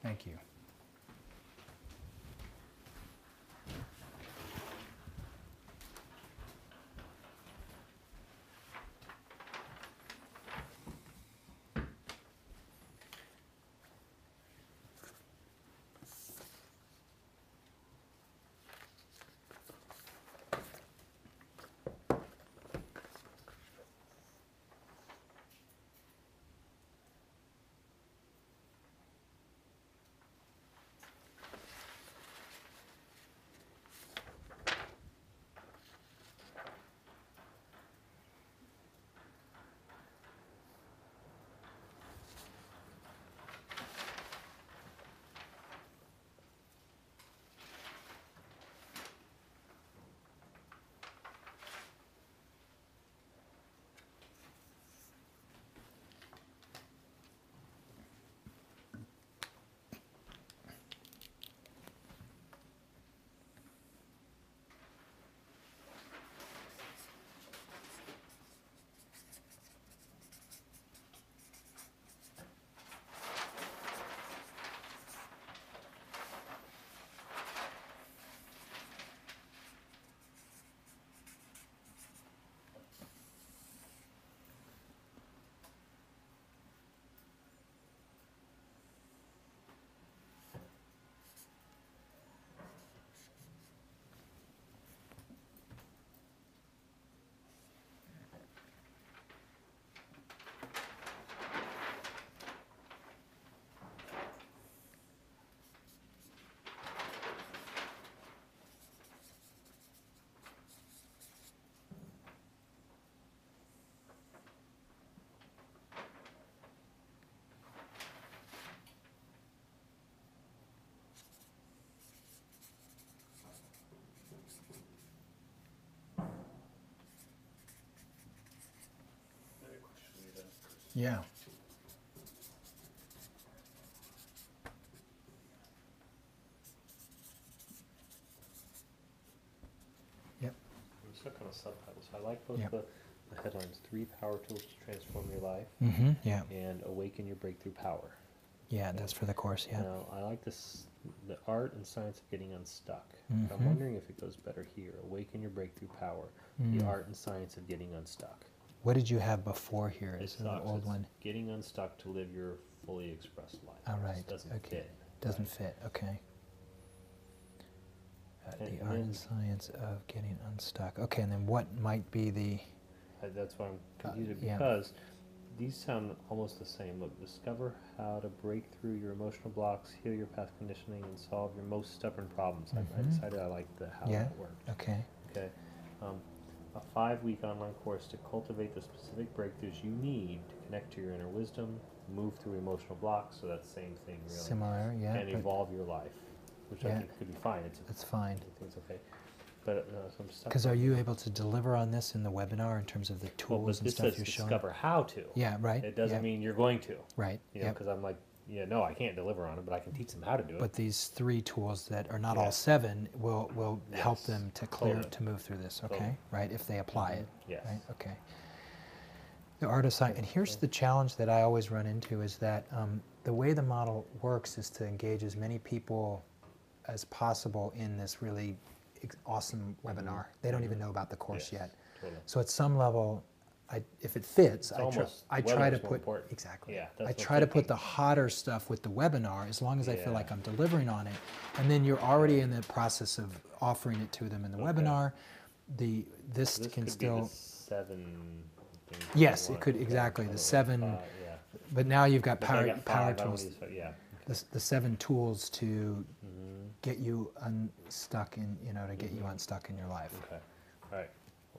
thank you. Yeah. Yep. I'm stuck on a subtitle, so I like both Yep. the headlines: 3 power tools to transform your life, Mm-hmm. Yeah. and awaken your breakthrough power. Yeah, that's for the course. Yeah. Now, I like this, the art and science of getting unstuck. But I'm Mhm. wondering if it goes better here. Awaken your breakthrough power. The art and science of getting unstuck. What did you have before here? It's Is it not the old it's one? getting unstuck to live your fully expressed life. All It right. just doesn't Okay. fit. Doesn't fit. Okay. The And art then- and science of getting unstuck. Okay, and then what might be the? That's why I'm confused yeah. because these sound almost the same. Look, discover how to break through your emotional blocks, heal your past conditioning, and solve your most stubborn problems. I Mhm. decided I liked how Yeah. that worked. Okay. Okay. A 5-week online course to cultivate the specific breakthroughs you need to connect to your inner wisdom, move through emotional blocks, so that's the same thing really. Similar, yeah. And but evolve your life, which I Yeah. think could be fine. That's fine. I think it's okay. But so I'm stuck. Because are you able to deliver on this in the webinar in terms of the Well, tools but and this stuff says you're showing? discover how to. Yeah, right. It doesn't yeah, mean you're going to. right. You know, Yep. because I'm like, yeah, no, I can't deliver on it, but I can teach them how to do it. But these 3 tools that are not Yeah. all 7 will help Yes, them to clear totally. to move through this. Okay, Totally. right? If they apply it. Yes. Right. Okay. The art of science, and here's the challenge that I always run into is that the way the model works is to engage as many people as possible in this really awesome webinar. They don't even know about the course Yes, yet. totally. So at some level, if it fits, It's I almost- try the to webinar's more put important. exactly. Yeah, that's I what try I'm to put thinking. the hotter stuff with the webinar as long as I feel Yeah. like I'm delivering on it, and then you're already in the process of offering it to them in the Okay. webinar. This This can could still, be the 7 things that Yes, I it want. could- Okay, exactly, the okay, 7 yeah. but now you've got But power I got 5, power I don't tools. use 5, yeah. The 7 tools to Mm-hmm. get you unstuck in, to get you unstuck in your life. Okay, all right.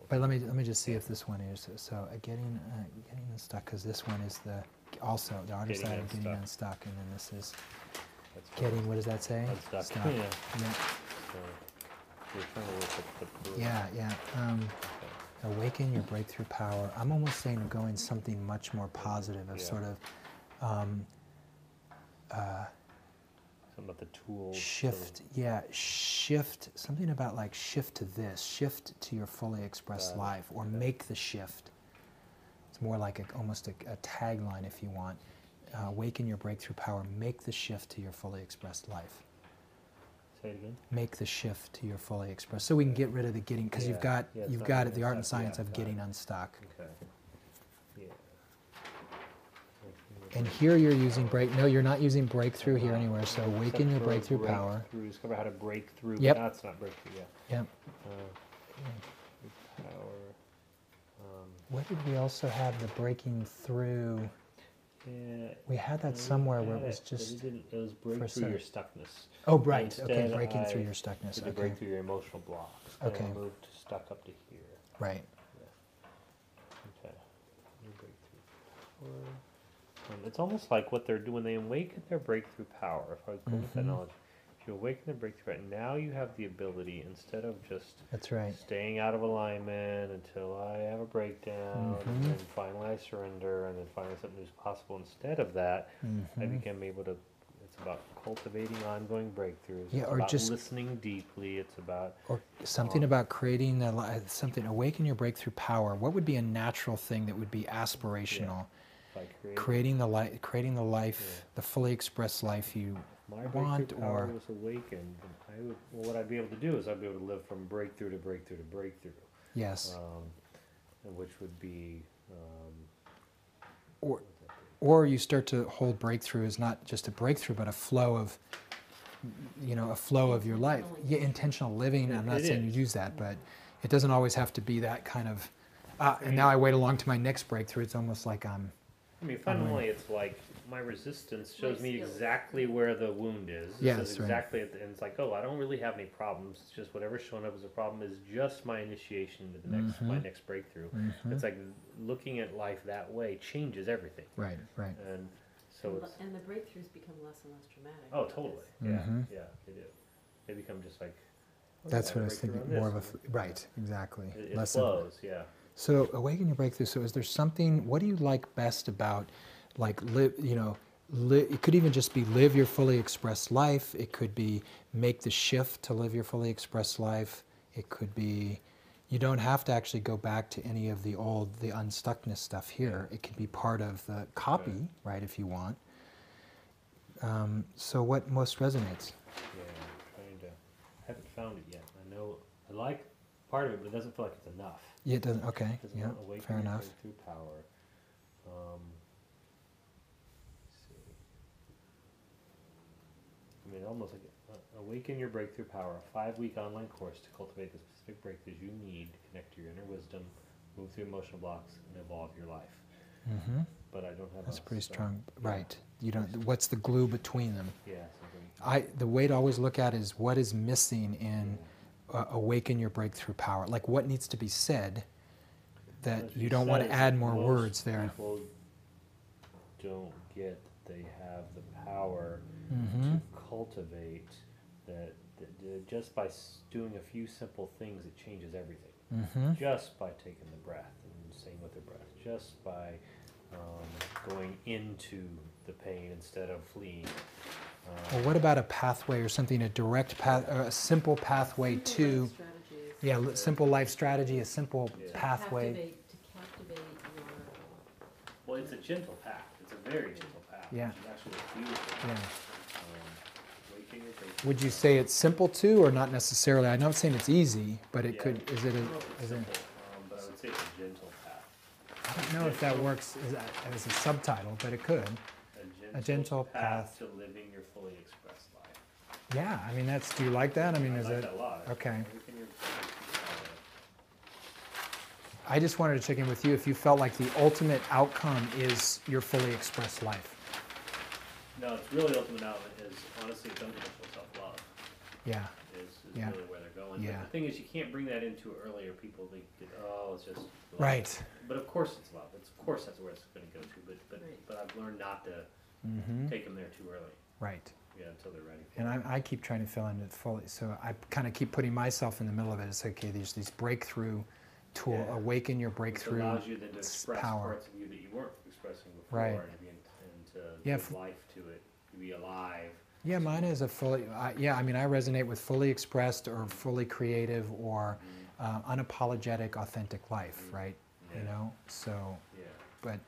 But let me just see if this one is so getting unstuck, because this one is the art of Getting side of getting unstuck. unstuck, and then this is That's getting, what does that say? Unstuck. Stuck. Yeah. Yeah, So you're trying to work with the yeah. Awaken your breakthrough power. I'm almost saying going something much more positive of Yeah. sort of Something about the tools. shift, something about like shift to this, shift to your fully expressed Got it. life, or Okay. make the shift. It's more like almost a tagline, if you want. Awaken your breakthrough power, make the shift to your fully expressed life. Say it again. Make the shift to your fully expressed. So we can get rid of the getting, because Yeah, you've got yeah, it's you've not got getting the art and unstuck, science yeah, of got getting it. unstuck. Okay. Yeah. And here you're using no, you're not using breakthrough here anywhere. So awaken Except your for breakthrough power. breakthrough, discover how to break through. Yep. That's not breakthrough. Yeah. Yep. Power. What did we also have the breaking through? Yeah. We had that we somewhere where had it was but we just. didn't- it was break for through your some- stuckness. Oh, right. Okay, Instead, breaking through I your stuckness. Did the Okay. break through your emotional blocks. And Okay. I moved stuck up to here. Right. Okay. New breakthrough power. It's almost like what they're doing when they awaken their breakthrough power. If I go with that Mhm. knowledge, if you awaken their breakthrough power, now you have the ability, instead of just That's right. staying out of alignment until I have a breakdown, Mhm. and then finally I surrender, and then finally something new is possible. Instead of that, I Mhm. became able to. It's about cultivating ongoing breakthroughs. Yeah, it's or about just- listening deeply. It's about Or something about creating something. Awaken your breakthrough power. What would be a natural thing that would be aspirational? like Creating the life, the fully expressed life you. my want breakthrough power or- was awakened. And what I'd be able to do is I'd be able to live from breakthrough to breakthrough to breakthrough, Yes. and which would be. Or or you start to hold breakthrough as not just a breakthrough, but a flow of. A flow of your life. Yeah, intentional living. I'm not It saying you is. use that, but it doesn't always have to be that kind of. And now I wait along to my next breakthrough. It's almost like I'm. I mean, fundamentally, it's like my resistance shows My me skills. exactly where the wound is. It Yeah, says that's right. exactly, and it's like, oh, I don't really have any problems. It's just whatever's showing up as a problem is just my initiation to the next, my next breakthrough. It's like looking at life that way changes everything, Right. Right. and so it's And the breakthroughs become less and less dramatic. oh, totally, yeah, Mhm. yeah, they do. They become just like. oh, That's yeah, what I was breakthrough thinking. on More of this, a and right. Exactly. It Less of. flows, yeah. So awaken your breakthrough. So is there something? What do you like best about, like live? It could even just be live your fully expressed life. It could be make the shift to live your fully expressed life. It could be. You don't have to actually go back to any of the unstuckness stuff here. It can be part of the copy, right? If you want. So what most resonates? Yeah, I'm trying to. I haven't found it yet. I know I like part of it, but it doesn't feel like it's enough. Yeah, it doesn't. Okay. Does Yeah. not awaken Fair your enough. breakthrough power. Let's see. I mean, almost like awaken your breakthrough power, a 5-week online course to cultivate the specific breakthroughs you need to connect to your inner wisdom, move through emotional blocks, and evolve your life. Mm-hmm. But I don't have. That's a pretty so- strong. yeah. Right. You don't. What's the glue between them? Yeah. Something. The way to always look at is what is missing in awaken your breakthrough power. Like what needs to be said that As you don't want said, to add more most words there. people don't get that they have the power Mm-hmm. to cultivate that just by doing a few simple things, it changes everything. Mm-hmm. Just by taking the breath and staying with the breath, just by going into the pain instead of fleeing. Well, what about a pathway or something, a direct path, a simple pathway to, yeah, simple life strategy, a simple Yeah. pathway. To captivate your, Well, it's a gentle path. It's a very gentle path. Yeah. Which is actually a beautiful Yeah. waking your faith. Would you say it's simple too, or not necessarily? I'm not saying it's easy, but it Yeah. could. Is it? Well, it's Is it? simple, but I would say it's a gentle path. I don't know if that works as a subtitle, but it could. A gentle path. to living your fully expressed life. Yeah, I mean that's. Do you like that? I mean, I is like it? that a lot. Okay. Waking your fully expressed life. I just wanted to check in with you if you felt like the ultimate outcome is your fully expressed life. No, it's really ultimate outlet is honestly it's unconditional self-love Yeah. is Yeah. really where they're going. Yeah. But the thing is you can't bring that into earlier. People think that, oh, it's just love. Right. But of course it's love. Of course that's where it's going to go to. But Right. but I've learned not to Mm-hmm. take them there too early. Right. Yeah, until they're ready. And I keep trying to fill in it fully, so I kind of keep putting myself in the middle of it. It's okay. There's these breakthrough tool, Yeah. awaken your Which breakthrough. allows you then to express power. parts of you that you weren't expressing before, Right. and to Yeah, give life to it, to be alive. Yeah, mine is a fully. I mean, I resonate with fully expressed or fully creative or unapologetic, authentic life. Right. Yeah. You know. So, Yeah. but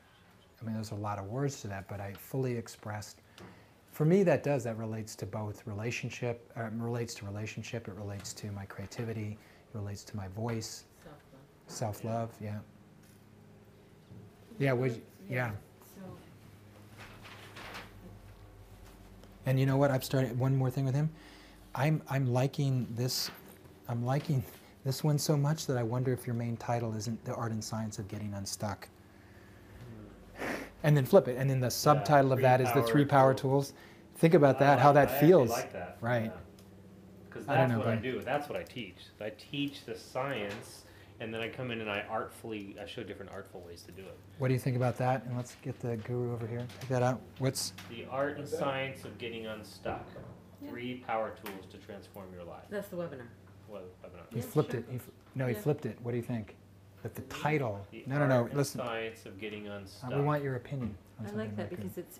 I mean, there's a lot of words to that. But I fully expressed. For me, that relates to both relationship. Relates to relationship. It relates to my creativity. It relates to my voice. self-love. Self-love. Yeah. Yeah. Yeah. So, And you know what? I've started one more thing with him. I'm liking this. I'm liking this one so much that I wonder if your main title isn't The Art and Science of Getting Unstuck. And then flip it. And then the subtitle of that is the 3 power tools. Think about that, how that feels. I like that. Right. Because I don't that's know, what I but- do. That's what I teach. I teach the science, and then I come in and I show different artful ways to do it. What do you think about that? And let's get the guru over here. Check that out. What's The art and science of getting unstuck. 3 power tools to transform your life. that's the webinar. Well, webinar. he Yeah, flipped sure. it? No, he Yeah. flipped it. What do you think? That the title. The No. art and Listen. science of getting unstuck. We want your opinion. on I something like that it. because it's,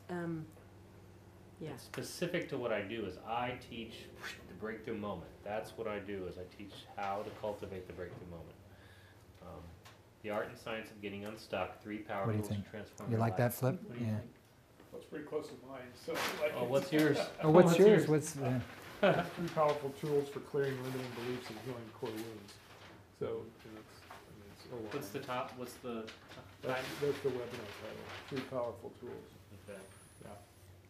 yeah. It's specific to what I do is I teach the breakthrough moment. That's what I do is I teach how to cultivate the breakthrough moment. The art and science of getting unstuck, 3 power What do you tools to think? transform You your like life. that flip? What do you Yeah. think? Well, it's pretty close to mine, so like. Oh, what's yours? Oh, what's yours? What's the? 3 powerful tools for clearing limiting beliefs and healing core wounds. So, and it's a lot. What's the top? What's the That's the webinar title, 3 powerful tools. Okay. Yeah,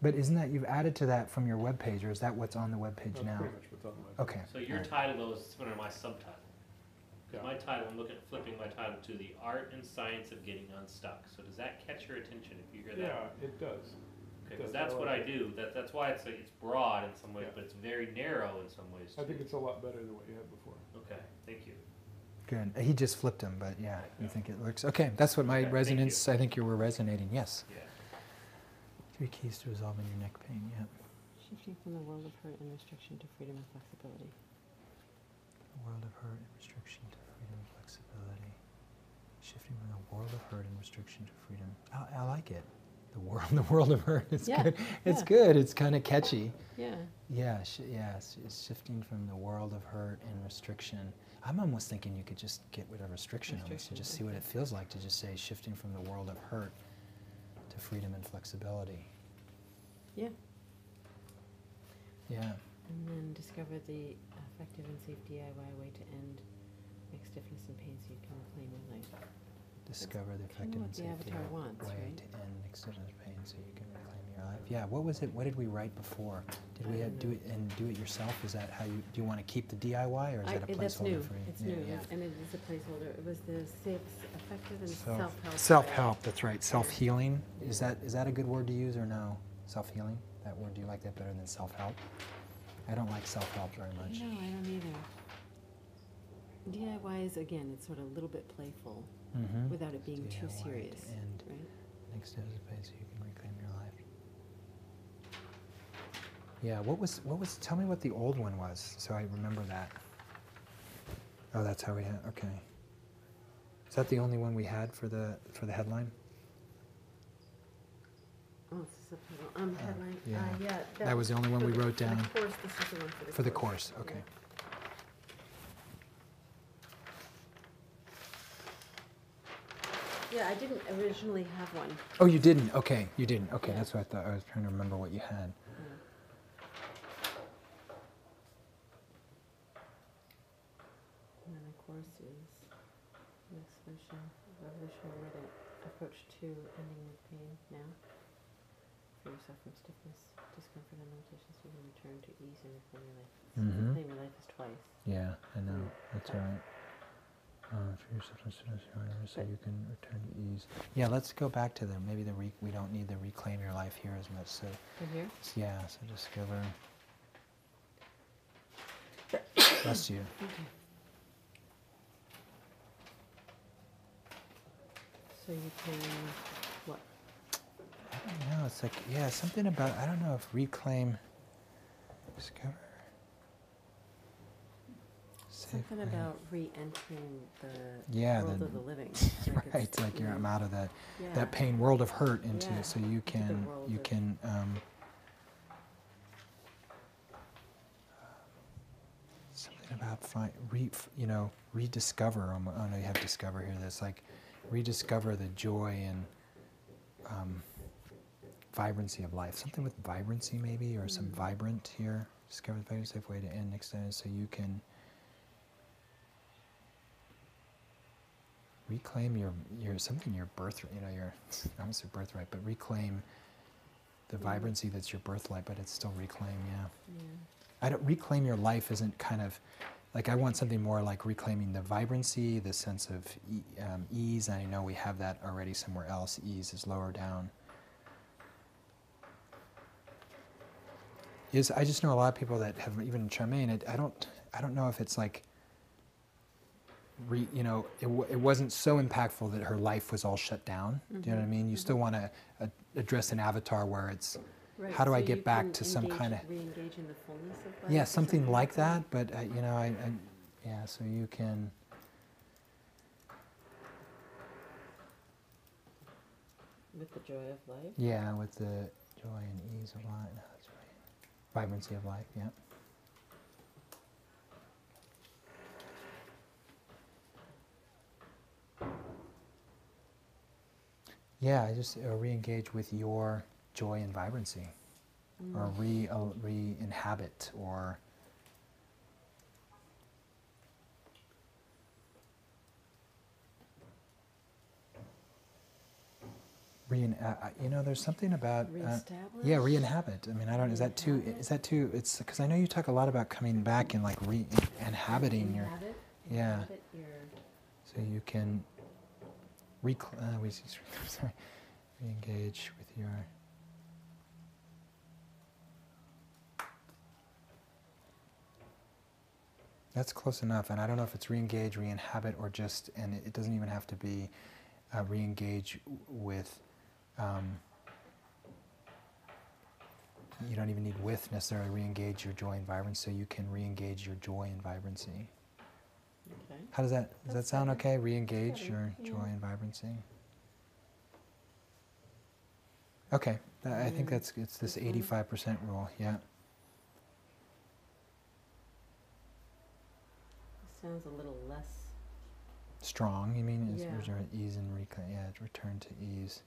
But isn't that you've added to that from your webpage, or is that what's on the webpage that's now? pretty much what's on the website. Okay. So your Alright. title though is under my subtitle. 'Cause Yeah. my title, I'm looking at flipping my title to the art and science of getting unstuck. So does that catch your attention if you hear that? Yeah, it does. Okay, does. because that's I what like I it. do. That's why it's broad in some ways, Yeah. but it's very narrow in some ways. I think too. it's a lot better than what you had before. Okay, thank you. Good. He just flipped them, but yeah, you think it works? Okay, that's what my Okay, thank resonance. I think you were resonating. Yes. Yeah. 3 keys to resolving your neck pain. Yeah. Shifting from the world of hurt and restriction to freedom and flexibility. The world of hurt and restriction to freedom and flexibility. Shifting from the world of hurt and restriction to freedom. I like it. The world of hurt. It's Yeah, good. It's yeah. good. It's kind of catchy. Yeah. Yeah. It's shifting from the world of hurt and restriction. I'm almost thinking you could just get rid of restriction almost and Restriction, just see what okay. it feels like to just say shifting from the world of hurt to freedom and flexibility. Yeah. Yeah. And then discover the effective and safe DIY way to end neck stiffness and pain so you can reclaim your life. Discover the kinda effective what and the safe avatar wants, way right? to end extended pain so you can reclaim your life. Yeah, what was it? What did we write before? Did we I have don't do it and do it yourself? Is that how you do you want to keep the DIY or is that a placeholder That's new. for you? It's Yeah, new, yeah. and it is a placeholder. It was the safe, effective, and self-help. Self-help, that's right. Self-healing. Is that a good word to use or no? Self-healing? That word, do you like that better than self-help? I don't like self-help very much. No, I don't either. DIY is, again, it's sort of a little bit playful Mm-hmm. without it being too DIY to serious, end right? extended pain so you can reclaim Yeah, what was, tell me what the old one was, so I remember that. Oh, that's how we had, okay. Is that the only one we had for the headline? Oh, it's a subtitle. Headline. yeah. Yeah. That was the only one we wrote down? For the course, this is the one for the For the course, okay. Yeah, I didn't originally have one. Oh, you didn't, okay, you didn't, okay, Yeah. that's what I thought, I was trying to remember what you had. And then the course is the solution, revolutionary way to approach to ending with pain now. Free yourself from stiffness, discomfort, and limitations. You can return to ease and reclaim your life. Mm-hmm. Reclaim your life is twice. Yeah, I know, that's all right. For yourself, so you can return to ease. Yeah, let's go back to maybe we don't need the reclaim your life here as much, so. From here? Yeah, so discover. Bless you. Okay. So you can, what? I don't know, it's like, yeah, something about, I don't know if reclaim, discover. Something about re-entering the Yeah, world the- of the living. Right, it's, like you you're know, out of that yeah. pain world of hurt into Yeah, so you into the can world you of- can something about rediscover. Oh no, you have discover here. That's like rediscover the joy and vibrancy of life. Something with vibrancy maybe, or some vibrant here. Discover the very safe way to end next time, so you can reclaim your something, your birthright, your, I won't say birthright, but reclaim the vibrancy that's your birthright, but it's still reclaim, yeah. I don't, reclaim your life isn't kind of, like I want something more like reclaiming the vibrancy, the sense of ease, and I know we have that already somewhere else. Ease is lower down. I just know a lot of people that have, even Charmaine, I don't know if it's like, it wasn't so impactful that her life was all shut down. Do you know what I mean? You still want to address an avatar where it's, Right, how do so I you get back can to some engage- kind of, re-engage in the fullness of life. yeah, or something like that. that. But yeah, so you can. With the joy of life. Yeah, with the joy and ease of life. No, that's right. Vibrancy of life. Yeah. Yeah, I just re-engage with your joy and vibrancy, or re-inhabit, or there's something about Reestablish? yeah, re-inhabit. I mean, I don't. Is that too? It's because I know you talk a lot about coming back and like re-inhabiting your. Inhabit? Yeah. Inhabit your... So you can re-engage with your. That's close enough, and I don't know if it's re-engage, re-inhabit, or just, and it doesn't even have to be re-engage with. You don't even need with necessarily re-engage your joy and vibrancy, so you can re-engage your joy and vibrancy. Okay. How does that That's sound better. okay? Re-engage Better, your yeah. joy and vibrancy. Okay, I think it's this This one? 85% rule. Yeah. Sounds a little less... Strong. You mean is Yeah. return ease and reclaim? Yeah, return to ease.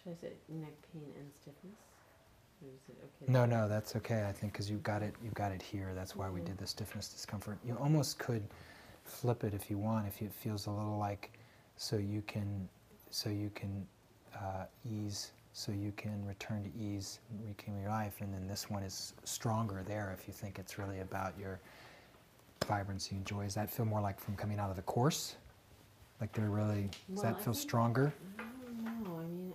Should I say neck pain and stiffness? Or is it okay? No, that's okay. I think because you've got it here. That's why we Mhm. did the stiffness, discomfort. You almost could flip it if you want, if it feels a little like, so you can ease, so you can return to ease, reclaim your life, and then this one is stronger there if you think it's really about your vibrancy and joy. Does that feel more like from coming out of the course? Like they're really, does Well, that I feel think- stronger? I don't know. I mean,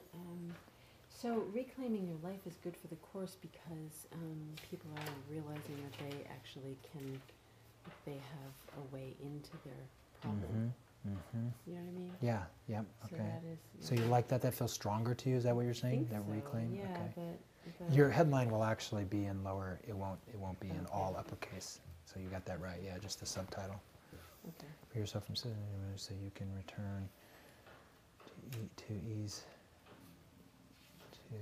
so reclaiming your life is good for the course because people are realizing that they actually can, if they have a way into their problem, Mm-hmm. You know what I mean? Yeah. Yep. So Okay. that is. So you like that? That feels stronger to you? Is that what you're I saying? think That so, reclaim? yeah, Okay. but Your headline will actually be in lower. It won't be in Okay. all uppercase. So you got that right. Yeah, just the subtitle. okay. Free yourself from sin, so you can return to ease. To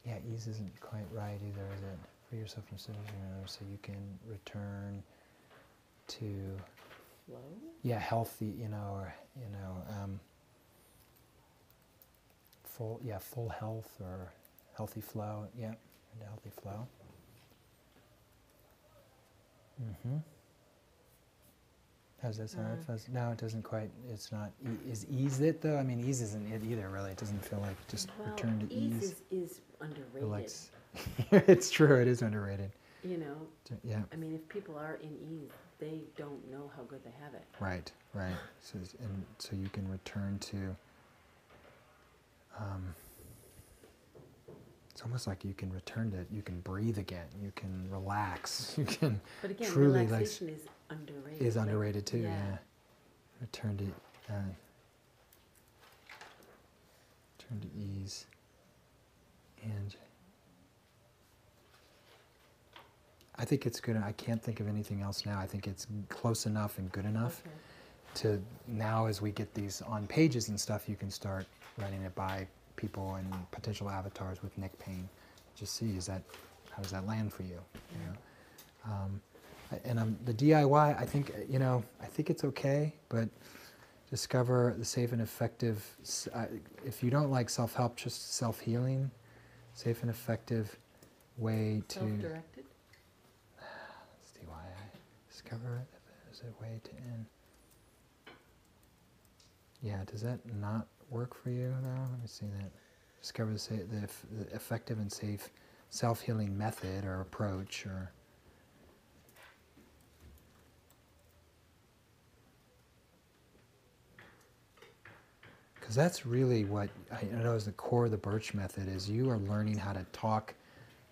yeah, ease isn't quite right either, is it? Free yourself from sin, so you can return to Flow? yeah, healthy, or full health or healthy flow. Yeah, into healthy flow. Mm-hmm. How's that sound? No, it doesn't quite. It's not. Is ease it though? I mean, ease isn't it either. Really, it doesn't feel like just return to ease. Is underrated. Like, it's true. It is underrated. You know, Yeah. I mean, if people are in ease, they don't know how good they have it. Right. Right. So you can return to. It's almost like you can return to. You can breathe again. You can relax. You can. But again, truly relaxation is underrated. is underrated too. yeah. Yeah. Return to ease. And I think it's good. I can't think of anything else now. I think it's close enough and good enough Okay. to now, as we get these on pages and stuff, you can start running it by people and potential avatars with Nick Payne. Just see, how does that land for you? And the DIY, I think, I think it's okay, but discover the safe and effective, if you don't like self-help, just self-healing, safe and effective way to... Self-directed? Let's see why I discover it. Is a way to end. Yeah, does that not work for you though? Let me see that. Discover the effective and safe self-healing method or approach or... Because that's really what I know is the core of the Birch method is you are learning how to talk,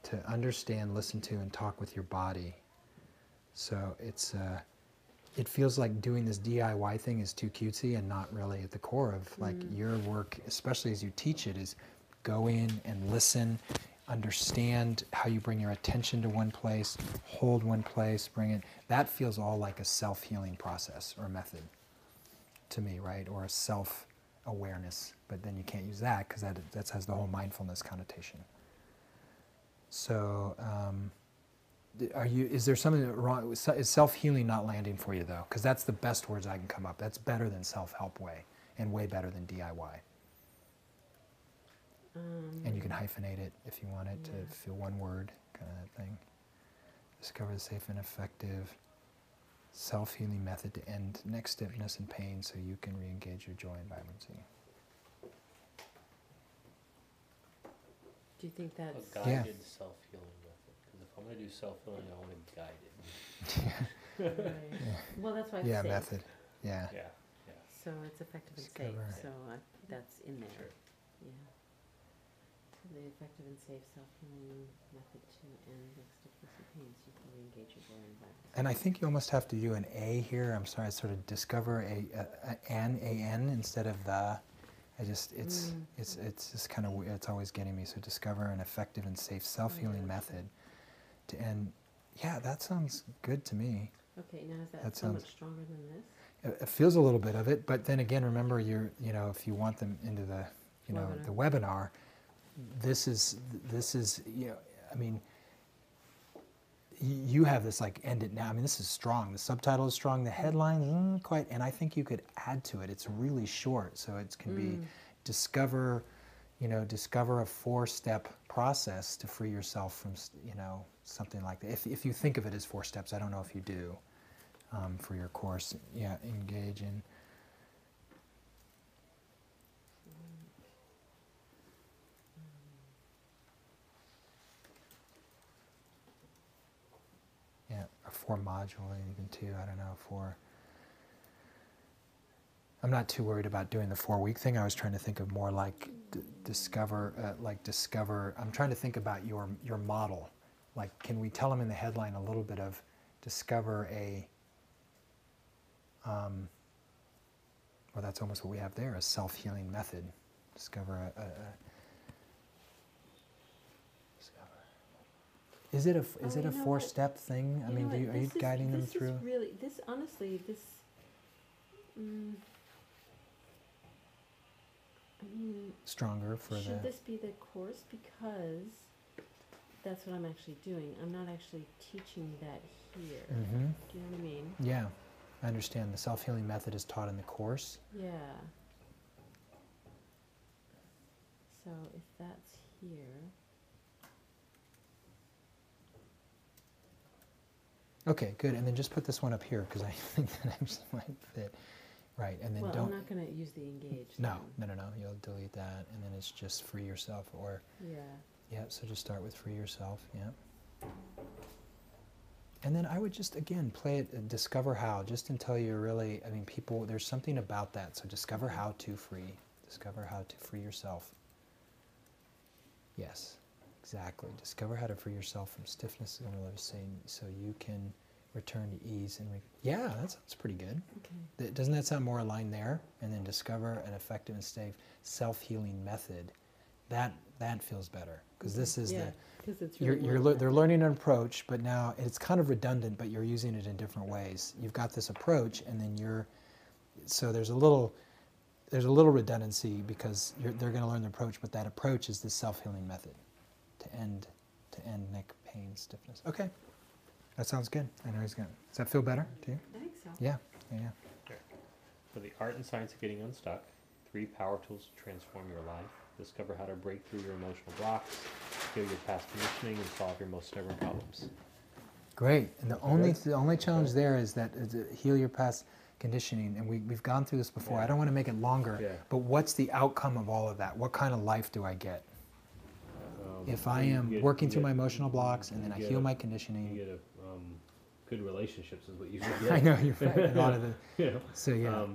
to understand, listen to, and talk with your body. So it feels like doing this DIY thing is too cutesy and not really at the core of like your work, especially as you teach it, is go in and listen, understand how you bring your attention to one place, hold one place, bring it. That feels all like a self-healing process or method to me, right? Or a self-awareness, but then you can't use that because that has the whole mindfulness connotation. So, is there something wrong? Is self-healing not landing for you though? Because that's the best words I can come up. That's better than self-help way, and way better than DIY. And you can hyphenate it if you want it to feel one word, kind of that thing. Discover the safe and effective self-healing method to end neck stiffness and pain so you can re-engage your joy and vibrancy. Do you think that's... A guided self-healing method. Because if I'm going to do self-healing, I want to guide it. Right. Well, that's why it's Yeah, safe. method. Yeah. Yeah. So it's effective and Discover. safe. So that's in there. Sure. Yeah. So the effective and safe self-healing method to end neck stiffness and pain so you can re-engage your joy and vibrancy. And I think you almost have to do an A here. I'm sorry, sort of discover an instead of the. It's just kind of, it's always getting me. So discover an effective and safe self-healing method to end. Yeah, that sounds good to me. Okay, now is that That so sounds- much stronger than this? It feels a little bit of it, but then again, remember, if you want them into the, the webinar, this is, I mean, you have this like end it now. I mean, this is strong. The subtitle is strong. The headline isn't quite, and I think you could add to it. It's really short, so it can be discover a 4-step process to free yourself from, something like that. If you think of it as 4 steps, I don't know if you do. For your course, engage in. Yeah, or 4 module even too. I don't know, 4. I'm not too worried about doing the 4-week thing. I was trying to think of more like discover. I'm trying to think about your model. Like, can we tell them in the headline a little bit of discover a, well, that's almost what we have there, a self-healing method. Discover discover. Is it a Oh, you know what? 4-step thing? I You mean, know what, are you this is- guiding them this through? is really, this, honestly, this, mm, I mean, Stronger for the. should this be the course? Because that's what I'm actually doing. I'm not actually teaching that here. Mm-hmm. Do you know what I mean? Yeah, I understand. The self-healing method is taught in the course. Yeah. So if that's here, Okay, good. And then just put this one up here because I think that actually might fit. Right, and then well, don't. I'm not going to use the engage. No, then. no, no, no. You'll delete that, and then it's just free yourself, or Yeah. yeah. So just start with free yourself. Yeah. And then I would just again play it, discover how, just until you're really. I mean, people. There's something about that. So discover how to free. Discover how to free yourself. Yes, exactly. Discover how to free yourself from stiffness. I'm going to say so you can return to ease and yeah, that sounds pretty good. Okay. Doesn't that sound more aligned there? And then discover an effective and safe self-healing method. That feels better because this is Yeah, the 'cause it's really they're learning an approach, but now it's kind of redundant, but you're using it in different ways. You've got this approach, and then so there's a little redundancy because they're going to learn the approach, but that approach is the self-healing method to end neck pain, stiffness. Okay. That sounds good. I know he's going to. Does that feel better to you? I think so. Yeah. For the art and science of getting unstuck, 3 power tools to transform your life. Discover how to break through your emotional blocks, heal your past conditioning, and solve your most stubborn problems. Great. And the only challenge there is that heal your past conditioning. And we've gone through this before. Yeah. I don't want to make it longer. Yeah. But what's the outcome of all of that? What kind of life do I get? If I am working through my emotional blocks and then I heal my conditioning. You get good relationships is what you get. I know, you're right. A lot of the. You know? So, yeah.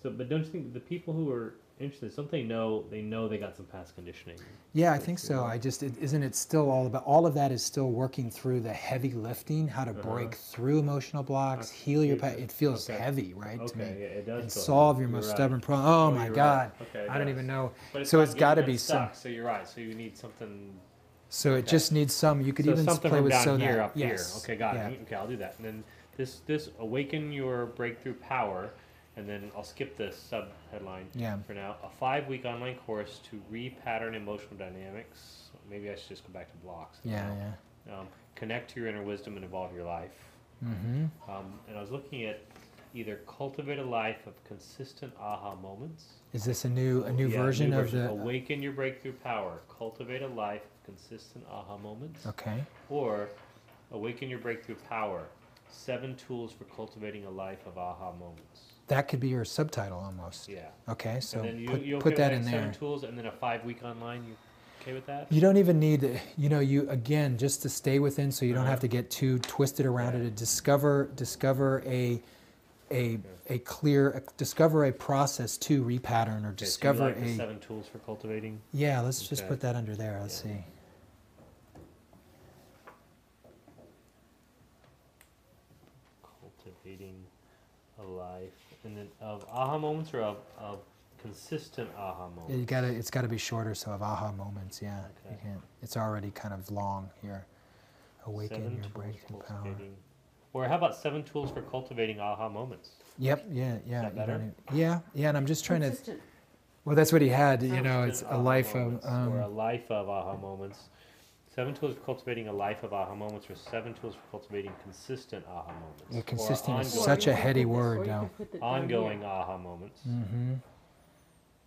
But don't you think the people who are interested, something they know they got some past conditioning? Yeah, I think so. Isn't it still all of that is still working through the heavy lifting, how to break through emotional blocks, heal your past. It feels heavy, right, to me. Okay, yeah, it does. And feel solve heavy. your You're most right. stubborn problem. Oh my you're God. right. Okay, it I don't does. even know. But So not it's got to getting be some. stuck, so you're right. So you need something. So it just needs some. You could So even something play from with down so here that. up Yes. here. Okay, got Yeah. it. Okay, I'll do that. And then this awaken your breakthrough power, and then I'll skip this sub headline Yeah. for now. A 5-week online course to repattern emotional dynamics. Maybe I should just go back to blocks. Yeah, now. yeah. Connect to your inner wisdom and evolve your life. Mm-hmm. And I was looking at either cultivate a life of consistent aha moments. Is this a new Yeah, version new of the? awaken your breakthrough power. Cultivate a life of consistent aha moments. Okay. Or awaken your breakthrough power. 7 tools for cultivating a life of aha moments. That could be your subtitle almost. Yeah. Okay, so and then you okay put with that in 7 there. tools and then a 5-week online. You okay with that? You don't even need, you again, just to stay within, so you don't have to get too twisted around it. Discover discover a process to repattern, or Okay, discover so you like the a. 7 tools for cultivating. Yeah, let's just Okay. put that under there. Let's Yeah. see. Cultivating a life, and then of aha moments or of consistent aha moments. It's gotta be shorter, so of aha moments. Yeah, Okay. you can't. It's already kind of long here. Awaken 7 your tools breakthrough power. cultivating- Or how about 7 tools for cultivating aha moments? Yep. Yeah. that You don't better? yeah. And I'm just trying to. Consistent. Well, that's what he had. It's Consistent a aha life moments, of. or a life of aha moments. 7 tools for cultivating a life of aha moments, or 7 tools for cultivating consistent aha moments. Yeah, Or consistent is ongoing- such a Or you could heady put this- word or you now. could put it down ongoing here. aha moments. Mm-hmm.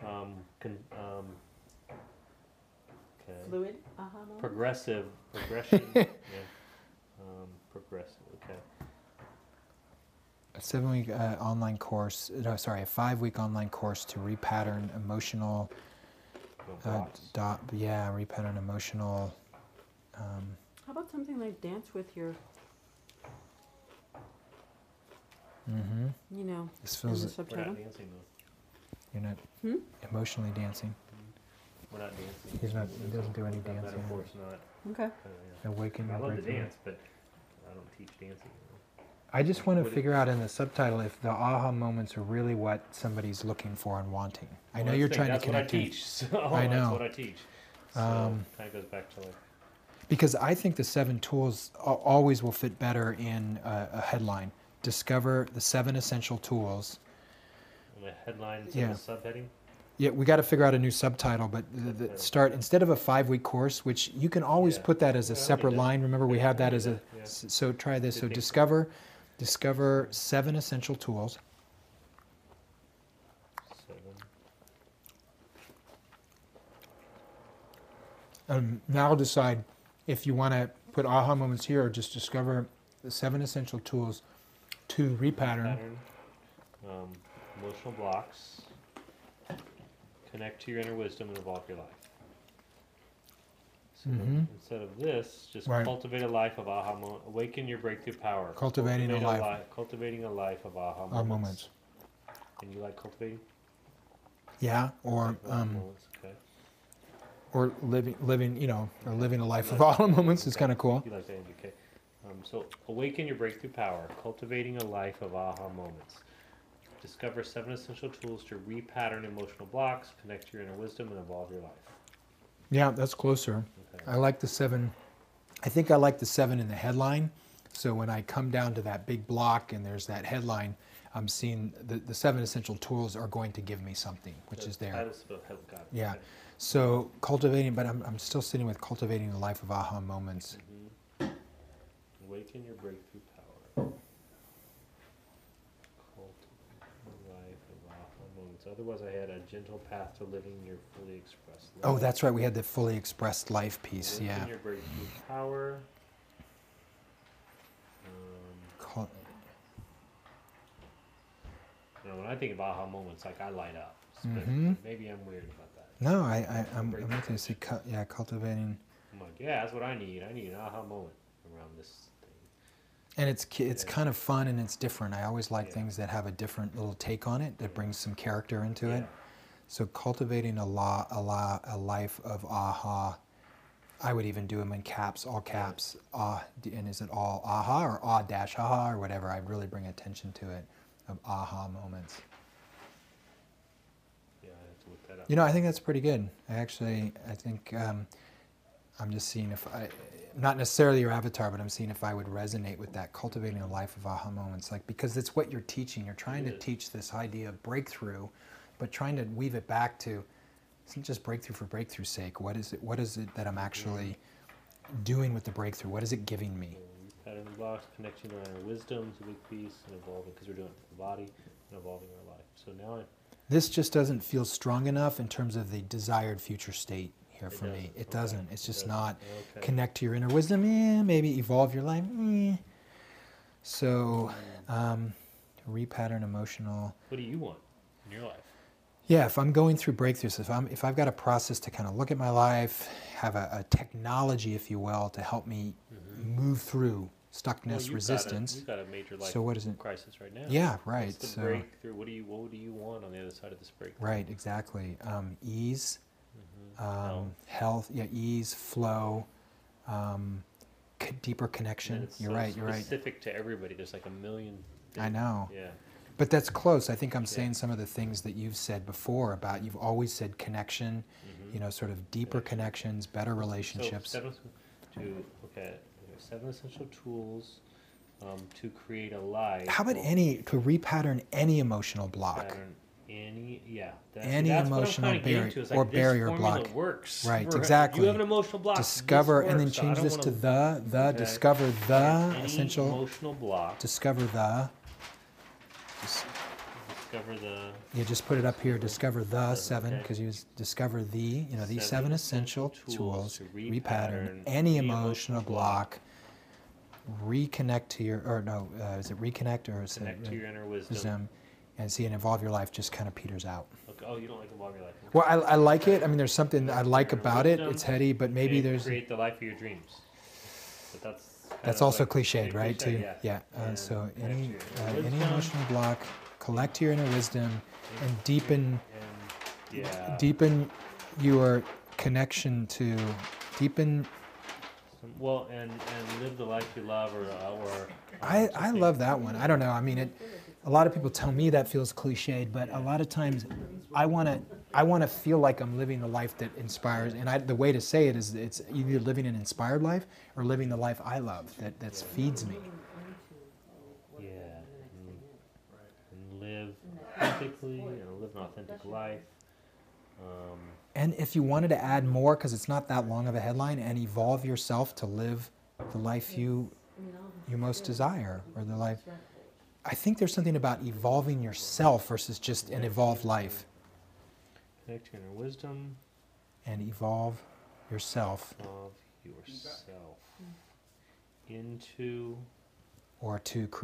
Okay. Fluid aha moment. Progression. Yeah. Progressive. Okay. A 7-week online course. No, sorry, a 5-week online course to repattern emotional. No blocks. Repattern emotional. How about something like dance with your, Mm-hmm. This in the feels We're subtitle? not dancing though. you're not Hmm? emotionally dancing. We're not dancing. He doesn't do any That dancing. metaphor's not. Okay. Awaken I your love to breakthrough. dance, but I don't teach dancing. I just want to What figure out in the subtitle if the aha moments are really what somebody's looking for and wanting. I know you're trying to connect That's what I to, teach. So I know. That's what I teach. So Um, kind of goes back to like. because I think the 7 tools always will fit better in a headline. Discover the 7 essential tools. The headline instead Yeah. of the subheading. Yeah, we got to figure out a new subtitle, but the start instead of a 5-week course, which you can always Yeah. put that as a Yeah, I separate need that. line. Remember, we Yeah, had I that need as a. that, yeah. So try this. Good So thing. discover 7 essential tools. 7. Now decide if you want to put aha moments here or just discover the 7 essential tools to repattern. Pattern. Emotional blocks. Connect to your inner wisdom and evolve your life. So Mhm. instead of this, just Right. cultivate a life of aha moment. Awaken your breakthrough power. Cultivating a life. Cultivating a life of aha Aha moments. moments. And you like cultivating? Yeah, or Aha moments, okay. or living, or living a life of aha moments is Okay. kind of cool. You like that, okay. So awaken your breakthrough power. Cultivating a life of aha moments. Discover 7 essential tools to repattern emotional blocks, connect to your inner wisdom, and evolve your life. Yeah, that's closer. Okay. I like the 7. I think I like the 7 in the headline. So when I come down to that big block and there's that headline, I'm seeing the 7 essential tools are going to give me something, which The is there. title's about how- got it, Yeah. okay. So cultivating, but I'm still sitting with cultivating a life of aha moments. Awaken your breakthrough power. Cultivate a life of aha moments. Otherwise, I had a gentle path to living your fully expressed life. Oh, that's right. We had the fully expressed life piece. Awaken Yeah. your breakthrough power. Cul- When I think of aha moments, like I light up. Mhm. Maybe I'm weird about that. No, I'm going to say, cultivating. I'm like, yeah, that's what I need. I need an aha moment around this thing. And it's Yeah. kind of fun and it's different. I always like Yeah. things that have a different little take on it that brings some character into it. Yeah. So cultivating a life of aha. I would even do them in caps, all caps. And is it all aha or ah-aha or whatever? I really bring attention to it of aha moments. Yeah, I have to look that up. I think that's pretty good. I think I'm just seeing if not necessarily your avatar, but I'm seeing if I would resonate with that, cultivating a life of aha moments. Like, because it's what you're teaching. You're trying to is. teach this idea of breakthrough, but trying to weave it back to, it's not just breakthrough for breakthrough's sake. What is it that I'm actually doing with the breakthrough? What is it giving me? Pattern blocks, connecting to our inner wisdom is a big piece, and evolving, because we're doing it for the body, and evolving our life. So now This just doesn't feel strong enough in terms of the desired future state here for me. doesn't, It okay. doesn't. It's It just doesn't. not. Okay. Connect to your inner wisdom, maybe evolve your life. So, repattern emotional. What do you want in your life? Yeah, if I'm going through breakthroughs, if I've got a process to kind of look at my life, have a technology, if you will, to help me move through stuckness, resistance. You've got a major life So what is it? crisis right now. Yeah, right. What's the So, breakthrough? What do you want on the other side of this breakthrough? right, exactly. Ease, Health. health, yeah, ease, flow, deeper And connection. it's You're so right. You're right. specific to everybody. There's like a million. I know. Yeah. But that's close. I think I'm Yeah. saying some of the things that you've said before about you've always said connection, sort of deeper connections, better relationships. So seven essential tools to create a life. How about Well, to repattern any emotional block? pattern any Any that's emotional what I'm trying to get barrier into, is or like, barrier this formula block. works. Right, for- exactly. You have an emotional block. Discover this and then works, so I change don't this to wanna- Okay. discover the Any essential, emotional block. discover the, Discover the you just put it up here, discover the 7, okay. because you discover these 7 essential tools, to repattern any emotional block, reconnect to your, is it reconnect or is connect it to your inner wisdom. wisdom, and see, and evolve your life just kind of peters out. Okay. Oh, you don't like evolve your life. Well, I like it. I mean, there's something I like Inner about it. wisdom, It's heady, but maybe and there's, create the life of your dreams. But that's that's also cliched, right? Too. Yeah. And So connect any to your inner any wisdom, emotional block, collect your inner wisdom, and deepen and, yeah. deepen your connection to deepen. Well, and live the life you love, or I love that one. I don't know. I mean, a lot of people tell me that feels cliched, but a lot of times I want to feel like I'm living the life that inspires. And the way to say it is it's either living an inspired life or living the life I love that feeds me. Yeah, and live authentically and live an authentic life. And if you wanted to add more, because it's not that long of a headline, and evolve yourself to live the life you most desire, or the life. I think there's something about evolving yourself versus just an evolved life. Connect to your inner wisdom. And evolve yourself. Of yourself into. Or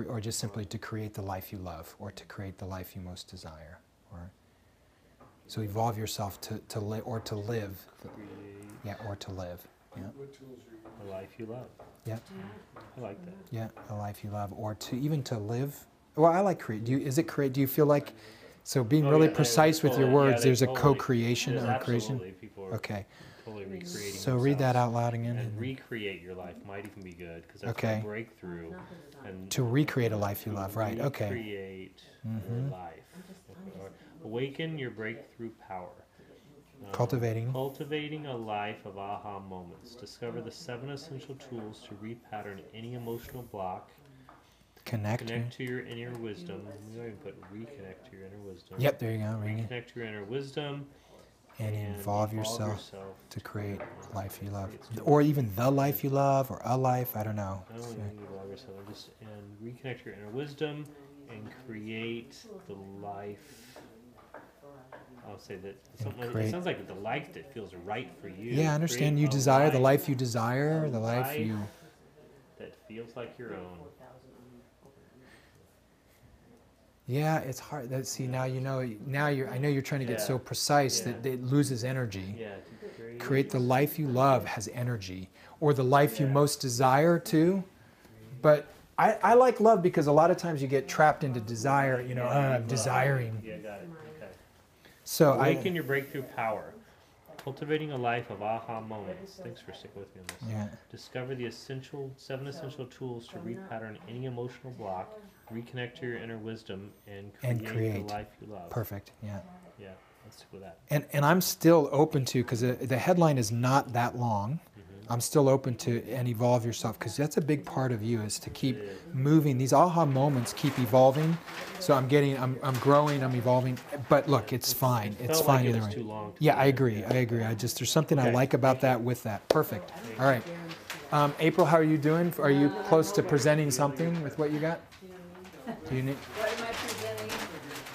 or just simply to create the life you love, or to create the life you most desire, or. So evolve yourself to live, or to live. Yeah, or to live. Yeah. A life you love. Yeah. I like that. Yeah, a life you love, or to even to live. Well, I like create. Do you feel like, so being really precise with your words, there's a co-creation or creation? People are okay. Totally recreating. So read that out loud again. And recreate your life might even be good, because that's a breakthrough. And to recreate a life you love, right? Okay. Recreate your life. Awaken your breakthrough power. Cultivating a life of aha moments. Discover the 7 essential tools to repattern any emotional block. Connect to your inner wisdom. We don't even put reconnect to your inner wisdom. Yep, there you go. Reconnect to your inner wisdom. And involve yourself to create a life you love. Or even the life you love, or a life, I don't know. I don't want you to involve yourself. And reconnect to your inner wisdom and create the life. I'll say that it sounds like the life that feels right for you. Yeah, I understand. You desire the life you desire, the life you. That feels like your own. Yeah, it's hard. See, now you know. Now I know you're trying to get so precise that it loses energy. Yeah. Create the life you love has energy, or the life you most desire too. But I like love because a lot of times you get trapped into desire. You know, I'm desiring. Yeah, got it. Okay. So awaken your breakthrough power. Cultivating a life of aha moments. Thanks for sticking with me on this. Yeah. Discover the 7 essential tools to repattern any emotional block. Reconnect to your inner wisdom and create the life you love. Perfect. Yeah. Yeah. Let's stick with that. And I'm still open to, because the headline is not that long. I'm still open to and evolve yourself, because that's a big part of you, is to keep moving. These aha moments keep evolving. So I'm growing, I'm evolving. But look, it's fine. It's fine either way. Yeah, I agree. There's something I like about that with that. Perfect. All right. April, how are you doing? Are you close to presenting something with what you got? Do you need? What am I presenting?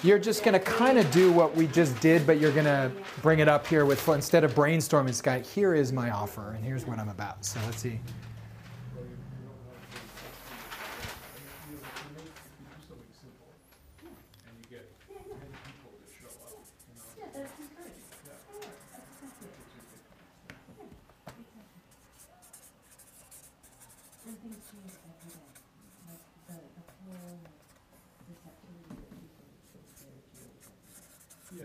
You're just going to kind of do what we just did, but you're going to bring it up here with, instead of brainstorming, it's got, here is my offer, and here's what I'm about. So let's see. Yeah,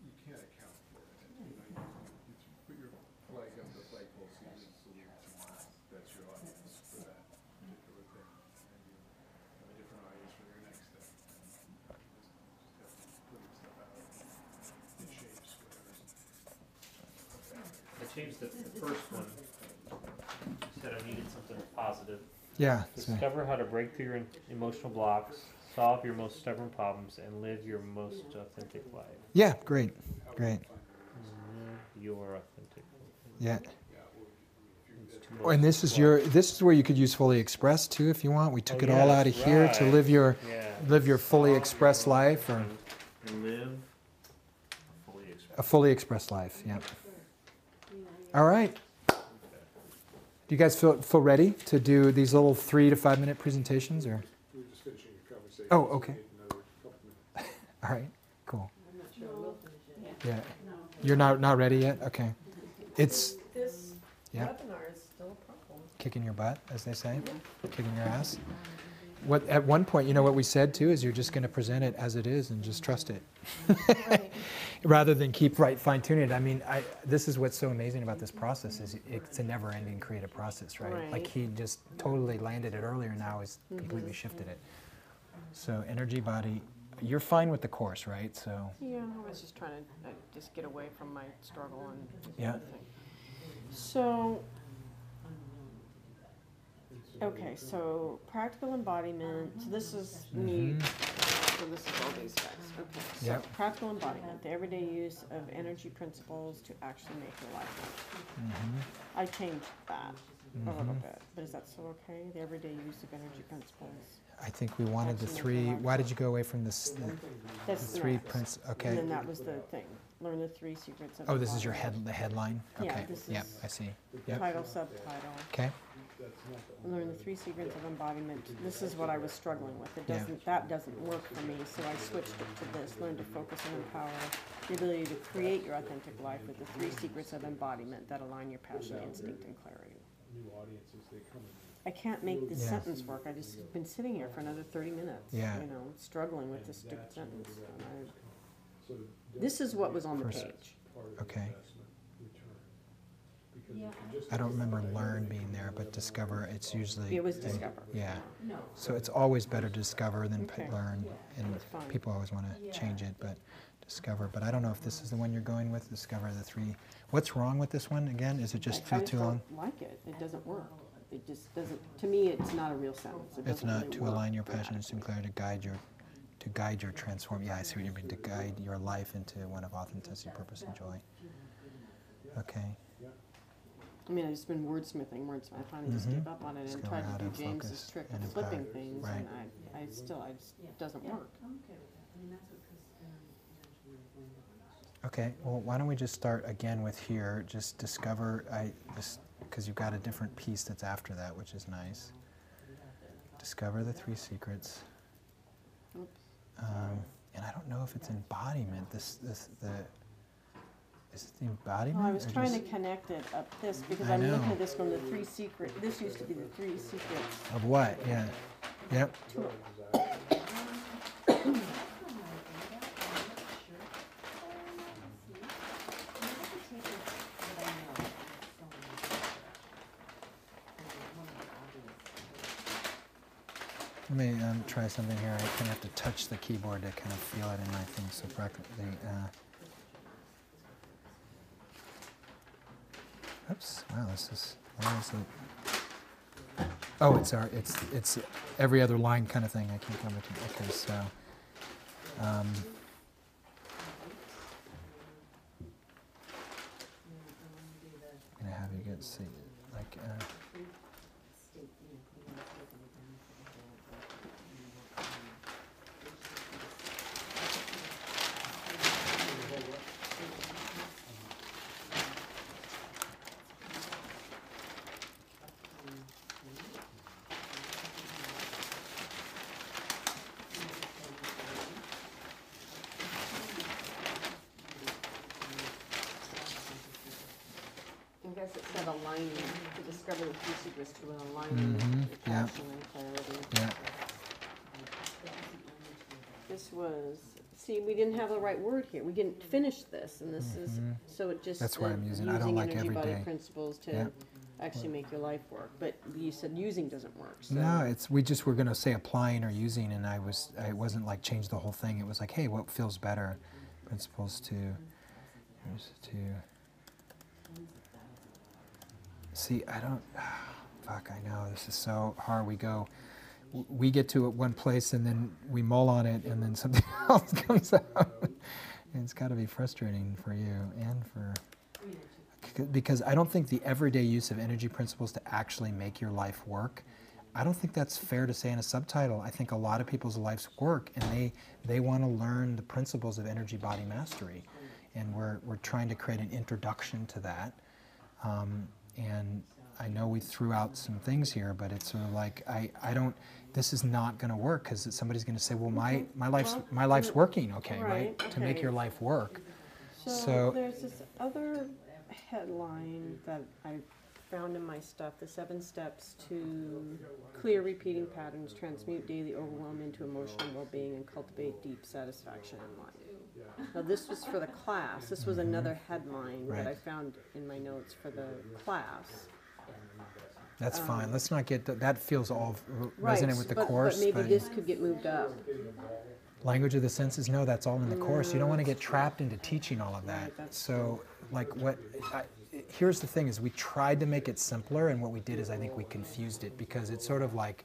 you can't account for it. You put your flag up, the flagpole season, that's your audience for that particular thing. And you have a different audience for your next thing. And just have to put stuff out. It shapes whatever. I changed the first one. You said I needed something positive. Yeah. Discover how to break through your emotional blocks, solve your most stubborn problems, and live your most authentic life. Yeah, great. Your authentic life. Yeah. And this is where you could use fully expressed too, if you want. We took it all out of here to live your fully expressed life, or live a fully expressed life. Yeah. All right. Do you guys feel ready to do these little 3 to 5 minute presentations, or? We were just finishing your conversation. Oh, okay. Another couple minutes. All right. Cool. I'm not sure we'll finish it. Yeah. You're not ready yet? Okay. It's This Yeah. webinar is still a problem. kicking your butt, as they say, kicking your ass. At one point, you know what we said too, is you're just going to present it as it is and just trust it. Right. rather than keep fine tuning it. I mean, this is what's so amazing about this process is it's a never-ending creative process, right? Like Right. he just totally landed it earlier, now he's completely shifted it. So energy body, you're fine with the course, right? So Yeah, I was just trying to just get away from my struggle and yeah, everything. So, okay, so practical embodiment, so this is neat. So this is all these guys, okay. So Yep. practical embodiment, the everyday use of energy principles to actually make your life work. I changed that a little bit, but is that still okay? The everyday use of energy principles? I think we wanted the three. Why did you go away from this? The That's three next. principles. And then Okay. that was the thing, learn the 3 secrets of Oh, this is your embodiment. headline. Yeah, Okay. this Yep, is I see. Yep. Title, subtitle. Okay. Learn the 3 secrets of embodiment. This is what I was struggling with. Yeah. That doesn't work for me, so I switched it to this. Learn to focus and empower the ability to create your authentic life with the 3 secrets of embodiment that align your passion, instinct, and clarity. New audiences, they come in. I can't make this Yeah. sentence work. I just been sitting here for another 30 minutes, Yeah. you know, struggling with this stupid sentence. And So this is what was on the First- page. part of the Okay. investment return. Because if you just I don't remember learn being there, but discover. It's usually. It was discover. Yeah. So it's always better to discover than Okay. learn, and That's fine. people always want to change it, but discover. But I don't know if this is the one you're going with. Discover the 3. What's wrong with this one again? Is it just I feel just too long? don't like it. It doesn't work. It just doesn't, to me, it's not a real sentence. It It's doesn't not really to work align your passion and grammatically. clarity to guide your transform. Yeah, I see what you mean. To guide your life into one of authenticity, purpose, and joy. Okay. I mean, I've just been wordsmithing. I finally just Mhm. gave up on it and Discover tried how to do to James's focus trick and of flipping empower. things, Right. and I still, it doesn't work. Okay. Well, why don't we just start again with here? Just discover. Because you've got a different piece that's after that, which is nice. Discover the 3 secrets. Oops. And I don't know if it's embodiment. Is it the embodiment? Well, I was or trying to just- connect it up this because I I'm looking know. at this from the 3 secret. This used to be the 3 secrets. Of what? Yeah. Yep. Let me try something here. I kind of have to touch the keyboard to kind of feel it in my thing. So practically, oops! Wow, this is. Why is it? Oh, it's every other line kind of thing. I can't come to. Okay, so. I'm gonna have you get see like. I guess it said aligning, to discover the 3 secrets to an alignment Mhm, with yeah. passion and clarity. Yeah. This was, see, we didn't have the right word here. We didn't finish this, and this is, so it just. That's why I'm said using- I don't like energy every body day. principles to Yeah. actually make your life work. But you said using doesn't work, so. No, it's we just were going to say applying or using, and I wasn't like change the whole thing. It was like, hey, what feels better? Principles to. Here's to. See, I don't. Fuck, I know this is so hard. We get to it one place and then we mull on it, and then something else comes out. And it's got to be frustrating for you and for. Because I don't think the everyday use of energy principles to actually make your life work, I don't think that's fair to say in a subtitle. I think a lot of people's lives work, and they want to learn the principles of energy body mastery, and we're trying to create an introduction to that. And I know we threw out some things here, but it's sort of like I don't. This is not going to work because somebody's going to say, well, my life's working, okay, right? To make okay. your life work. So So- there's this other headline that I found in my stuff, the 7 steps to clear repeating patterns, transmute daily overwhelm into emotional well-being, and cultivate deep satisfaction in life. Now, this was for the class. This was another headline that I Right. found in my notes for the class. That's fine. Let's not get, that feels all Right, resonant with the but course, maybe but this could get moved up. language of the senses, no, that's all in the course. You don't want to get trapped into teaching all of that. Right, that's So, like, here's the thing is we tried to make it simpler, and what we did is I think we confused it, because it's sort of like,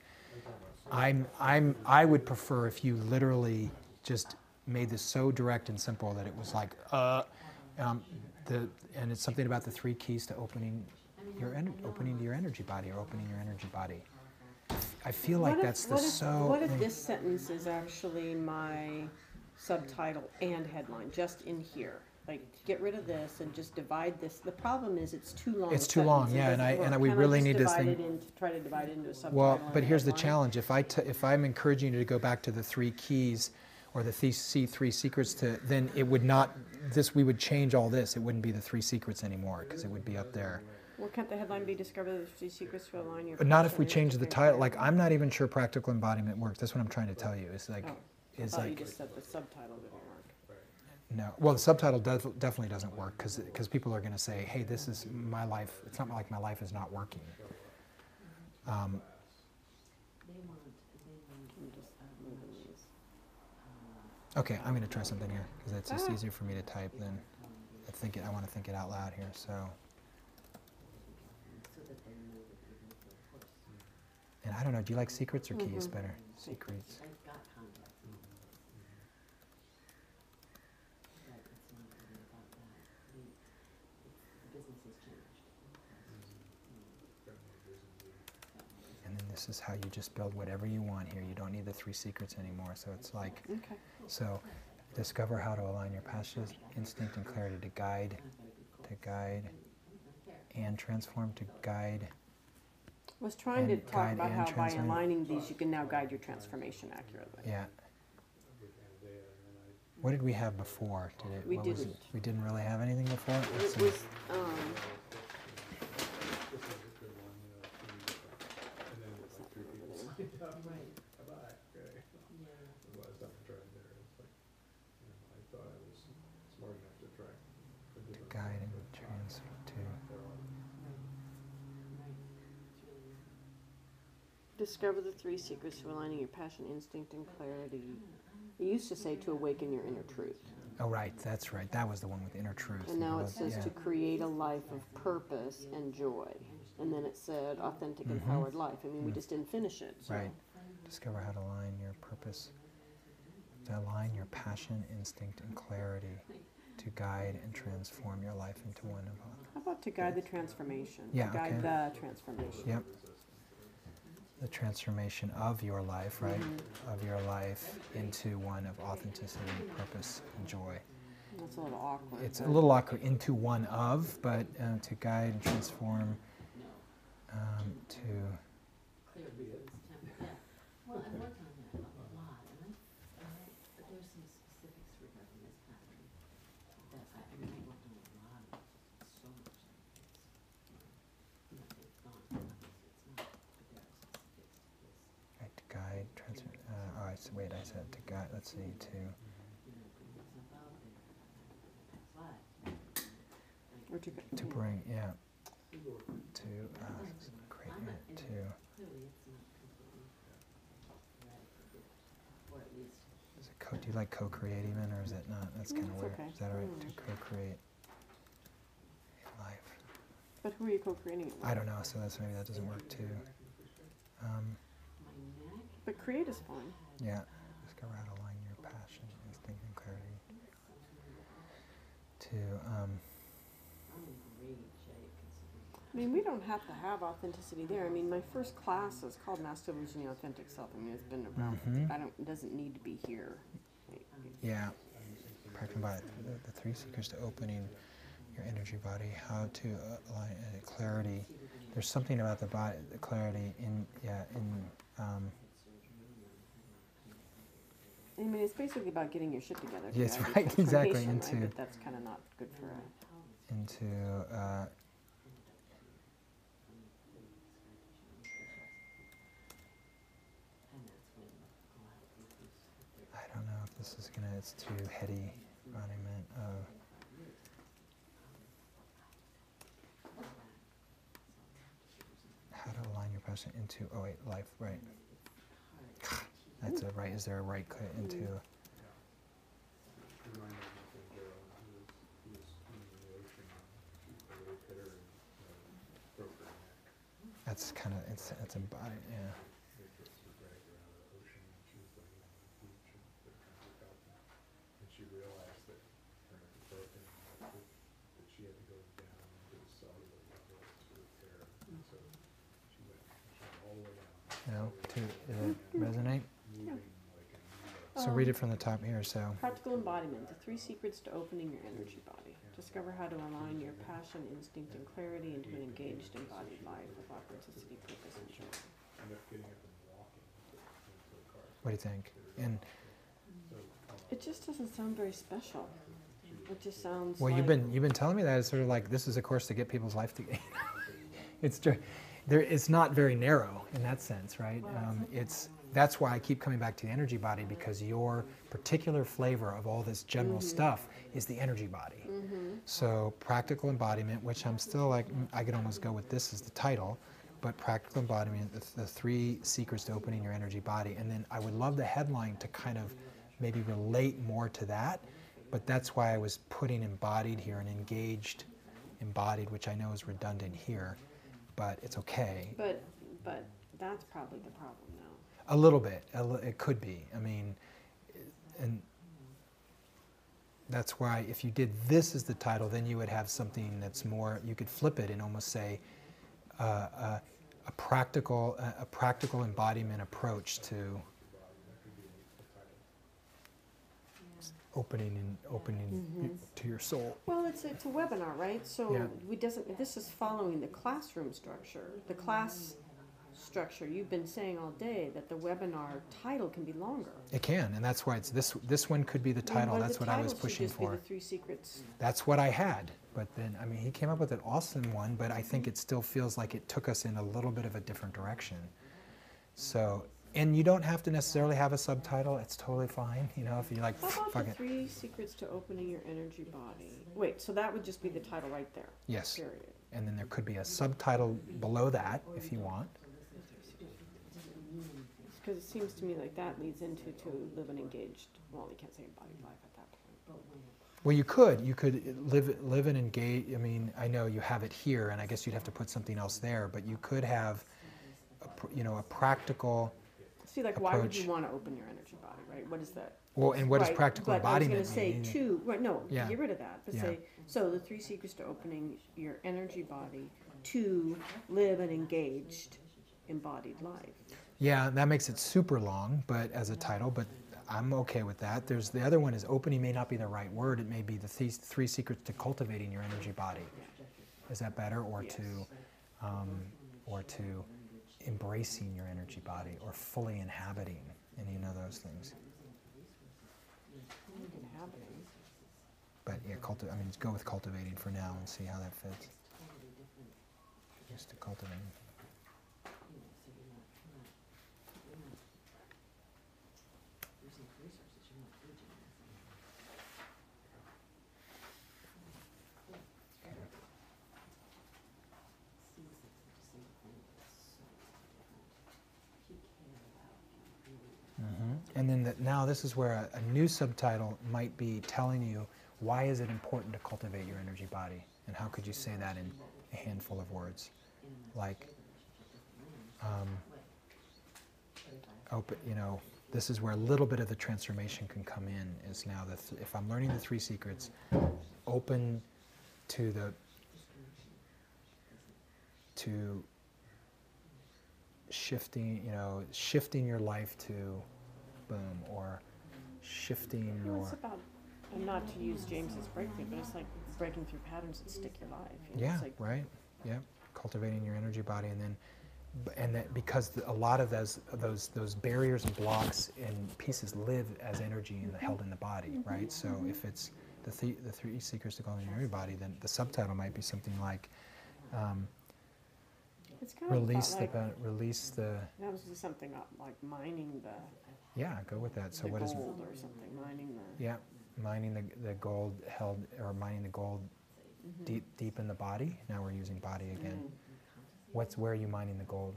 I would prefer if you literally just made this so direct and simple that it was like, and it's something about the 3 keys to opening to your energy body, or opening your energy body. I feel like that's the so. What if this sentence is actually my subtitle and headline, just in here? Like, get rid of this and just divide this. The problem is it's too long. It's a too long, sentence. It yeah, doesn't work. we Can I really just need this divide thing. it into, try to divide it into a subtitle Well, and but a here's the headline? challenge. If I'm encouraging you to go back to the 3 keys or the C3 secrets, then it would not. We would change all this. It wouldn't be the 3 secrets anymore, because it would be up there. Well, can't the headline be "Discover the 3 secrets to align your"? But not if passion we and change the your title. career? Like, I'm not even sure practical embodiment works. That's what I'm trying to tell you. It's like, Oh, I is thought you like, just said the subtitle didn't work. no. Well, the subtitle definitely doesn't work, because people are going to say, hey, this is my life. It's not like my life is not working. I'm just moving these. Okay, I'm going to try something here, because it's just easier for me to type than I want to think it out loud here. So. And I don't know, do you like secrets or keys better? Secrets. And then this is how you just build whatever you want here. You don't need the 3 secrets anymore. So it's like, Okay. so discover how to align your passion, instinct, and clarity to guide, and transform, to guide. I was trying to And talk guide about and how by transform. aligning these, you can now guide your transformation accurately. Yeah. What did we have before? We what was it? didn't. We didn't really have anything before? Let's It see. was, To guide and transfer to. discover the 3 secrets to aligning your passion, instinct, and clarity. It used to say to awaken your inner truth. Oh, right, that's right. That was the one with inner truth. And now it says yeah. to create a life of purpose and joy. And then it said authentic, Mhm. empowered life. I mean, we just didn't finish it. So. Right. Discover how to align your purpose, to align your passion, instinct, and clarity, to guide and transform your life into one of all. How about to guide the transformation? Yeah, To guide okay. the transformation. Yep. The transformation of your life, right? Mhm. Of your life into one of authenticity, purpose, and joy. That's a little awkward. It's a but- little awkward, into one of, but to guide and transform to. Well, I worked on that a lot, but there's some specifics regarding this pattern that I worked on a lot, so much like this. It's not, obviously it's not, but there are specifics to this. Right, to guide, wait, I said to guide, let's see, to, Putting yourself out there, that's why. Or to bring, yeah, to create, to, Clearly, it's not completely eradicated, or at least. is it do you like co-create even, or is it not? That's kind of It's weird. okay. Is that all right, to Mm. co-create life? But who are you co-creating it with? I don't know, so maybe that doesn't work too. My neck. But create is fine. Yeah, discover how to align your passion, instinct, and clarity to, I'm in great shape considering. I mean, we don't have to have authenticity there. I mean, my first class is called Master Illusion the Authentic Self. I mean, it's been around. Mhm. It doesn't need to be here. yeah, practicing by the 3 secrets to opening your energy body, how to align clarity. There's something about the body, the clarity in, I mean, it's basically about getting your shit together. to Yes, guide your right, exactly, transformation, into- But that's kind of not good for us. into, And that's when a lot of people I don't know if this is gonna, it's too heady. embodiment of how to align your passion into, oh wait, life, right. That's a right, is there a right click into, Reminded me of Gerald, who was in the ocean, a little hitter, and broke her neck. that's kind of, it's embodied, yeah. They just were dragged her out of the ocean, and she was laying on the beach, and they're trying to help her. And she realized that her neck was broken, and that she had to go down into the cellular level to repair. And so she went all the way down. You know, to resonate. Moving like a needle. So read it from the top here, so. Practical embodiment, the 3 secrets to opening your energy body. Discover how to align your passion, instinct, and clarity into an engaged, embodied life of authenticity, purpose, and joy. End up getting up and walking to the car. What do you think? And It just doesn't sound very special. It just sounds well, like... you've been telling me that it's sort of like this is a course to get people's life together. It's true. It's not very narrow in that sense, right? That's why I keep coming back to the energy body, because your particular flavor of all this general stuff is the energy body. So practical embodiment, which I'm still like, I could almost go with this as the title, but practical embodiment, the 3 secrets to opening your energy body. And then I would love the headline to kind of maybe relate more to that, but that's why I was putting embodied here and engaged embodied, which I know is redundant here, but it's okay. But that's probably the problem now. A little bit, it could be. I mean, and that's why if you did this as the title, then you would have something that's more, you could flip it and almost say a practical embodiment approach to opening to your soul. Well, it's a webinar, right? So Yeah. this is following the classroom structure. The class structure, you've been saying all day that the webinar title can be longer. It can, and that's why it's this one could be the title. That's what I was pushing for. The 3 secrets. That's what I had, but then, I mean, he came up with an awesome one, but I think it still feels like it took us in a little bit of a different direction. So, and you don't have to necessarily have a subtitle. It's totally fine, you know, if you like, How about fuck the it. 3 secrets to opening your energy body? Wait, so that would just be the title right there. Yes, Period. and then there could be a subtitle below that if you want. Because it seems to me like that leads into to live an engaged, well, you can't say embodied life at that point. Well, you could live and engage. I mean, I know you have it here, and I guess you'd have to put something else there, but you could have, a practical. See, like, why would approach. you want to open your energy body, right? What is that? Well, and what does Right, practical but embodiment I was going mean? to say two, right, no, Yeah. get rid of that, but Yeah. say, so the 3 secrets to opening your energy body to live an engaged, embodied life. Yeah, that makes it super long, but as a title, but I'm okay with that. There's the other one is opening may not be the right word. It may be the 3 secrets to cultivating your energy body. Is that better, or Yes. to embracing your energy body, or fully inhabiting any of those things? Inhabiting. But yeah, go with cultivating for now and see how that fits. Just to cultivate. And then now this is where a new subtitle might be telling you, why is it important to cultivate your energy body? And how could you say that in a handful of words? Like, this is where a little bit of the transformation can come in, is now if I'm learning the 3 secrets, open to shifting your life to boom, or shifting Well, your, it's about, and not to use James's breakthrough, but it's like breaking through patterns that stick your life. You know, yeah, it's like, right, yeah, cultivating your energy body, and that because a lot of those barriers and blocks and pieces live as energy held in the body, right? So if it's the 3 secrets to cultivating your energy body, then the subtitle might be something like it's kind of release about like, the that was just something like mining the yeah, go with that. So what is gold or something, mining the. yeah, mining the gold held, or mining the gold deep in the body. Now we're using body again. Where are you mining the gold?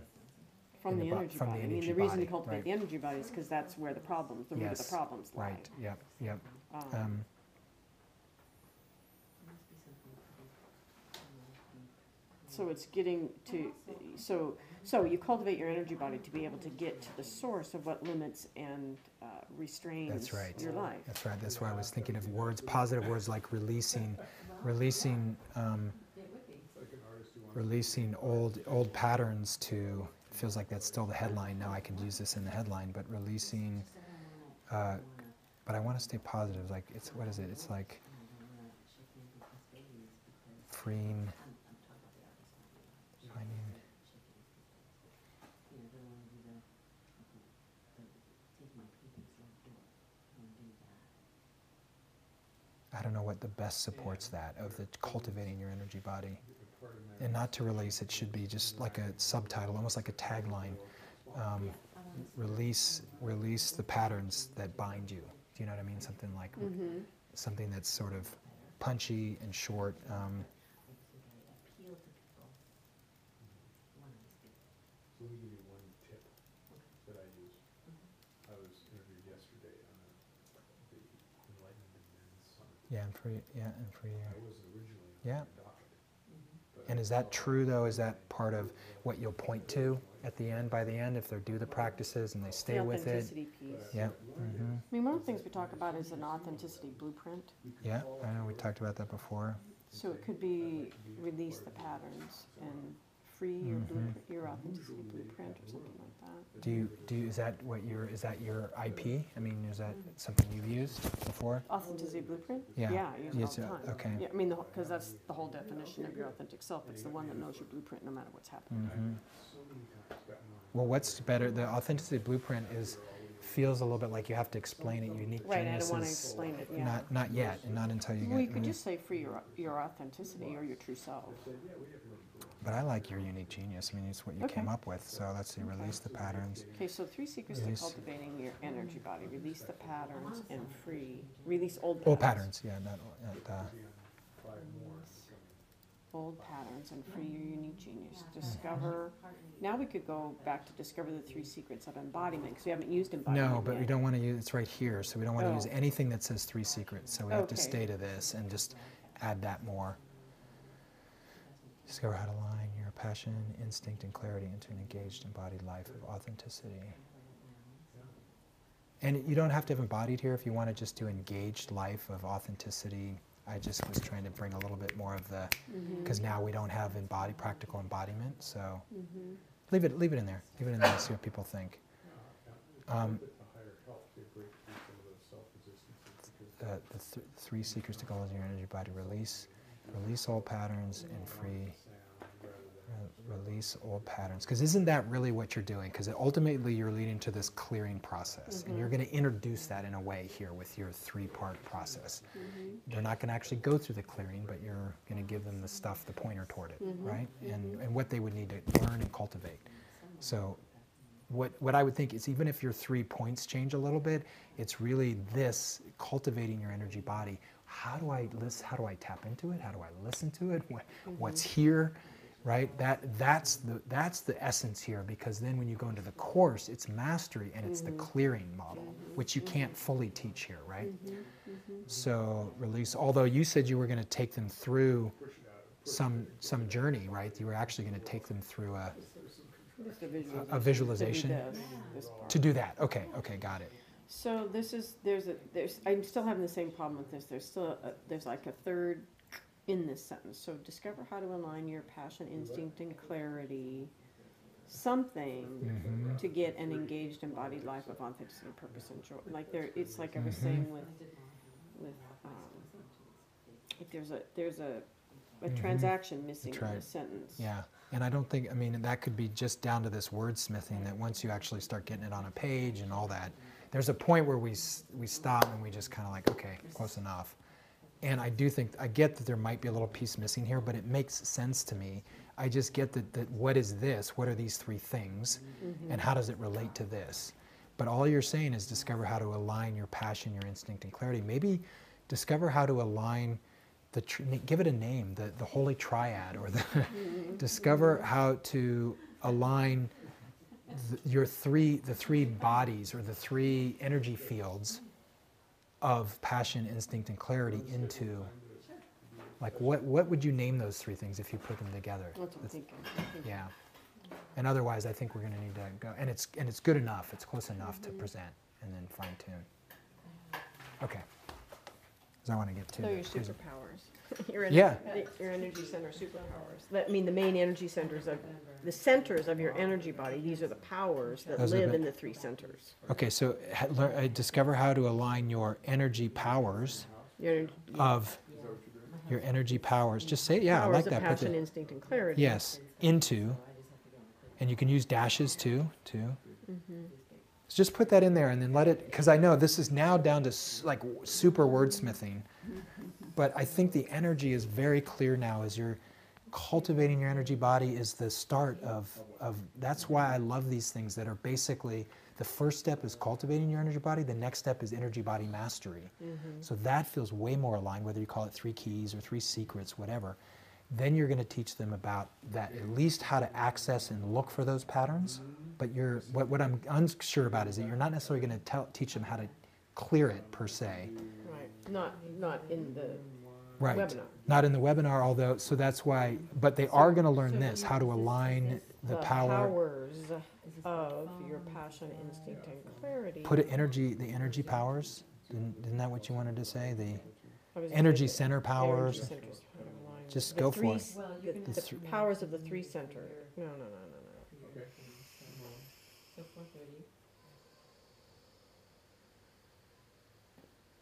From In the the bo- energy from the body. I mean, energy the reason to body, cultivate right. the energy body is because that's where the root of Yes, the problems lie. Right, yep, yep. Um, So it's getting to, so you cultivate your energy body to be able to get to the source of what limits and restrains That's right. your life. That's right. That's why I was thinking of words, positive words like releasing old patterns to. Feels like that's still the headline. Now I can use this in the headline, but releasing. But I want to stay positive. Like it's what is it? It's like freeing. I don't know what the best supports that of the cultivating your energy body, and not to release. It should be just like a subtitle, almost like a tagline. Release the patterns that bind you. Do you know what I mean? Something like something that's sort of punchy and short. So let me give you one tip that I use. I was interviewed yesterday on the Enlightenment Men's Summit. And for you. I was originally Yeah. undocumented. And is that true though? Is that part of what you'll point to at the end? By the end, if they do the practices and they stay The with it. authenticity piece. Yeah. I mean, one of the things we talk about is an authenticity blueprint. Yeah. I know we talked about that before. So it could be release the patterns and free your blueprint, your authenticity blueprint, or something like that. Do you is that your IP? I mean, is that something you've used before? Authenticity blueprint? Yeah. Yeah, I use it all the time. Okay. Yeah, I mean, because that's the whole definition of your authentic self. It's the one that knows your blueprint no matter what's happening. Well, what's better? The authenticity blueprint feels a little bit like you have to explain it. Unique Right, I genius don't want to is explain it, yeah. not yet, and not until you Well, you get. could just say free your authenticity or your true self. But I like your unique genius. I mean, it's what you Okay. came up with. So let's see. Release the patterns. Okay, so 3 secrets to Release. cultivating your energy body. Release the patterns and free. Release old patterns. Old patterns. Yeah. Not. Old patterns and free your unique genius. Discover. Now we could go back to discover the 3 secrets of embodiment because we haven't used embodiment No, but yet. we don't want to use. It's right here, so we don't want to Oh. use anything that says 3 secrets. So we have to Okay. stay to this and just add that more. Discover how to align your passion, instinct, and clarity into an engaged, embodied life of authenticity. And you don't have to have embodied here if you want to just do engaged life of authenticity. I just was trying to bring a little bit more of the, because now we don't have practical embodiment. So leave it in there. Leave it in there and see what people think. The 3 secrets to cultivating your energy body: release old patterns and free. Release old patterns, because isn't that really what you're doing? Because ultimately you're leading to this clearing process, and you're going to introduce that in a way here with your 3-part process. They're not going to actually go through the clearing, but you're going to give them the stuff, the pointer toward it, right? And what they would need to learn and cultivate. So what I would think is, even if your 3 points change a little bit, it's really this cultivating your energy body. How do I tap into it? How do I listen to it? What's here? Right? That's the essence here, because then when you go into the course, it's mastery and it's the clearing model, which you can't fully teach here, right? So release, although you said you were going to take them through some journey, right? You were actually going to take them through a visualization This part. to do that. Okay, got it. So I'm still having the same problem with this. There's like a third in this sentence. So discover how to align your passion, instinct, and clarity. Something to get an engaged, embodied life of authenticity, purpose, and joy. Like it's like I was saying with like there's a transaction missing That's in right. this sentence. Yeah, and I don't think, that could be just down to this wordsmithing, that once you actually start getting it on a page and all that, there's a point where we stop and we just kind of like, okay, close enough. And I get that there might be a little piece missing here, but it makes sense to me. I just get that what is this? What are these 3 things? And how does it relate to this? But all you're saying is discover how to align your passion, your instinct, and clarity. Maybe discover how to align give it a name, the holy triad, or the discover how to align the three bodies, or the three energy fields of passion, instinct, and clarity into, like, what would you name those three things if you put them together? That's what I'm thinking. Yeah. And otherwise, I think we're going to need to go, and it's good enough, it's close enough to present, and then fine tune. Okay. Because I want to get to So your it. superpowers. Your Yeah. Your energy center superpowers. That mean the main energy centers of the centers of your energy body. These are the powers that Those are live the- in the three centers. Okay, so discover how to align your energy powers Your of your energy powers. Just say, yeah, I powers like of that. Put passion, the- instinct, and clarity. yes, into, and you can use dashes too. Mm-hmm. So just put that in there and then let it, because I know this is now down to like super wordsmithing, but I think the energy is very clear now as you're cultivating your energy body is the start of that's why I love these things that are basically, the first step is cultivating your energy body, the next step is energy body mastery. So that feels way more aligned, whether you call it 3 keys or 3 secrets, whatever. Then you're going to teach them about that, at least how to access and look for those patterns. But what I'm unsure about is that you're not necessarily going to teach them how to clear it per se. Right. Not in the Right. webinar. Not in the webinar, although, so that's why, but they are going to learn this, how to align the power. powers of your passion, instinct, and clarity. Put it the energy powers. Isn't that what you wanted to say? The I was energy gonna say center powers. energy centers, how to align Just the go for three it. s- The powers of the three center. No. Okay.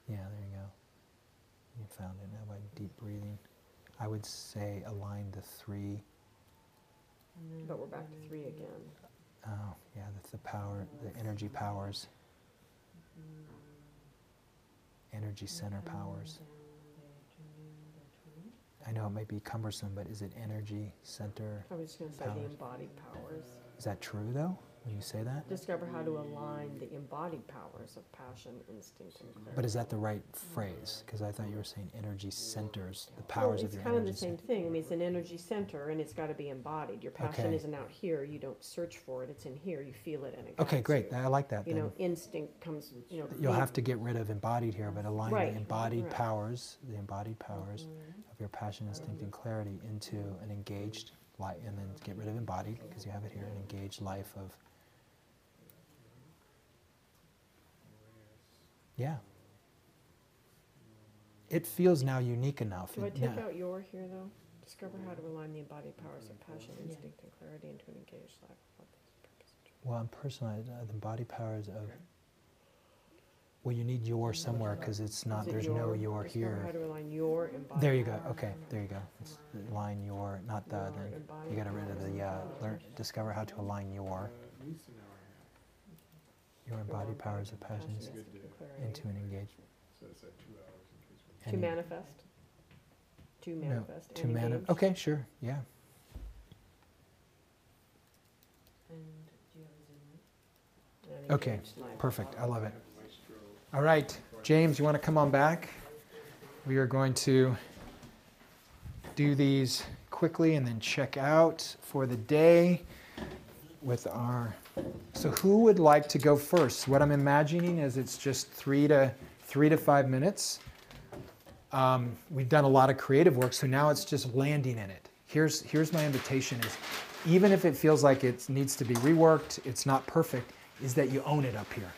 Yeah, there you go. You found it. Now by deep breathing. I would say align the 3. But we're back to 3 again. Oh, yeah, that's the power, the energy powers. Energy center powers. I know it might be cumbersome, but is it energy center? I was just going to say Powers. the embodied powers. Is that true, though, when you say that? Discover how to align the embodied powers of passion, instinct, and clarity. But is that the right phrase? Because I thought you were saying energy centers, the powers of It's your kind of energy the same center. thing. I mean, it's an energy center, and it's got to be embodied. Your passion Okay. isn't out here. You don't search for it. It's in here. You feel it, and it Okay, guides great. you. I like that You then. know, instinct comes. You know, You'll have to get rid of embodied here, but align Right, the embodied right. powers, the embodied powers of your passion, instinct, and clarity into an engaged life, and then get rid of embodied, because you have it here, an engaged life of, yeah. It feels now unique enough. Do I It- take now- out your here though? Discover how to align the embodied powers of passion, instinct, and clarity into an engaged life. What this purpose and Well, I'm personalized, the embodied powers of, well, you need your somewhere, because it's not, Is it there's no your Discover how here. to align your embodied. There you go, okay, there you go. It's align your, not the, Your then, embodied you got rid of powers the, of learn, discover how to align your Lisa and I embodied powers of passion instinct, and clarity. into an engaged, so it's at 2 hours in case we. To any- manifest. To no, manifest. to and manifest, engage. okay, sure, yeah. And Okay, engaged life. perfect, I love it. All right, James, you want to come on back? We are going to do these quickly and then check out for the day with our, so who would like to go first? What I'm imagining is it's just 3 to 5 minutes. We've done a lot of creative work, so now it's just landing in it. Here's my invitation is, even if it feels like it needs to be reworked, it's not perfect, is that you own it up here.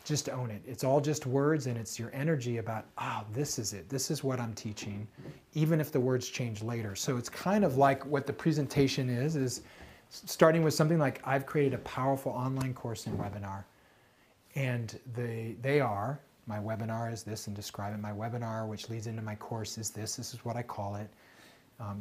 Just own it. It's all just words, and it's your energy about, this is it. This is what I'm teaching, even if the words change later. So it's kind of like what the presentation is starting with something like, I've created a powerful online course and webinar. And they are, my webinar is this, and describe it. My webinar, which leads into my course, is this. This is what I call it.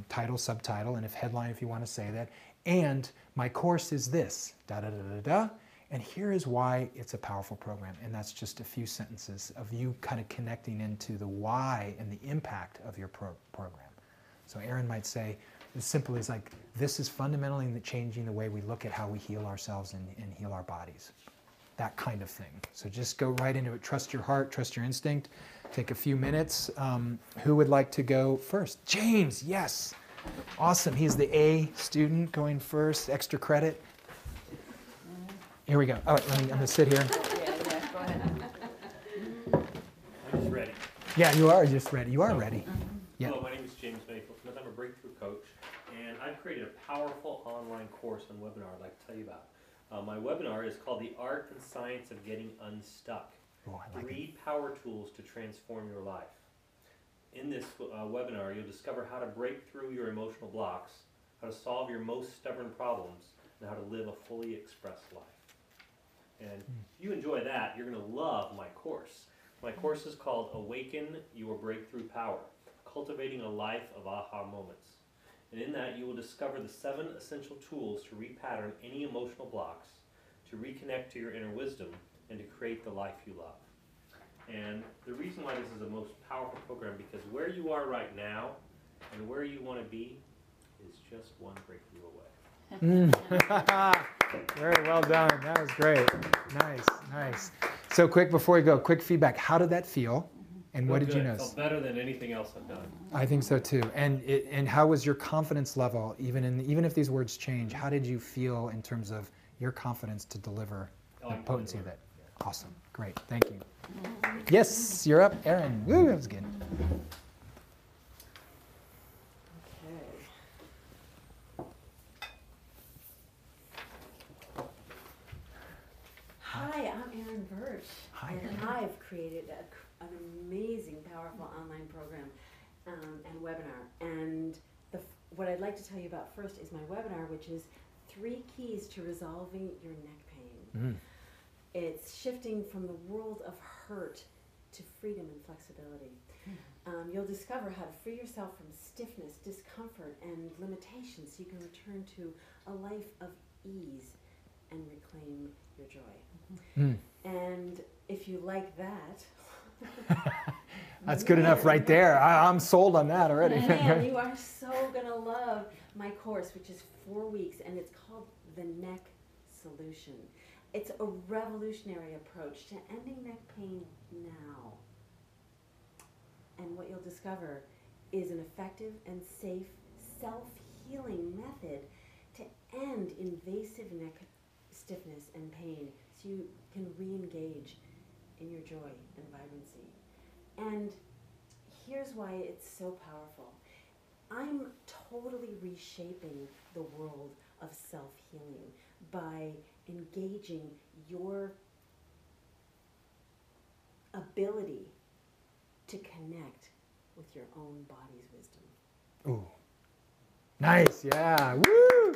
Title, subtitle, and if headline, if you want to say that. And my course is this, da-da-da-da-da. And here is why it's a powerful program. And that's just a few sentences of you kind of connecting into the why and the impact of your program. So Aaron might say, as simple as like, this is fundamentally changing the way we look at how we heal ourselves and heal our bodies. That kind of thing. So just go right into it. Trust your heart, trust your instinct. take a few minutes. Who would like to go first? James, yes. Awesome. He's the A student going first, extra credit. Here we go. All right, I'm going to sit here. Yeah, go ahead. I'm just ready. Yeah, you are just ready. You are ready. Yeah. Hello, my name is James Mayfield-Smith. I'm a breakthrough coach, and I've created a powerful online course and webinar I'd like to tell you about. My webinar is called The Art and Science of Getting Unstuck. Oh, I like it. 3 power tools to transform your life. In this webinar, you'll discover how to break through your emotional blocks, how to solve your most stubborn problems, and how to live a fully expressed life. And if you enjoy that, you're going to love my course. My course is called Awaken Your Breakthrough Power, Cultivating a Life of Aha Moments. And in that, you will discover the 7 essential tools to repattern any emotional blocks, to reconnect to your inner wisdom, and to create the life you love. And the reason why this is the most powerful program, because where you are right now and where you want to be is just one breakthrough away. Very well done. That was great. Nice, nice. So quick, before we go, quick feedback. How did that feel? And what did you It notice? felt better than anything else I've done. I think so too. And how was your confidence level, even if these words change, how did you feel in terms of your confidence to deliver the potency of it? Awesome. Great. Thank you. Yes, you're up, Aaron. Woo, that was good. Hi, I'm Erin Birch. Hi, And Erin. I've created an amazing, powerful online program and webinar. And what I'd like to tell you about first is my webinar, which is 3 keys to resolving your neck pain. It's shifting from the world of hurt to freedom and flexibility. You'll discover how to free yourself from stiffness, discomfort, and limitations so you can return to a life of ease and reclaim your joy. And if you like that, That's good enough right there. I'm sold on that already. man, you are so gonna love my course, which is 4 weeks, and it's called The Neck Solution. It's a revolutionary approach to ending neck pain now. And what you'll discover is an effective and safe self-healing method to end invasive neck stiffness and pain so you can re-engage in your joy and vibrancy. And here's why it's so powerful. I'm totally reshaping the world of self-healing by engaging your ability to connect with your own body's wisdom. Ooh. Nice, yeah. Woo!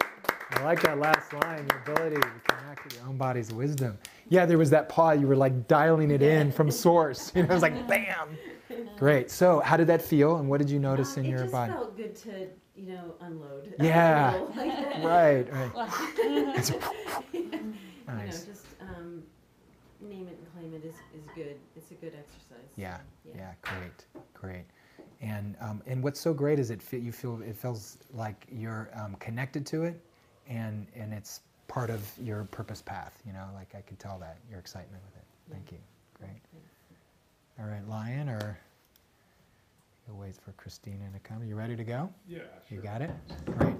I like that last line, your ability to connect with your own body's wisdom. Yeah, there was that pause, you were like dialing it in from source. You know, it was like bam. Great. So how did that feel and what did you notice in your body? It just felt good to, unload. Yeah. Right. Nice. Nice. Just name it and claim it is good. It's a good exercise. Yeah. Great. And what's so great is it feels like you're connected to it, and it's part of your purpose path. Like I could tell that your excitement with it. Thank you. Great. All right, Lion, or you'll wait for Christina to come. Are you ready to go? Yeah, sure. You got it. Great.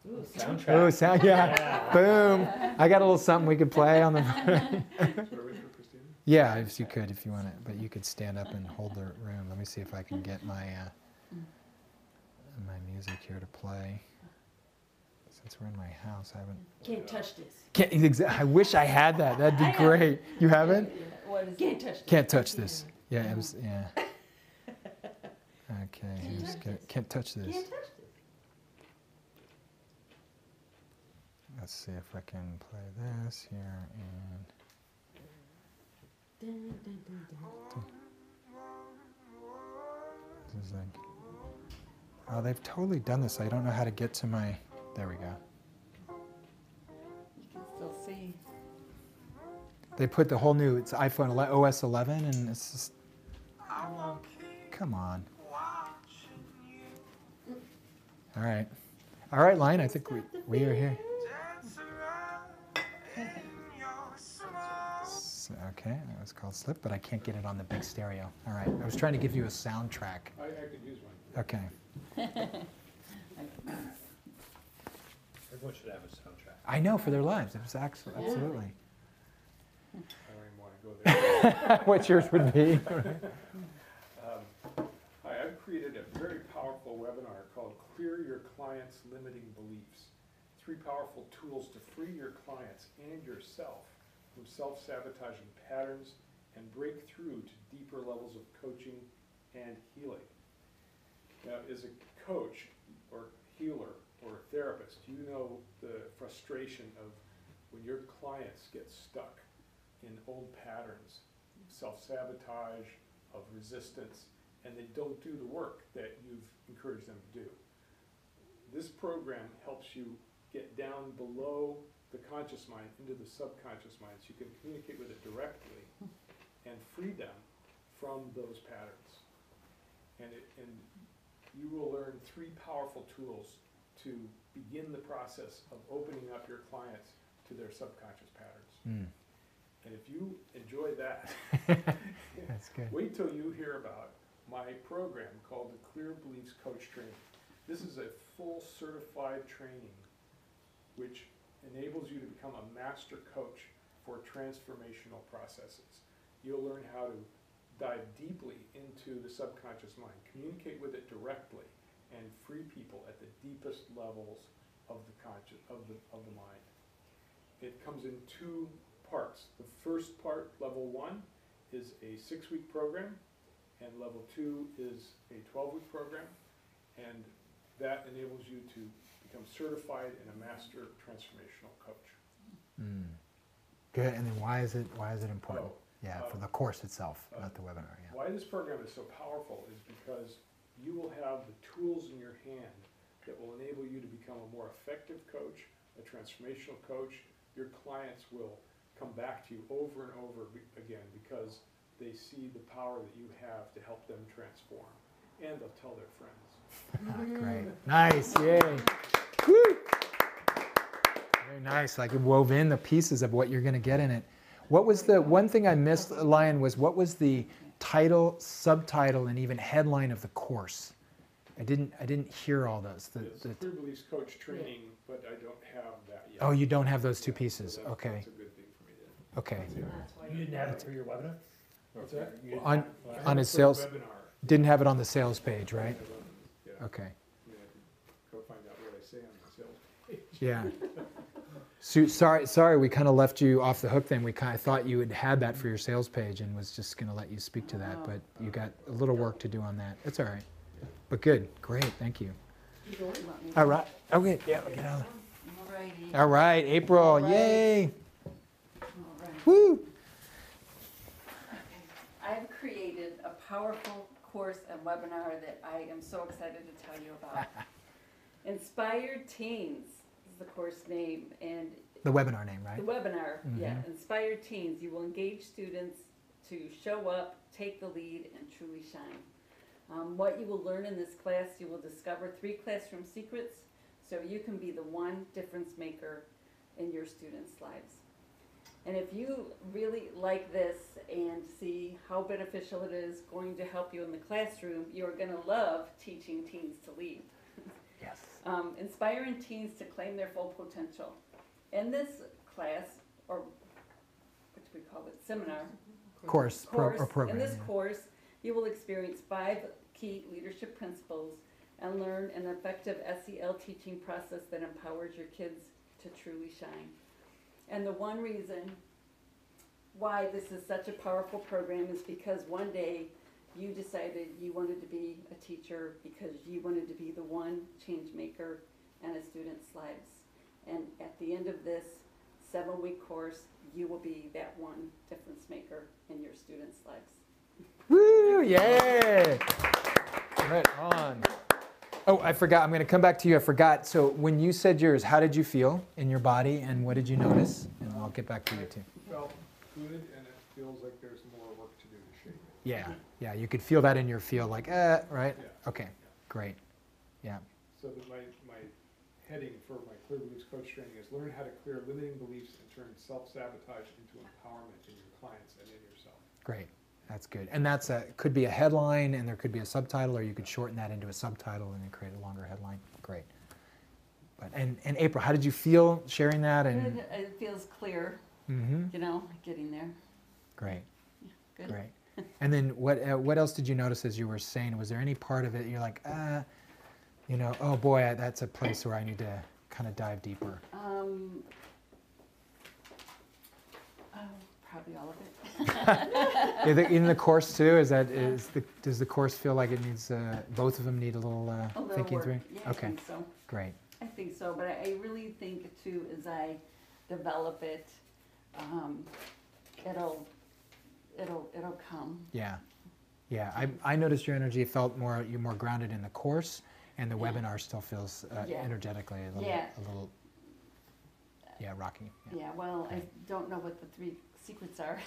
Ooh, Soundtrack. Oh, sound, yeah. Boom. I got a little something we could play on the. Should I wait for Christina? Yeah, if you could, if you want it, but you could stand up and hold the room. Let me see if I can get my my music here to play. Since we're in my house, I haven't. Can't touch this. I wish I had that. That'd be great. You haven't? Can't touch this. Can't touch this. Yeah, it was. Yeah. Okay. Here's good. Can't touch this. Can't touch this. Let's see if I can play this here and. Dun, dun, dun, dun. This is like. Oh, they've totally done this. I don't know how to get to my. There we go. You can still see. They put the whole new. It's iPhone OS 11, and it's just. Come on. All right, Lion. I think we are here. Okay, that was called Slip, but I can't get it on the big stereo. All right, I was trying to give you a soundtrack. I could use one. Okay. Everyone should have a soundtrack. I know, for their lives. It was absolutely. I don't even want to go there. What yours would be. Hi, I've created a very powerful webinar called Clear Your Clients' Limiting Beliefs. 3 powerful tools to free your clients and yourself from self-sabotaging patterns and break through to deeper levels of coaching and healing. Now, as a coach or healer or therapist, you know the frustration of when your clients get stuck in old patterns, self-sabotage, of resistance, and they don't do the work that you've encouraged them to do. This program helps you get down below the conscious mind into the subconscious mind so you can communicate with it directly and free them from those patterns. And you will learn 3 powerful tools to begin the process of opening up your clients to their subconscious patterns. Mm. And if you enjoy that, That's good. wait till you hear about my program called the Clear Beliefs Coach Training. This is a full certified training which enables you to become a master coach for transformational processes. You'll learn how to dive deeply into the subconscious mind, communicate with it directly, and free people at the deepest levels of the mind. It comes in 2 parts. The first part, level 1, is a 6-week program, and level 2 is a 12-week program, and that enables you to become certified and a master transformational coach. Mm. Good. And then why is it important? Yeah, for the course itself, not the webinar. Yeah. Why this program is so powerful is because you will have the tools in your hand that will enable you to become a more effective coach, a transformational coach. Your clients will come back to you over and over again because they see the power that you have to help them transform, and they'll tell their friends. Great. Nice. Yay. Woo. Very nice. Like it wove in the pieces of what you're going to get in it. What was the one thing I missed, Lion, was what was the title, subtitle, and even headline of the course? I didn't hear all those. It's the Clear Beliefs Coach Training, but I don't have that yet. Oh, you don't have those 2 pieces. So Okay. That's a good thing for me to. Okay. You didn't have it for your webinar? What's that? On his For sales, webinar. didn't have it on the sales page, right? Yeah. Okay. I mean, I can go find out what I say on the sales page. Yeah. So, sorry, we kind of left you off the hook then. We kind of thought you had that for your sales page and was just going to let you speak to that, but you got a little work to do on that. It's all right. But good. Great. Thank you. All right. Okay. Yeah. Get out. Alrighty. All right. April. All right. Yay. Alright. Woo. I've created a powerful course and webinar that I am so excited to tell you about. Inspired Teens is the course name, and The webinar name, the right? webinar, yeah, Mhm. Inspired Teens. You will engage students to show up, take the lead, and truly shine. What you will learn in this class, you will discover 3 classroom secrets so you can be the one difference maker in your students' lives. And if you really like this and see how beneficial it is going to help you in the classroom, you're going to love teaching teens to lead. Yes. Inspiring teens to claim their full potential. In this class, or what do we call it, seminar, Course or course, program. in this yeah. course, you will experience 5 key leadership principles and learn an effective SEL teaching process that empowers your kids to truly shine. And the one reason why this is such a powerful program is because one day you decided you wanted to be a teacher because you wanted to be the one change maker in a student's lives. And at the end of this 7-week course, you will be that one difference maker in your students' lives. Woo! Yay! Right on. Oh, I forgot. I'm going to come back to you. I forgot. So when you said yours, how did you feel in your body, and what did you notice? And I'll get back to you too. Felt good, and it feels like there's more work to do to shape it. Yeah, yeah. You could feel that in your feel, like, right? Yeah. Okay, great. Yeah. So that my heading for my Clear Beliefs coach training is learn how to clear limiting beliefs and turn self-sabotage into empowerment in your clients and in yourself. Great. That's good. And that's could be a headline, and there could be a subtitle, or you could shorten that into a subtitle and then create a longer headline. Great. But and April, how did you feel sharing that? And It feels clear, mm-hmm. you know, getting there. Great. Good. Great. And then what else did you notice as you were saying? Was there any part of it you're like, you know, oh boy, that's a place where I need to kind of dive deeper? Probably all of it. In the course too, does the course feel like it needs both of them need a little thinking work. through? Yeah, Okay. I think so. Great. I think so, but I really think too, as I develop it, it'll come. Yeah. Yeah. I noticed your energy felt you're more grounded in the course, and the webinar still feels energetically a little rocky. Yeah, well, I don't know what the 3 secrets are.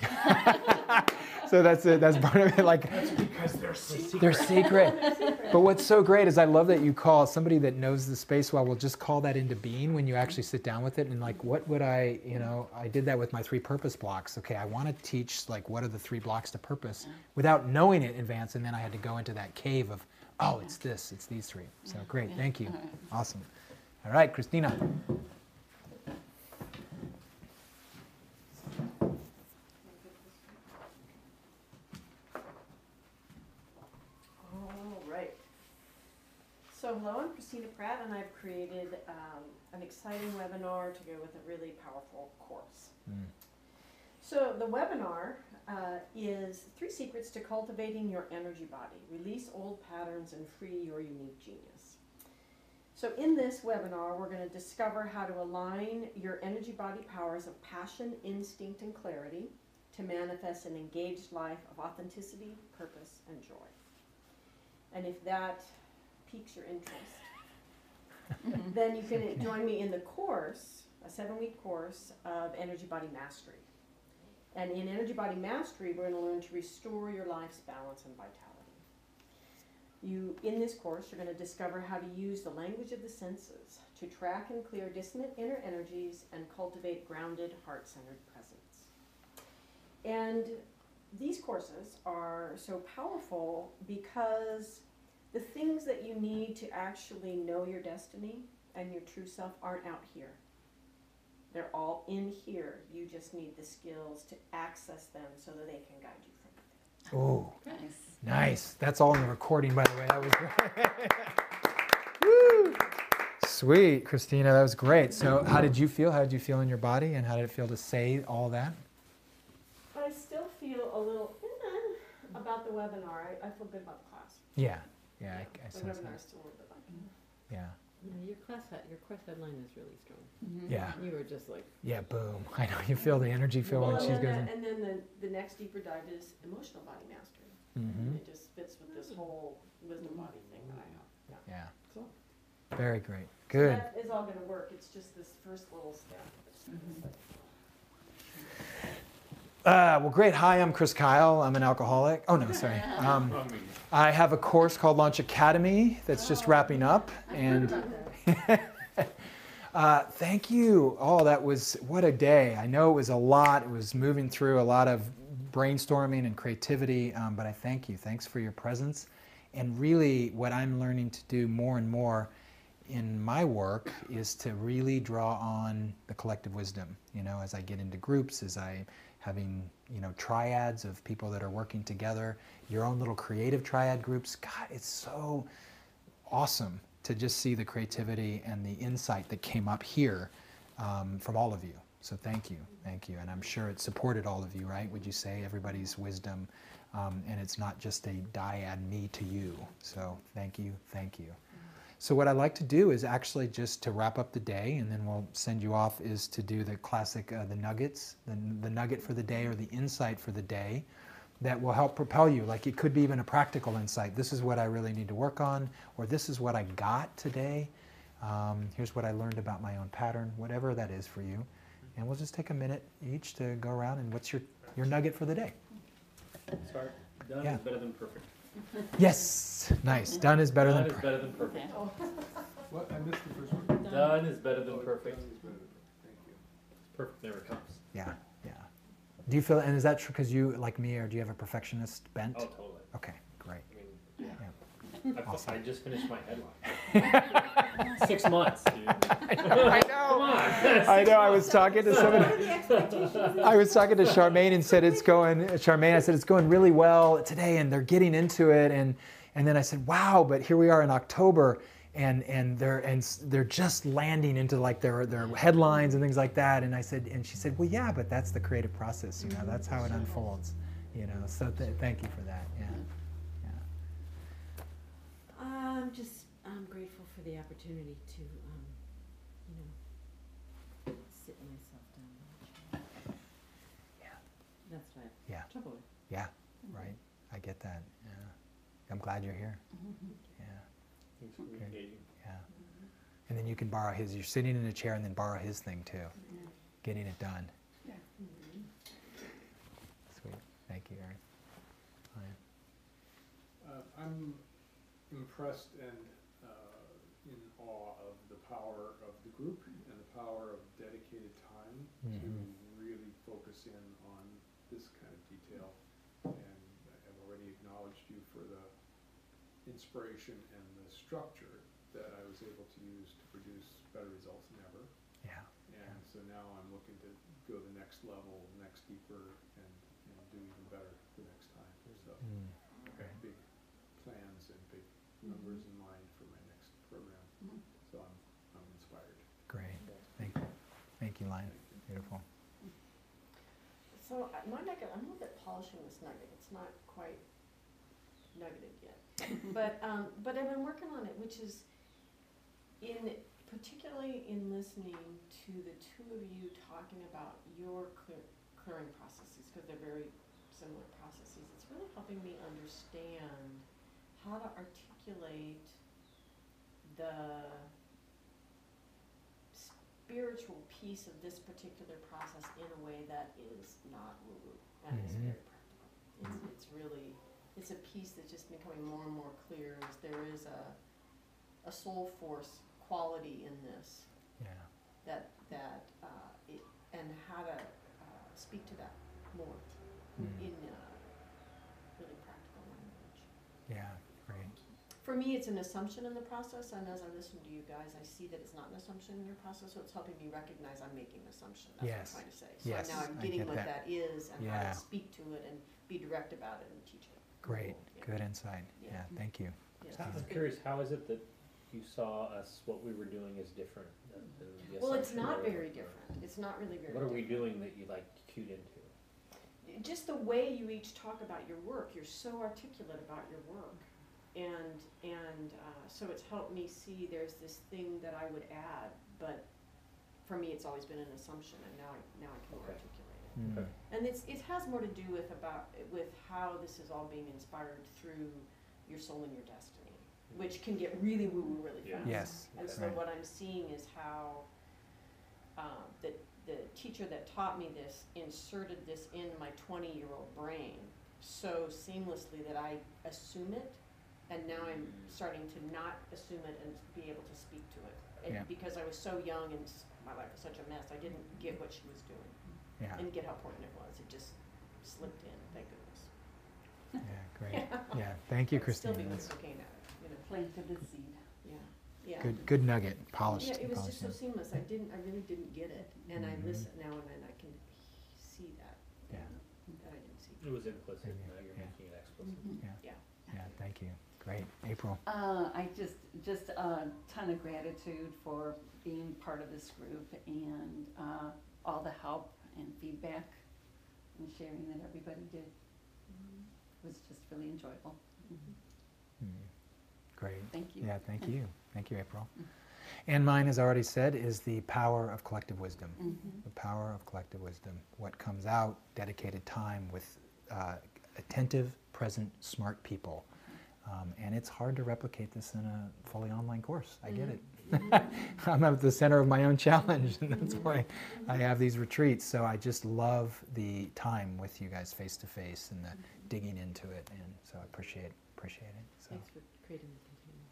So that's part of it. Like, That's because they're secret. they're secret. But what's so great is I love that you call somebody that knows the space well will just call that into being when you actually sit down with it, and like, what would I did that with my 3 purpose blocks. Okay, I want to teach like what are the 3 blocks to purpose without knowing it in advance, and then I had to go into that cave of, oh, it's these 3. So great, thank you. Awesome. All right, Christina. So hello, I'm Christina Pratt, and I've created an exciting webinar to go with a really powerful course. So the webinar is 3 secrets to cultivating your energy body. Release old patterns and free your unique genius. So in this webinar, we're going to discover how to align your energy body powers of passion, instinct, and clarity to manifest an engaged life of authenticity, purpose, and joy. And if that piques your interest, then you can join me in the course, a 7-week course of Energy Body Mastery. And in Energy Body Mastery, we're going to learn to restore your life's balance and vitality. In this course, you're going to discover how to use the language of the senses to track and clear dissonant inner energies and cultivate grounded, heart-centered presence. And these courses are so powerful because the things that you need to actually know your destiny and your true self aren't out here. They're all in here. You just need the skills to access them so that they can guide you from within. Oh, Nice. nice. That's all in the recording, by the way. That was great. Woo! Sweet, Christina. That was great. So how did you feel? How did you feel in your body? And how did it feel to say all that? I still feel a little about the webinar. I feel good about the class. Yeah. Yeah, I The sense webinar that. is still a little bit like, Yeah. Yeah, your course headline is really strong. Yeah. You were just like, Yeah, boom. I know you feel the energy feel when well, she and goes then, in. and then the next deeper dive is emotional body mastery. Mm-hmm. It just fits with this whole wisdom body thing that I have. Yeah. Cool. Very great. So Good. that is all going to work. It's just this first little step. Well, great. Hi, I'm Chris Kyle. I'm an alcoholic. Oh, no, sorry. I have a course called Launch Academy that's just wrapping up. And thank you. Oh, what a day. I know it was a lot. It was moving through a lot of brainstorming and creativity, but I thank you. Thanks for your presence. And really, what I'm learning to do more and more in my work is to really draw on the collective wisdom, as I get into groups, as I having, triads of people that are working together, your own little creative triad groups. God, it's so awesome to just see the creativity and the insight that came up here from all of you. So thank you. And I'm sure it supported all of you, right? Would you say everybody's wisdom, and it's not just a dyad me to you. So thank you. So what I'd like to do is actually just to wrap up the day, and then we'll send you off, is to do the classic, the nuggets, the nugget for the day or the insight for the day that will help propel you. Like it could be even a practical insight. This is what I really need to work on, or this is what I got today. Here's what I learned about my own pattern, whatever that is for you. And we'll just take a minute each to go around, and what's your nugget for the day? Start. Done Yeah. is better than perfect. Yes, nice. Done is better Done than is better than perfect. What? I missed the first one. Done is better than Oh, perfect. done is better than perfect. Thank you. Perfect never comes. Yeah, yeah. Do you feel, and is that true because you, like me, or do you have a perfectionist bent? Oh, totally. Okay, great. I mean, Yeah. I just finished my headline. 6 months, dude. I Come know. on. I know. I was talking to What somebody. are the expectations? I was talking to Charmaine and said it's going. Charmaine, I said it's going really well today, and they're getting into it. And then I said, wow, but here we are in October, and they're just landing into like their headlines and things like that. And I said, and she said, well, yeah, but that's the creative process. You know, that's how it unfolds. You know, so thank you for that. Yeah. I'm grateful for the opportunity to, sit myself down. Yeah. That's what I Yeah. have trouble with. Yeah. Right. I get that. Yeah. I'm glad you're here. Yeah. Thanks for engaging. Yeah. And then you can borrow his. You're sitting in a chair and then borrow his thing too. Getting it done. Sweet. Thank you, Aaron. Ryan. I'm impressed and in awe of the power of the group and the power of dedicated time to really focus in on this kind of detail. And I've already acknowledged you for the inspiration and the structure that I was able to use to produce better results than ever. Yeah. And so now I'm looking to go the next level, next deeper, and do even better the next time. So I've got big plans and big numbers in mind for my next program. So I'm inspired. Great. Thank you. Thank you, Lion. Beautiful. So my nugget, I'm a little bit polishing this nugget. It's not quite nuggeted yet, but I've been working on it, which is particularly in listening to the two of you talking about your clearing processes, because they're very similar processes. It's really helping me understand how to articulate the spiritual piece of this particular process in a way that is not woo-woo and is very practical. It's really, it's a piece that's just becoming more and more clear as there is a soul force quality in this Yeah. and how to speak to that more in really practical language. Yeah. Great. For me, it's an assumption in the process, and as I listen to you guys, I see that it's not an assumption in your process, so it's helping me recognize I'm making an assumption. That's Yes. what I'm trying to say. So Yes, now I'm I getting get what that. that is and how Yeah. to speak to it and be direct about it and teach it. Great. Yeah. Good insight. Yeah. Yeah. Thank you. Yeah. I'm curious, how is it that you saw us, what we were doing is different than the Well, it's assumption not or- very different. It's not really very What are we different. doing that you like cued into? Just the way you each talk about your work, you're so articulate about your work. And so it's helped me see there's this thing that I would add, but for me, it's always been an assumption, and now I can Okay. articulate it. Okay. And it has more to do with how this is all being inspired through your soul and your destiny, which can get really woo-woo really Yeah. fast. Yes. And so Right. what I'm seeing is how the teacher that taught me this inserted this in my 20-year-old brain so seamlessly that I assume it, and now I'm starting to not assume it and be able to speak to it. And Yeah. because I was so young and my life was such a mess, I didn't get what she was doing Yeah. and get how important it was. It just slipped in, thank goodness. Yeah. Great. Yeah. Thank you, I'd still Christine. be That's looking at it, you know. Planted the seed. Yeah. good nugget. Polished. Yeah, it was just so polished. seamless. I really didn't get it, and I listen now and then. I can see that. Yeah. That I didn't see. It was implicit, Yeah. now you're Yeah. making it explicit. Yeah. Thank you. Great. April. I just a ton of gratitude for being part of this group and all the help and feedback and sharing that everybody did. It was just really enjoyable. Great. Thank you. Yeah. Thank you. Thank you, April. And mine, as already said, is the power of collective wisdom. The power of collective wisdom. What comes out, dedicated time with attentive, present, smart people. And it's hard to replicate this in a fully online course. I get it. I'm at the center of my own challenge, and that's why I have these retreats. So I just love the time with you guys face to face and the digging into it. And so I appreciate it. So Thanks for creating the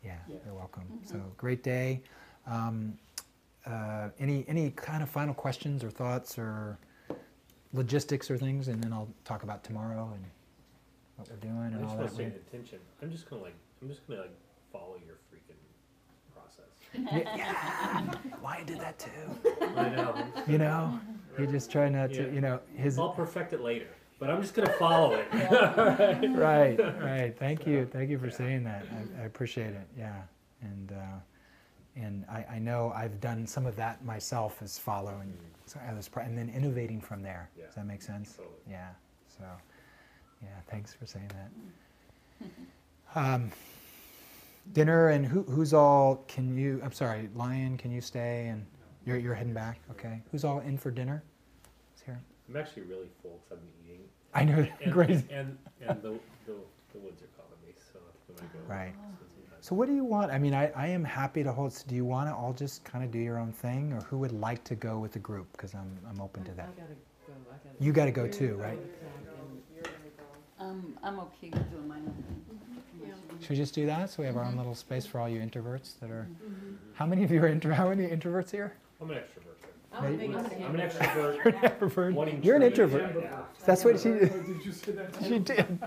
container. yeah, Yeah. you're welcome. So great day. any kind of final questions or thoughts or logistics or things, and then I'll talk about tomorrow and what we're doing I and just all want that. to say attention. I'm just gonna follow your freaking process. Yeah. Lion did that too. I know. You know, you just try not to. Yeah. You know, his. I'll perfect it later, but I'm just gonna follow it. Right, right. Thank you for saying that. I appreciate it. Yeah, and I know I've done some of that myself as following, and then innovating from there. Yeah. Does that make sense? Totally. Yeah. So, yeah. Thanks for saying that. Dinner and who's all? Can you? I'm sorry, Lion. Can you stay? And you're heading back. Okay. Who's all in for dinner? Is here. I'm actually really full because I've been eating. I know. And, Great. And the woods are calling me, so I'm gonna go. Right. spend some time. So what do you want? I mean, I am happy to hold. Do you want to all just kind of do your own thing, or who would like to go with the group? Because I'm open to that. I gotta go. You got to go too, right? You're gonna go. I'm okay with doing my own thing. Yeah. Should we just do that so we have our own little space for all you introverts that are? How many of you are How many introverts here? I'm an extrovert. I'm a big I'm an extrovert. extrovert. Introvert. wanting You're an to- introvert. Yeah. That's what she Did you say that? she did.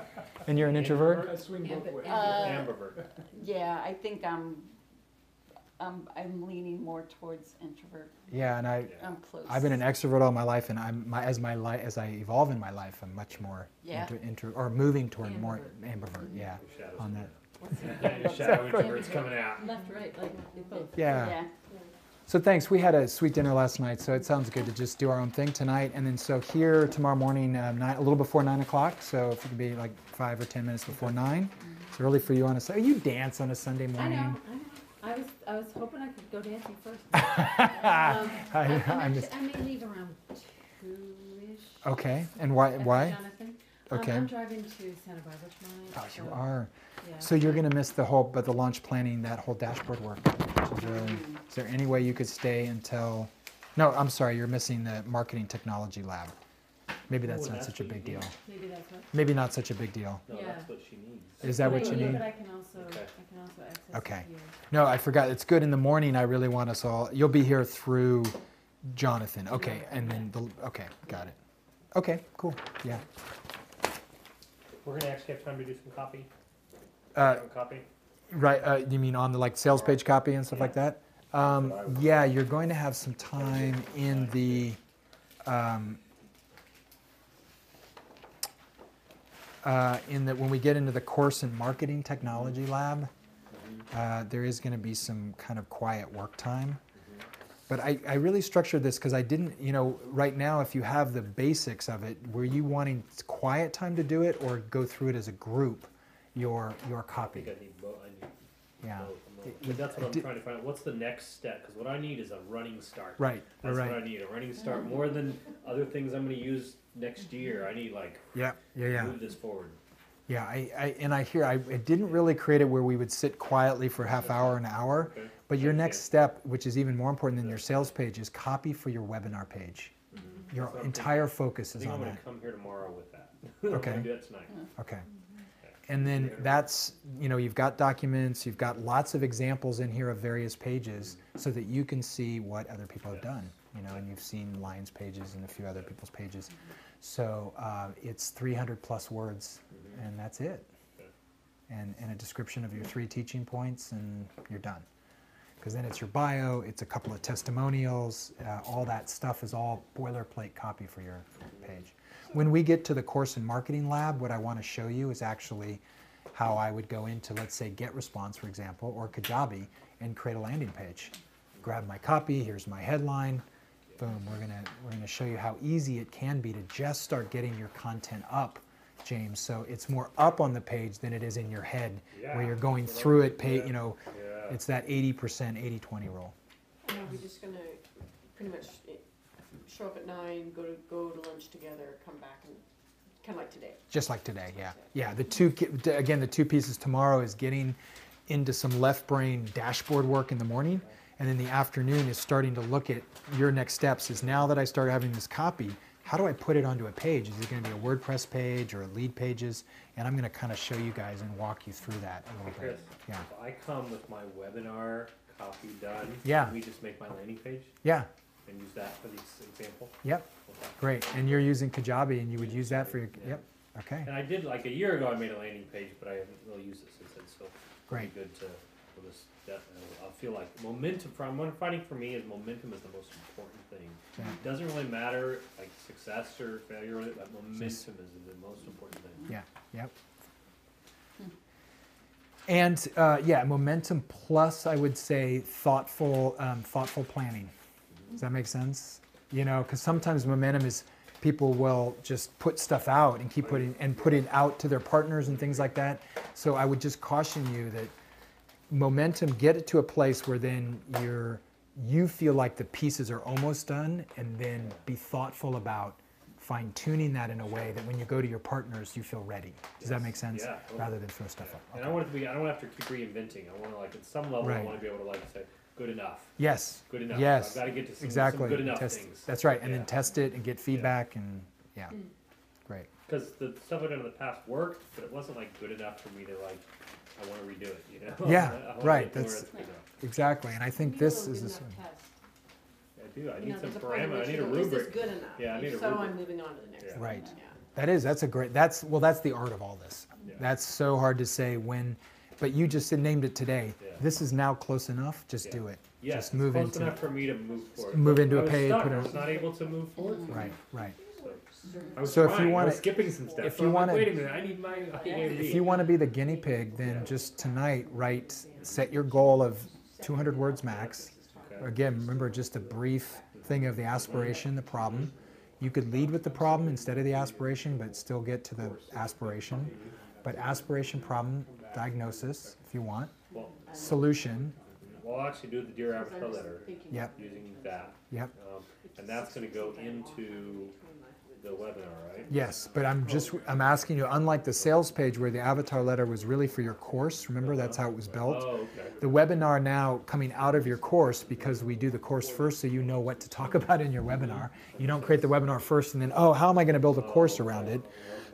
And you're an introvert. I swing both ways. Ambivert. Yeah, I think I'm leaning more towards introvert. Yeah, and I'm close. I've been an extrovert all my life, and as I evolve in my life, I'm much more Yeah. or moving toward more ambivert. Yeah, Your shadows on are that. there. Your shadow introvert's coming out. Left, right, like both. Yeah. So thanks. We had a sweet dinner last night, so it sounds good to just do our own thing tonight. And then so here tomorrow morning, a little before 9 o'clock. So if you could be like 5 or 10 minutes before 9. It's early for you on a Sunday. You dance on a Sunday I morning. know. I was hoping I could go dancing first. I'm just, I may leave around 2-ish. okay. And why? After Why? Jonathan. Okay. I'm driving to Santa Barbara tonight. Oh, you so, are. Yeah. So you're going to miss the launch planning, that whole dashboard work. Which is really, is there any way you could stay until? No, I'm sorry. You're missing the marketing technology lab. Maybe that's Oh, not that's such a what big you deal. Maybe that's what. Maybe not such a big deal. No, Yeah. that's what she needs. Is that what you Yeah, need? but I can also Okay. access Okay. it here. No, I forgot. It's good in the morning. I really want us all. You'll be here through Jonathan. Okay, and then okay, got it. Okay, cool. Yeah. We're gonna actually have time to do some copy. Uh, Copy. right. You mean on the sales page copy and stuff like that? Yeah, you're going to have some time in the. When we get into the course in marketing technology lab, there is going to be some kind of quiet work time. But I really structured this because I didn't, right now, if you have the basics of it, were you wanting quiet time to do it or go through it as a group, your I copy? think I need both. Yeah. But that's what I'm trying to find out. What's the next step? Because what I need is a running start. Right, That's right. what I need. A running start more than other things I'm going to use next year. I need Yeah. move this forward. Yeah, I didn't really create it where we would sit quietly for a half hour, an hour. Okay. But your Okay. next step, which is even more important than your sales page, is copy for your webinar page. Your That's what I'm entire focus I is think I'm on going that. to come here tomorrow with that. Okay. I'm going to do that tonight. Okay. And then that's, you've got documents, you've got lots of examples in here of various pages so that you can see what other people have done. And you've seen Lion's pages and a few other people's pages. So it's 300 plus words, and that's it. And a description of your 3 teaching points, and you're done. Because then it's your bio, it's a couple of testimonials, all that stuff is all boilerplate copy for your page. When we get to the course in marketing lab, what I want to show you is actually how I would go into, let's say, GetResponse, for example, or Kajabi, and create a landing page. Grab my copy, here's my headline, boom, we're gonna show you how easy it can be to just start getting your content up, James. So it's more up on the page than it is in your head, where you're going through it, it's that 80%, 80-20 rule. And are we just gonna pretty much show up at 9, go to lunch together, come back, and kind of like today? Just like today, yeah. Yeah, the two pieces tomorrow is getting into some left brain dashboard work in the morning, and then the afternoon is starting to look at your next steps. Is now that I start having this copy, how do I put it onto a page? Is it going to be a WordPress page or a lead pages? And I'm going to kind of show you guys and walk you through that a little Chris, bit. Yeah. if I come with my webinar copy done. Yeah. Can we just make my landing page Yeah, and use that for this example? yep, Okay. great. And you're using Kajabi and you would use that for your, Yeah. yep, okay, And I did, like a year ago, I made a landing page, but I haven't really used it since then, so. great. Good to, for this, that, I feel like momentum, what I'm finding for me is momentum is the most important thing. Yeah. It doesn't really matter, like success or failure, but momentum is the most important thing. Yeah, yep. And yeah, momentum plus, I would say, thoughtful planning. Does that make sense? You know, because sometimes momentum is people will just put stuff out and keep putting it out to their partners and things like that. So I would just caution you that momentum, get it to a place where then you feel like the pieces are almost done, and then be thoughtful about fine tuning that in a way that when you go to your partners, you feel ready. Does that make sense? Yeah, totally. Rather than throw stuff up. And I want it to be, I don't want to have to keep reinventing. I want to like, at some level, I Right. want to be able to like say, good enough, Yes. good enough. Yes. I've got to get to some Exactly. good enough Test, things. that's right. And Yeah. then test it and get feedback and yeah. Great. Because the stuff I've done in the past worked, but it wasn't like good enough for me to like, I want to redo it, you know? Yeah, I wanna right, get to where that's- it's good enough. Exactly. And I think You this know, is good the enough same. test. I do, I You need know, some there's a point at parameter, I which need you a go, is rubric. this good enough? Yeah, I If need a so, rubric. I'm moving on to the next Yeah. thing. Right. Yeah. That's a great, that's the art of all this. Yeah. That's so hard to say when, but you just named it today. Yeah. This is now close enough, just Yeah. do it. Yes, Just it's move close into enough it. for me to move forward. Move But into I a was page, stuck. put I it- was not able to move forward. Right, right. So, I was So if you trying, I wanna- was skipping some steps. if So you I'm like, wanna- wait a minute, I need my IAMD. If you want to be the guinea pig, then just tonight set your goal of 200 words max. Okay. Again, remember just a brief thing of the aspiration, the problem. You could lead with the problem instead of the aspiration, but still get to the aspiration. But aspiration, problem, diagnosis, if you want. Well, Solution, I'll actually do the Dear Avatar letter yep, using that. yep. And that's going to go into the webinar, right? Yes, but I'm asking you, unlike the sales page where the avatar letter was really for your course, remember that's how it was built? Oh, okay. The webinar now coming out of your course, because we do the course first so you know what to talk about in your webinar. You don't create the webinar first and then, oh, how am I going to build a course around it?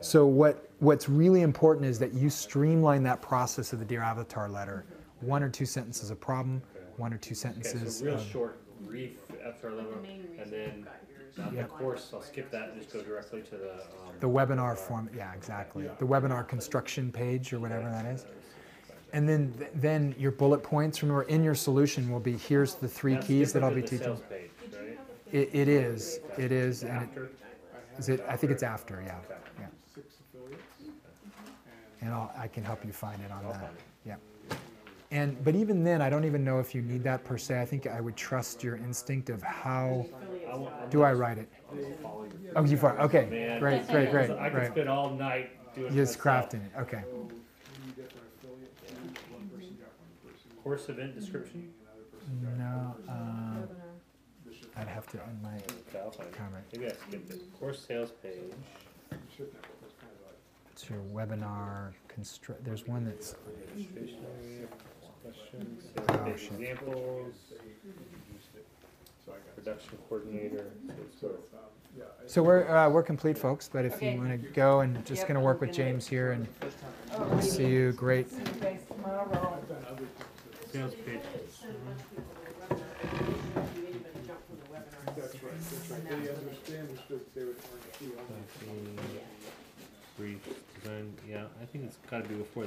So what's really important is that you streamline that process of the Dear Avatar letter. 1 or 2 sentences of problem, 1 or 2 Okay, sentences so real of, short, brief Avatar letter, and then the Yep. course, I'll skip that and just go directly to the webinar form. Yeah, exactly. The webinar construction page or whatever that is. And then your bullet points, remember, in your solution will be, here's the 3 That's keys that I'll different be than the teaching. sales page, right? It is, and After? I think it's after, yeah. Okay. Yeah. 6 affiliates. And I can help you find it on I'll that. find it. Yeah. But even then, I don't even know if you need that per se. I think I would trust your instinct of how do I write it. Oh, you are, okay, Man. great. I could spend all night doing it Just myself. crafting it, okay. So 3 different affiliates, one person got one person. Course event description? Another person got No, Bishop. I'd have to end my Okay, I'll find it. comment. Maybe I skipped it. Course sales page. Bishop network was kind of like, It's your webinar there's one that's, Registration, questions, Oh, sales page shit. examples, so I got. production coordinator. So, yeah. so we're complete, folks, but if you Okay. want to go and just Yep, going to work I'm with gonna- James here and Oh, see you, great. See you guys tomorrow. I've done other things. Sales page. That's right. They understood they would earn a fee on it. Brief design, yeah, I think it's gotta be before